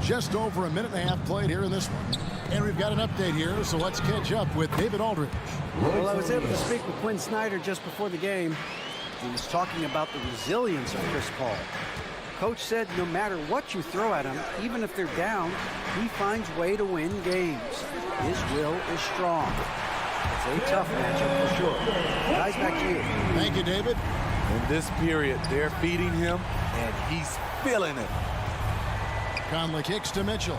Just over a minute and a half played here in this one. And we've got an update here, so let's catch up with David Aldridge. Well, I was able to speak with Quinn Snyder just before the game. He was talking about the resilience of Chris Paul. Coach said no matter what you throw at him, even if they're down, he finds a way to win games. His will is strong. It's a tough matchup for sure. Guys, back to you. Thank you, David. In this period, they're feeding him, and he's feeling it. Conley kicks to Mitchell.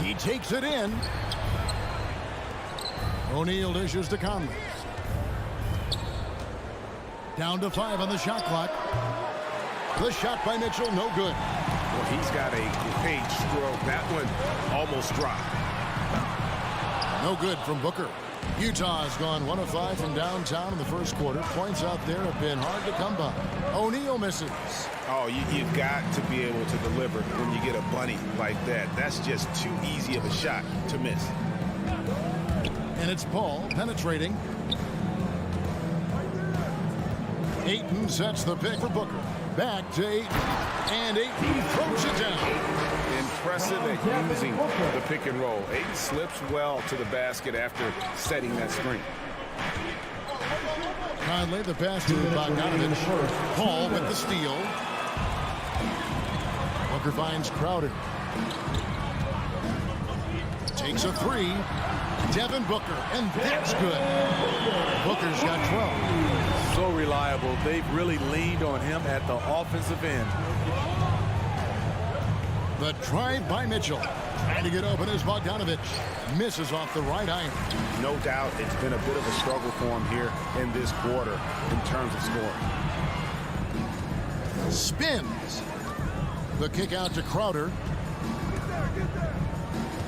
He takes it in. O'Neal dishes to Conley. Down to 5 on the shot clock. The shot by Mitchell, no good. Well, he's got a great stroke. That one almost dropped. No good from Booker. Utah has gone 1 of 5 from downtown in the first quarter. Points out there have been hard to come by. O'Neal misses. Oh, you've got to be able to deliver when you get a bunny like that. That's just too easy of a shot to miss. And it's Paul penetrating. Ayton sets the pick for Booker. Back to Ayton. And Ayton throws it down. Impressive at using the pick and roll. Ayton slips well to the basket after setting that screen. Conley, the pass to Bogdanovich. Paul with the steal. Booker finds Crowder. Takes a 3. Devin Booker, and that's good. Booker's got 12. So reliable. They've really leaned on him at the offensive end. The drive by Mitchell. Trying to get open is Bogdanovich. Misses off the right iron. No doubt it's been a bit of a struggle for him here in this quarter in terms of scoring. Spins. The kick out to Crowder.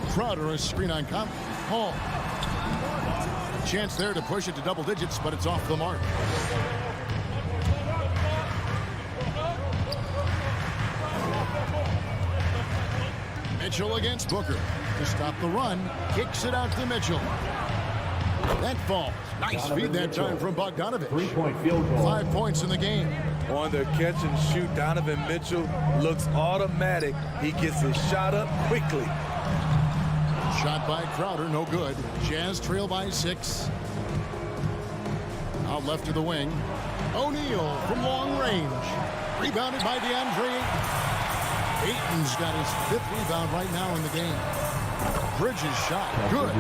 Crowder is screen on Conley. Paul. Chance there to push it to double digits, but it's off the mark. Mitchell against Booker. To stop the run, kicks it out to Mitchell. That falls. Nice feed that time from Bogdanovich. 3-point field goal. 5 points in the game. On their catch and shoot, Donovan Mitchell looks automatic. He gets his shot up quickly. Shot by Crowder, no good. Jazz trail by 6. Out left to the wing. O'Neal from long range. Rebounded by DeAndre Ayton. Ayton's got his 5th rebound right now in the game. Bridges shot, good.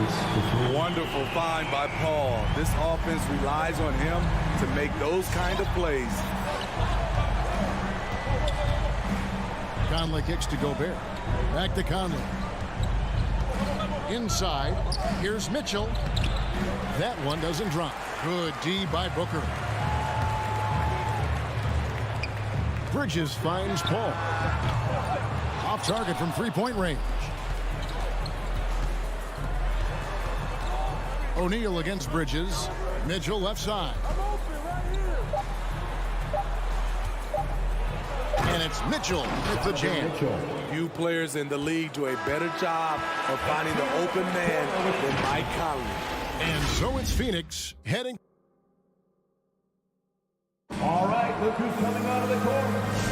Wonderful find by Paul. This offense relies on him to make those kind of plays. Conley kicks to Gobert. Back to Conley. Inside, here's Mitchell. That one doesn't drop. Good D by Booker. Bridges finds Paul. Off target from 3-point range. O'Neal against Bridges. Mitchell left side. And it's Mitchell with the jam. Few players in the league do a better job of finding the open man than Mike Conley. And so it's Phoenix heading. All right, look who's coming out of the court.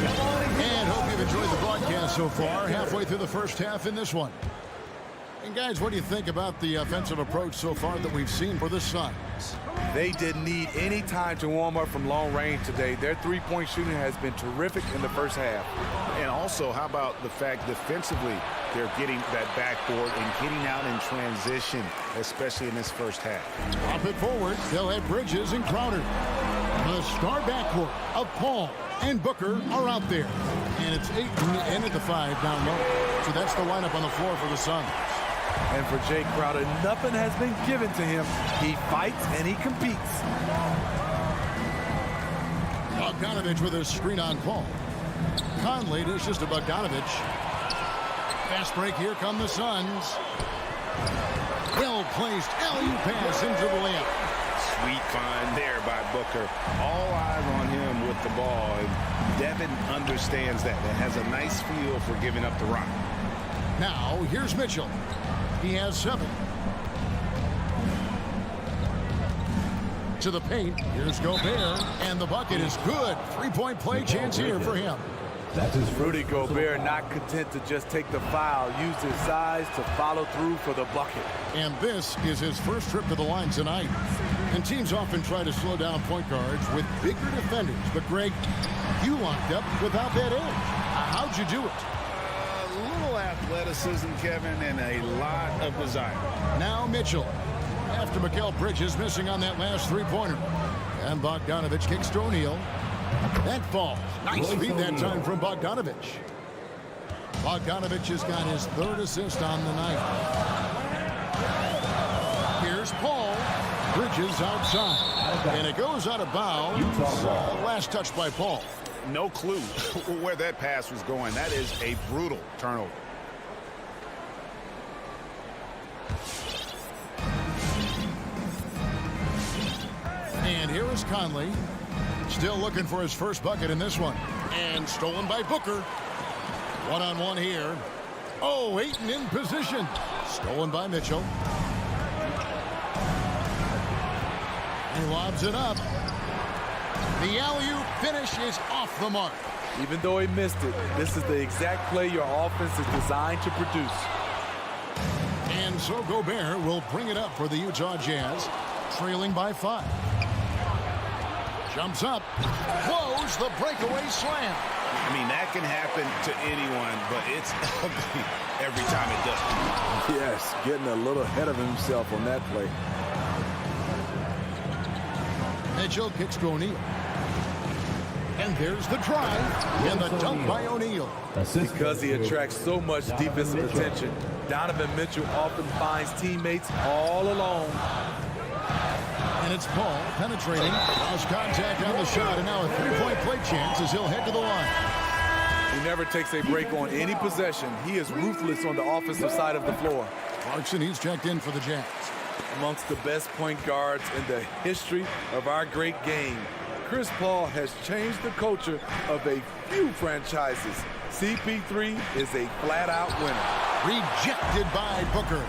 Come on in. And hope you've enjoyed the broadcast so far. Halfway through the first half in this one. And guys, what do you think about the offensive approach so far that we've seen for the Suns? They didn't need any time to warm up from long range today. Their three-point shooting has been terrific in the first half. And also, how about the fact defensively they're getting that backboard and getting out in transition, especially in this first half. Pop it forward. They'll have Bridges and Crowder. The star backcourt of Paul and Booker are out there. And it's Ayton in at the 5 down low. So that's the lineup on the floor for the Suns. And for Jay Crowder, nothing has been given to him. He fights and he competes. Bogdanovich with a screen on Paul. Conley dishes to Bogdanovich. Fast break, here come the Suns. Well-placed alley-oop pass into the layup. Sweet find there by Booker. All eyes on him with the ball. And Devin understands that and has a nice feel for giving up the rock. Now, here's Mitchell. He has 7. To the paint. Here's Gobert. And the bucket is good. 3-point play chance here for him. That's his Rudy Gobert not content to just take the foul. Used his size to follow through for the bucket. And this is his first trip to the line tonight. And teams often try to slow down point guards with bigger defenders. But, Greg, you locked up without that edge. How'd you do it? Athleticism, Kevin, and a lot of desire. Now Mitchell. After Mikal Bridges missing on that last 3-pointer. And Bogdanovich kicks to O'Neal. That falls. Nice feed that time from Bogdanovich. Bogdanovich has got his 3rd assist on the night. Here's Paul. Bridges outside. And it goes out of bounds. Last touch by Paul. No clue where that pass was going. That is a brutal turnover. And here is Conley. Still looking for his first bucket in this one. And stolen by Booker. One-on-one here. Oh, Ayton in position. Stolen by Mitchell. He lobs it up. The alley-oop finish is off the mark. Even though he missed it, this is the exact play your offense is designed to produce. And so Gobert will bring it up for the Utah Jazz, trailing by 5. Jumps up, blows the breakaway slam. I mean, that can happen to anyone, but it's ugly every time it does. Yes, getting a little ahead of himself on that play. Mitchell kicks to O'Neal. And there's the drive and the dunk by O'Neal. Because he attracts so much defensive attention, Donovan Mitchell often finds teammates all alone. And it's Paul penetrating. Lost contact on the shot, and now a 3-point play chance as he'll head to the line. He never takes a break on any possession. He is ruthless on the offensive side of the floor. Clarkson, he's checked in for the Jazz. Amongst the best point guards in the history of our great game, Chris Paul has changed the culture of a few franchises. CP3 is a flat-out winner. Rejected by Booker.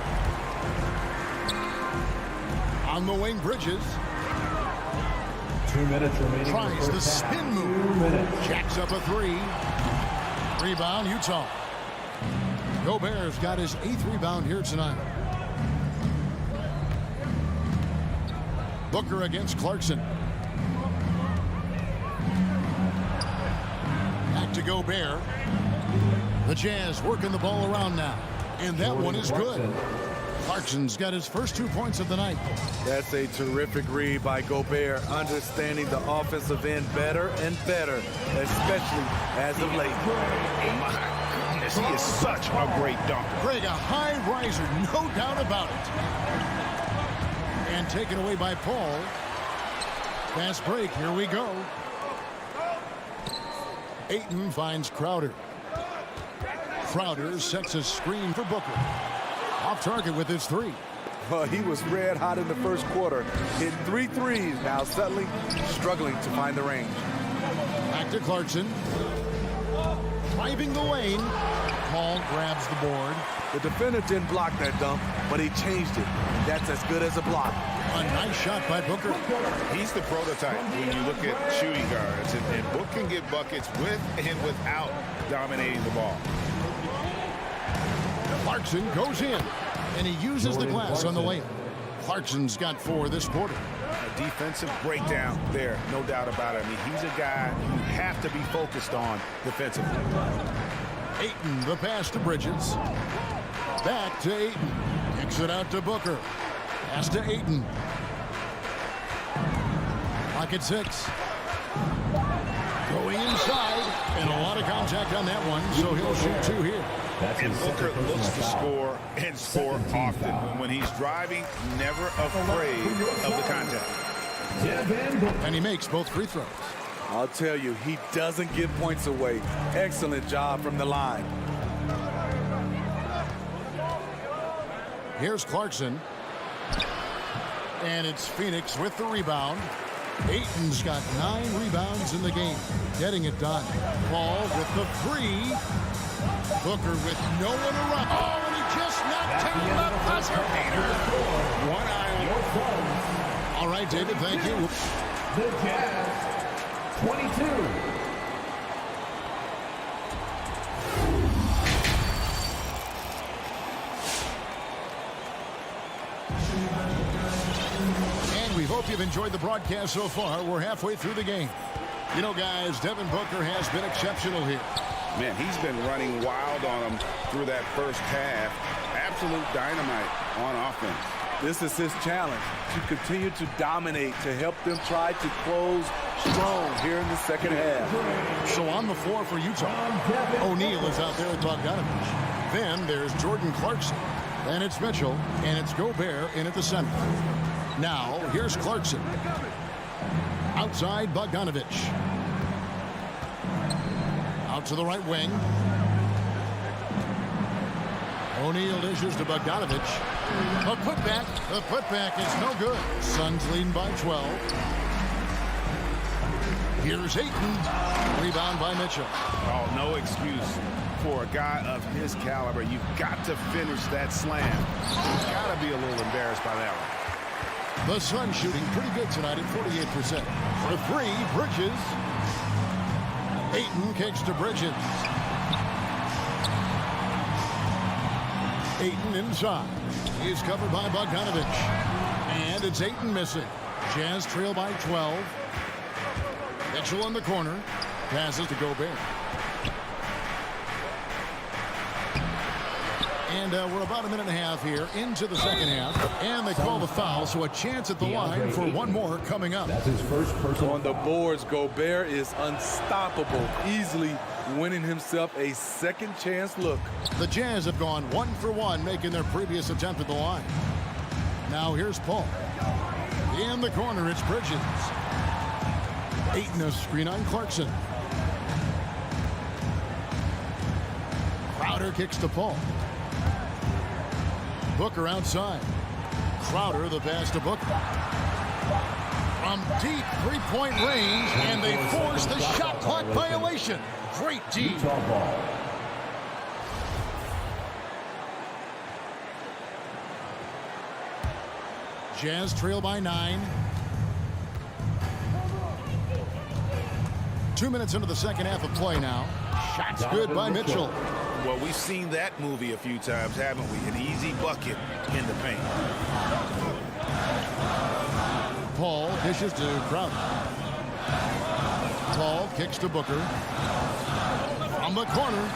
On the wing, Bridges. 2 minutes remaining. Tries the spin move. Jacks up a three. Rebound, Utah. Gobert's got his 8th rebound here tonight. Booker against Clarkson. Back to Gobert. The Jazz working the ball around now. And that one is good. Clarkson's got his first 2 points of the night. That's a terrific read by Gobert, understanding the offensive end better and better, especially as of late. My goodness, he is such a great dunker. Greg, a high riser, no doubt about it. And taken away by Paul. Fast break, here we go. Ayton finds Crowder. Crowder sets a screen for Booker. Off target with his 3. Well, he was red hot in the first quarter. Hit 3 threes. Now suddenly struggling to find the range. Back to Clarkson. Driving the lane. Paul grabs the board. The defender didn't block that dunk, but he changed it. That's as good as a block. A nice shot by Booker. He's the prototype when you look at shooting guards. And Book can get buckets with and without dominating the ball. Clarkson goes in, and he uses the glass on the layup. Clarkson's got 4 this quarter. A defensive breakdown there, no doubt about it. I mean, he's a guy you have to be focused on defensively. Ayton, the pass to Bridges. Back to Ayton. Kicks it out to Booker. Pass to Ayton. Clock at 6. Going inside, and a lot of contact on that one, so he'll shoot 2 here. And Booker looks to score and score often. When he's driving, never afraid of the contact. And he makes both free throws. I'll tell you, he doesn't give points away. Excellent job from the line. Here's Clarkson. And it's Phoenix with the rebound. Ayton's got 9 rebounds in the game. Getting it done. Paul with the 3. Booker with no one around. Oh, and he just knocked down the buzzer beater. One eye on your phone. All right, David, thank you. The Jazz, 22. And we hope you've enjoyed the broadcast so far. We're halfway through the game. You know, guys, Devin Booker has been exceptional here. Man, he's been running wild on them through that first half. Absolute dynamite on offense. This is his challenge, to continue to dominate, to help them try to close strong here in the second half. So on the floor for Utah, O'Neal is out there with Bogdanovich. Then there's Jordan Clarkson. Then it's Mitchell, and it's Gobert in at the center. Now, here's Clarkson. Outside, Bogdanovich. Out to the right wing. O'Neal dishes to Bogdanovich. The putback is no good. Suns leading by 12. Here's Ayton. Rebound by Mitchell. Oh, no excuse for a guy of his caliber. You've got to finish that slam. He's got to be a little embarrassed by that one. The Suns shooting pretty good tonight at 48%. For 3, Bridges. Ayton kicks to Bridges. Ayton inside. He's covered by Bogdanovich. And it's Ayton missing. Jazz trail by 12. Mitchell in the corner. Passes to Gobert. And we're about a minute and a half here into the second half. And they call the foul, so a chance at the line for one more coming up. That's his first personal. On the boards, Gobert is unstoppable, easily winning himself a second chance look. The Jazz have gone 1 for 1, making their previous attempt at the line. Now here's Paul. In the corner, it's Bridges. Ayton a screen on Clarkson. Crowder kicks to Paul. Booker outside. Crowder the pass to Booker. From deep three-point range, and they force the shot clock violation. Great D. Jazz trail by 9. 2 minutes into the second half of play now. Shot's good by Mitchell. Well, we've seen that movie a few times, haven't we? An easy bucket in the paint. Paul dishes to Crowder. Paul kicks to Booker. From the corner.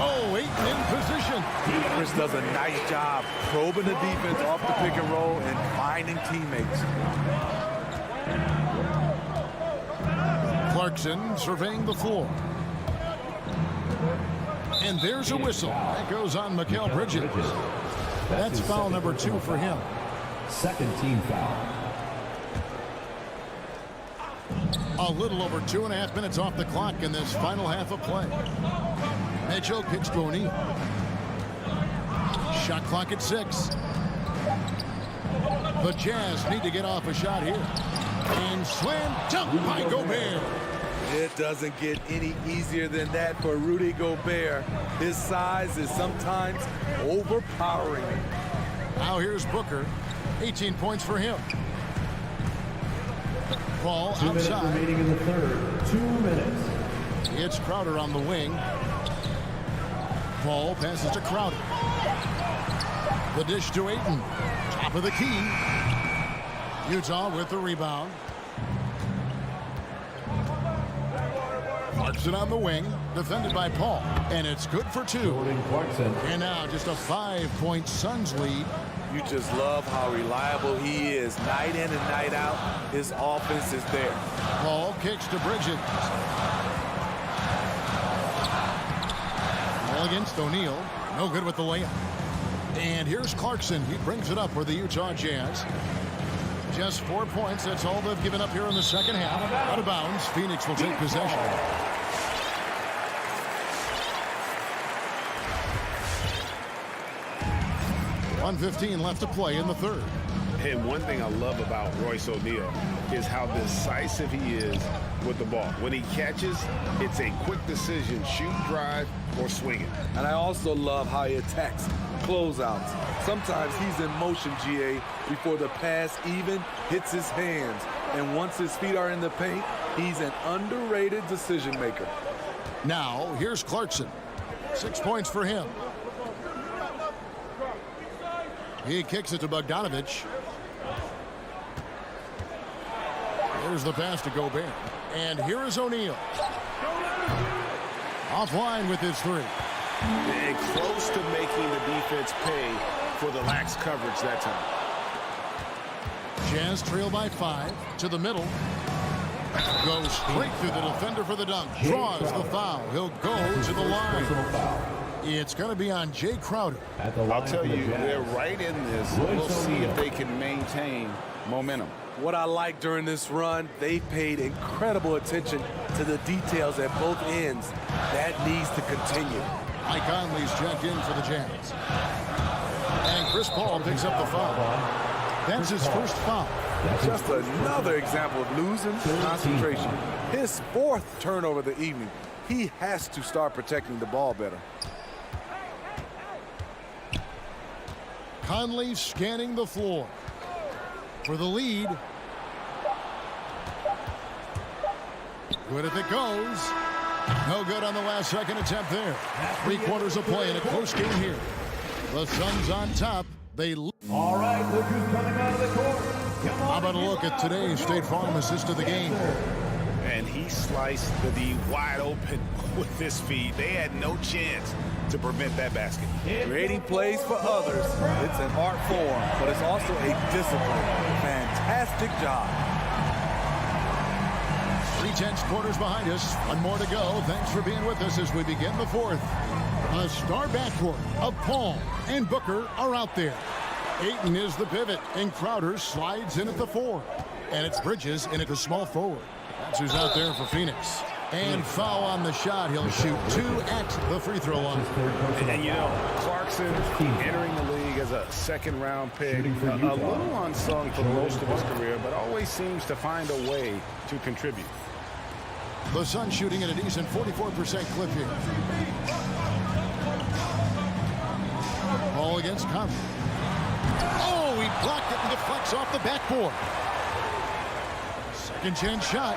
Oh, Ayton in position. Chris does a nice job probing the defense off the pick and roll and finding teammates. Clarkson surveying the floor. And there's a whistle. That goes on Mikal Bridges. That's foul number 2 for him. Second team foul. A little over 2.5 minutes off the clock in this final half of play. Mitchell kicks to O'Neal. Shot clock at 6. The Jazz need to get off a shot here. And slam dunk by Gobert. It doesn't get any easier than that for Rudy Gobert. His size is sometimes overpowering. Now here's Booker. 18 points for him. Paul 2 minutes outside. remaining in the third. 2 minutes. It's Crowder on the wing. Paul passes to Crowder. The dish to Ayton. Top of the key. Utah with the rebound. Clarkson on the wing. Defended by Paul. And it's good for 2. Clarkson. And now just a 5-point Suns lead. You just love how reliable he is. Night in and night out, his offense is there. Paul kicks to Bridges. Ball against O'Neal. No good with the layup. And here's Clarkson. He brings it up for the Utah Jazz. Just 4 points. That's all they've given up here in the second half. Out of bounds. Phoenix will take possession. 1:15 left to play in the third. And one thing I love about Royce O'Neal is how decisive he is with the ball. When he catches, it's a quick decision, shoot, drive, or swing it. And I also love how he attacks closeouts. Sometimes he's in motion, GA, before the pass even hits his hands. And once his feet are in the paint, he's an underrated decision maker. Now, here's Clarkson. 6 points for him. He kicks it to Bogdanovich. There's the pass to Gobert. And here is O'Neal. Offline with his 3. And close to making the defense pay for the lax coverage that time. Jazz trail by 5 to the middle. Goes straight through the defender for the dunk. Draws the foul. He'll go to the line. It's going to be on Jay Crowder. I'll tell you, they're right in this. We'll see if they can maintain momentum. What I like during this run, they paid incredible attention to the details at both ends. That needs to continue. Mike Conley's checked in for the Jazz. And Chris Paul picks up the foul. That's his first foul. Just another example of losing concentration. His 4th turnover of the evening. He has to start protecting the ball better. Conley scanning the floor for the lead. Good if it goes. No good on the last second attempt there. 3 quarters of play in a close game here. The Suns on top. They all right, look who's coming out of the court. How about a look at today's State Farm assist of the game? And he sliced the D wide open with his feet. They had no chance to prevent that basket. Creating plays for others. It's an art form, but it's also a discipline. Fantastic job. 3/10 quarters behind us. 1 more to go. Thanks for being with us as we begin the 4th. A star backcourt of Paul and Booker are out there. Ayton is the pivot, and Crowder slides in at the 4. And it's Bridges in at the small forward. That's who's out there for Phoenix. And foul on the shot. He'll shoot 2 at the free throw line. And you know, Clarkson entering the league as a second-round pick, a little unsung for most of his career, but always seems to find a way to contribute. The Suns shooting at a decent 44% clip here. Ball against Conley. Oh, he blocked it and deflects off the backboard. Second chance shot.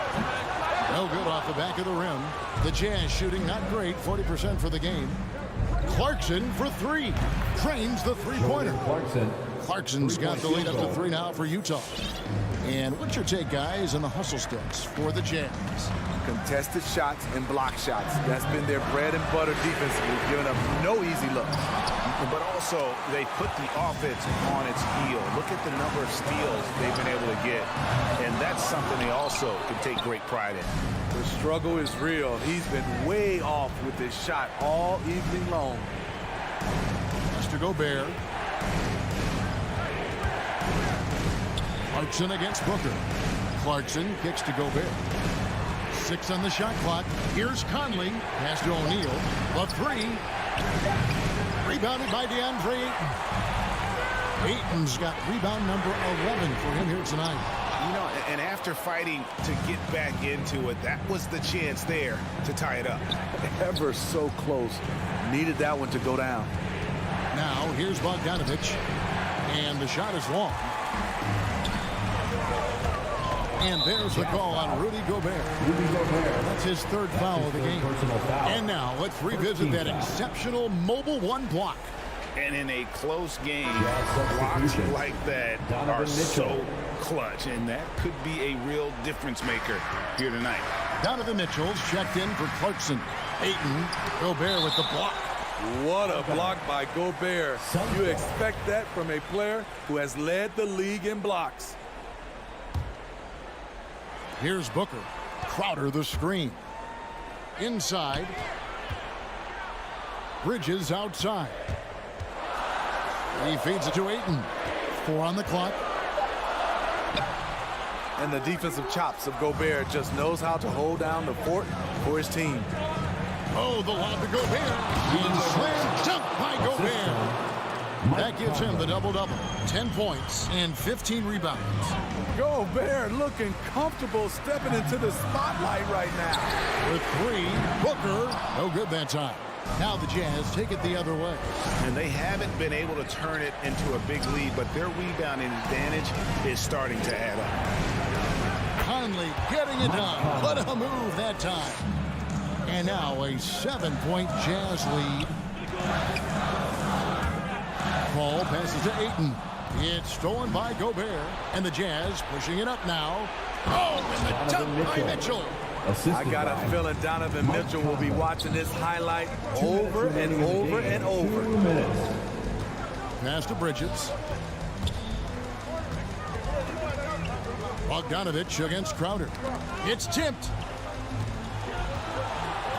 No good off the back of the rim. The Jazz shooting not great, 40% for the game. Clarkson for three. Drains the three-pointer. Clarkson's got the lead up to 3 now for Utah. And what's your take, guys, on the hustle sticks for the Jazz? Contested shots and block shots. That's been their bread and butter defensively, giving up no easy looks. But also, they put the offense on its heel. Look at the number of steals they've been able to get. And that's something they also can take great pride in. The struggle is real. He's been way off with his shot all evening long. Mr. Gobert. Clarkson against Booker. Clarkson kicks to Gobert. 6 on the shot clock. Here's Conley. Pass to O'Neal. The three. Rebounded by DeAndre Ayton. Ayton's got rebound number 11 for him here tonight. You know, and after fighting to get back into it, that was the chance there to tie it up. Ever so close. Needed that one to go down. Now, here's Bogdanovich. And the shot is long. And there's the call on Rudy Gobert. That's his 3rd foul of the game. And now let's revisit that exceptional mobile 1 block. And in a close game, blocks like that are so clutch. And that could be a real difference maker here tonight. Donovan Mitchell's checked in for Clarkson. Ayton, Gobert with the block. What a block by Gobert. You expect that from a player who has led the league in blocks. Here's Booker. Crowder the screen. Inside. Bridges outside. He feeds it to Ayton. 4 on the clock. And the defensive chops of Gobert just knows how to hold down the fort for his team. Oh, the lob to Gobert. And slam dunk by Gobert. That gives him the double-double. 10 points and 15 rebounds. Gobert looking comfortable stepping into the spotlight right now. With 3, Booker. No good that time. Now the Jazz take it the other way. And they haven't been able to turn it into a big lead, but their rebounding advantage is starting to add up. Conley getting it done. What a move that time. And now a 7-point Jazz lead. Ball passes to Ayton. It's stolen by Gobert. And the Jazz pushing it up now. Oh, and the dunk by Mitchell. I got a feeling Donovan Mitchell will be watching this highlight over and over and over. Pass to Bridges. Bogdanovich against Crowder. It's tipped.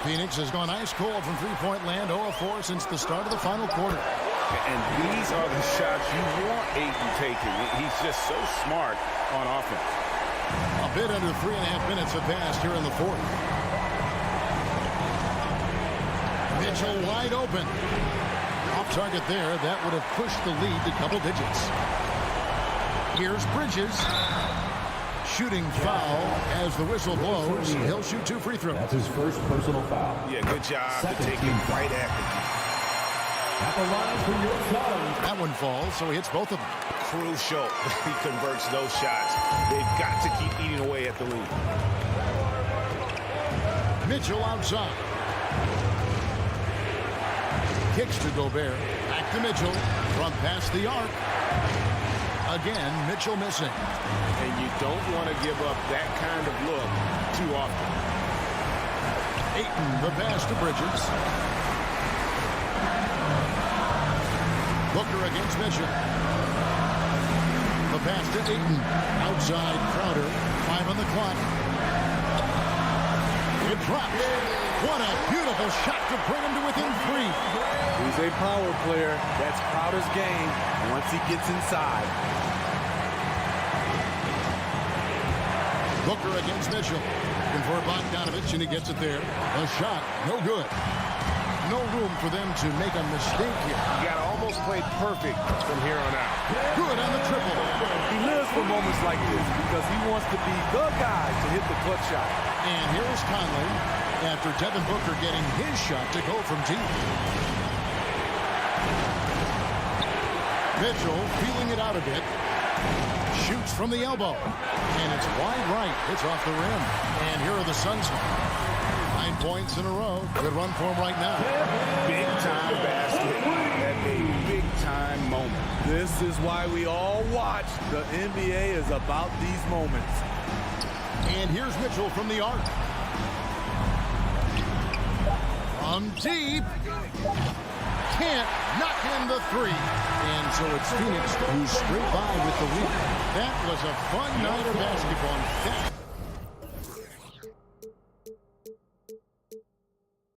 Phoenix has gone ice cold from three-point land, 0 of 4 since the start of the final quarter. And these are the shots you want Ayton taking. He's just so smart on offense. A bit under 3.5 minutes have passed here in the 4th. Mitchell wide open. Off target there. That would have pushed the lead to double digits. Here's Bridges. Shooting foul as the whistle blows. He'll shoot 2 free throws. That's his first personal foul. Yeah, good job to take it right after. At the line for your side. That one falls, so he hits both of them. Crucial he converts those shots. They've got to keep eating away at the lead. Mitchell outside. Kicks to Gobert. Back to Mitchell. From past the arc. Again, Mitchell missing. And you don't want to give up that kind of look too often. Ayton, the pass to Bridges. Booker against Mitchell. The pass to Ayton. Outside Crowder. 5 on the clock. It drops. What a beautiful shot to bring him to within 3. He's a power player. That's Crowder's game once he gets inside. Booker against Mitchell. Looking for Bogdanovich, and he gets it there. A shot. No good. No room for them to make a mistake here. You got to almost play perfect from here on out. Good on the triple. He lives for moments like this because he wants to be the guy to hit the clutch shot. And here's Conley after Devin Booker getting his shot to go from deep. Mitchell feeling it out a bit. Shoots from the elbow. And it's wide right. It's off the rim. And here are the Suns now. 9 points in a row. Good run for him right now. Big time basket at a big time moment. This is why we all watch. The NBA is about these moments. And here's Mitchell from the arc. From deep. Can't knock in the three. And so it's Phoenix who's straight by with the lead. That was a fun night of basketball.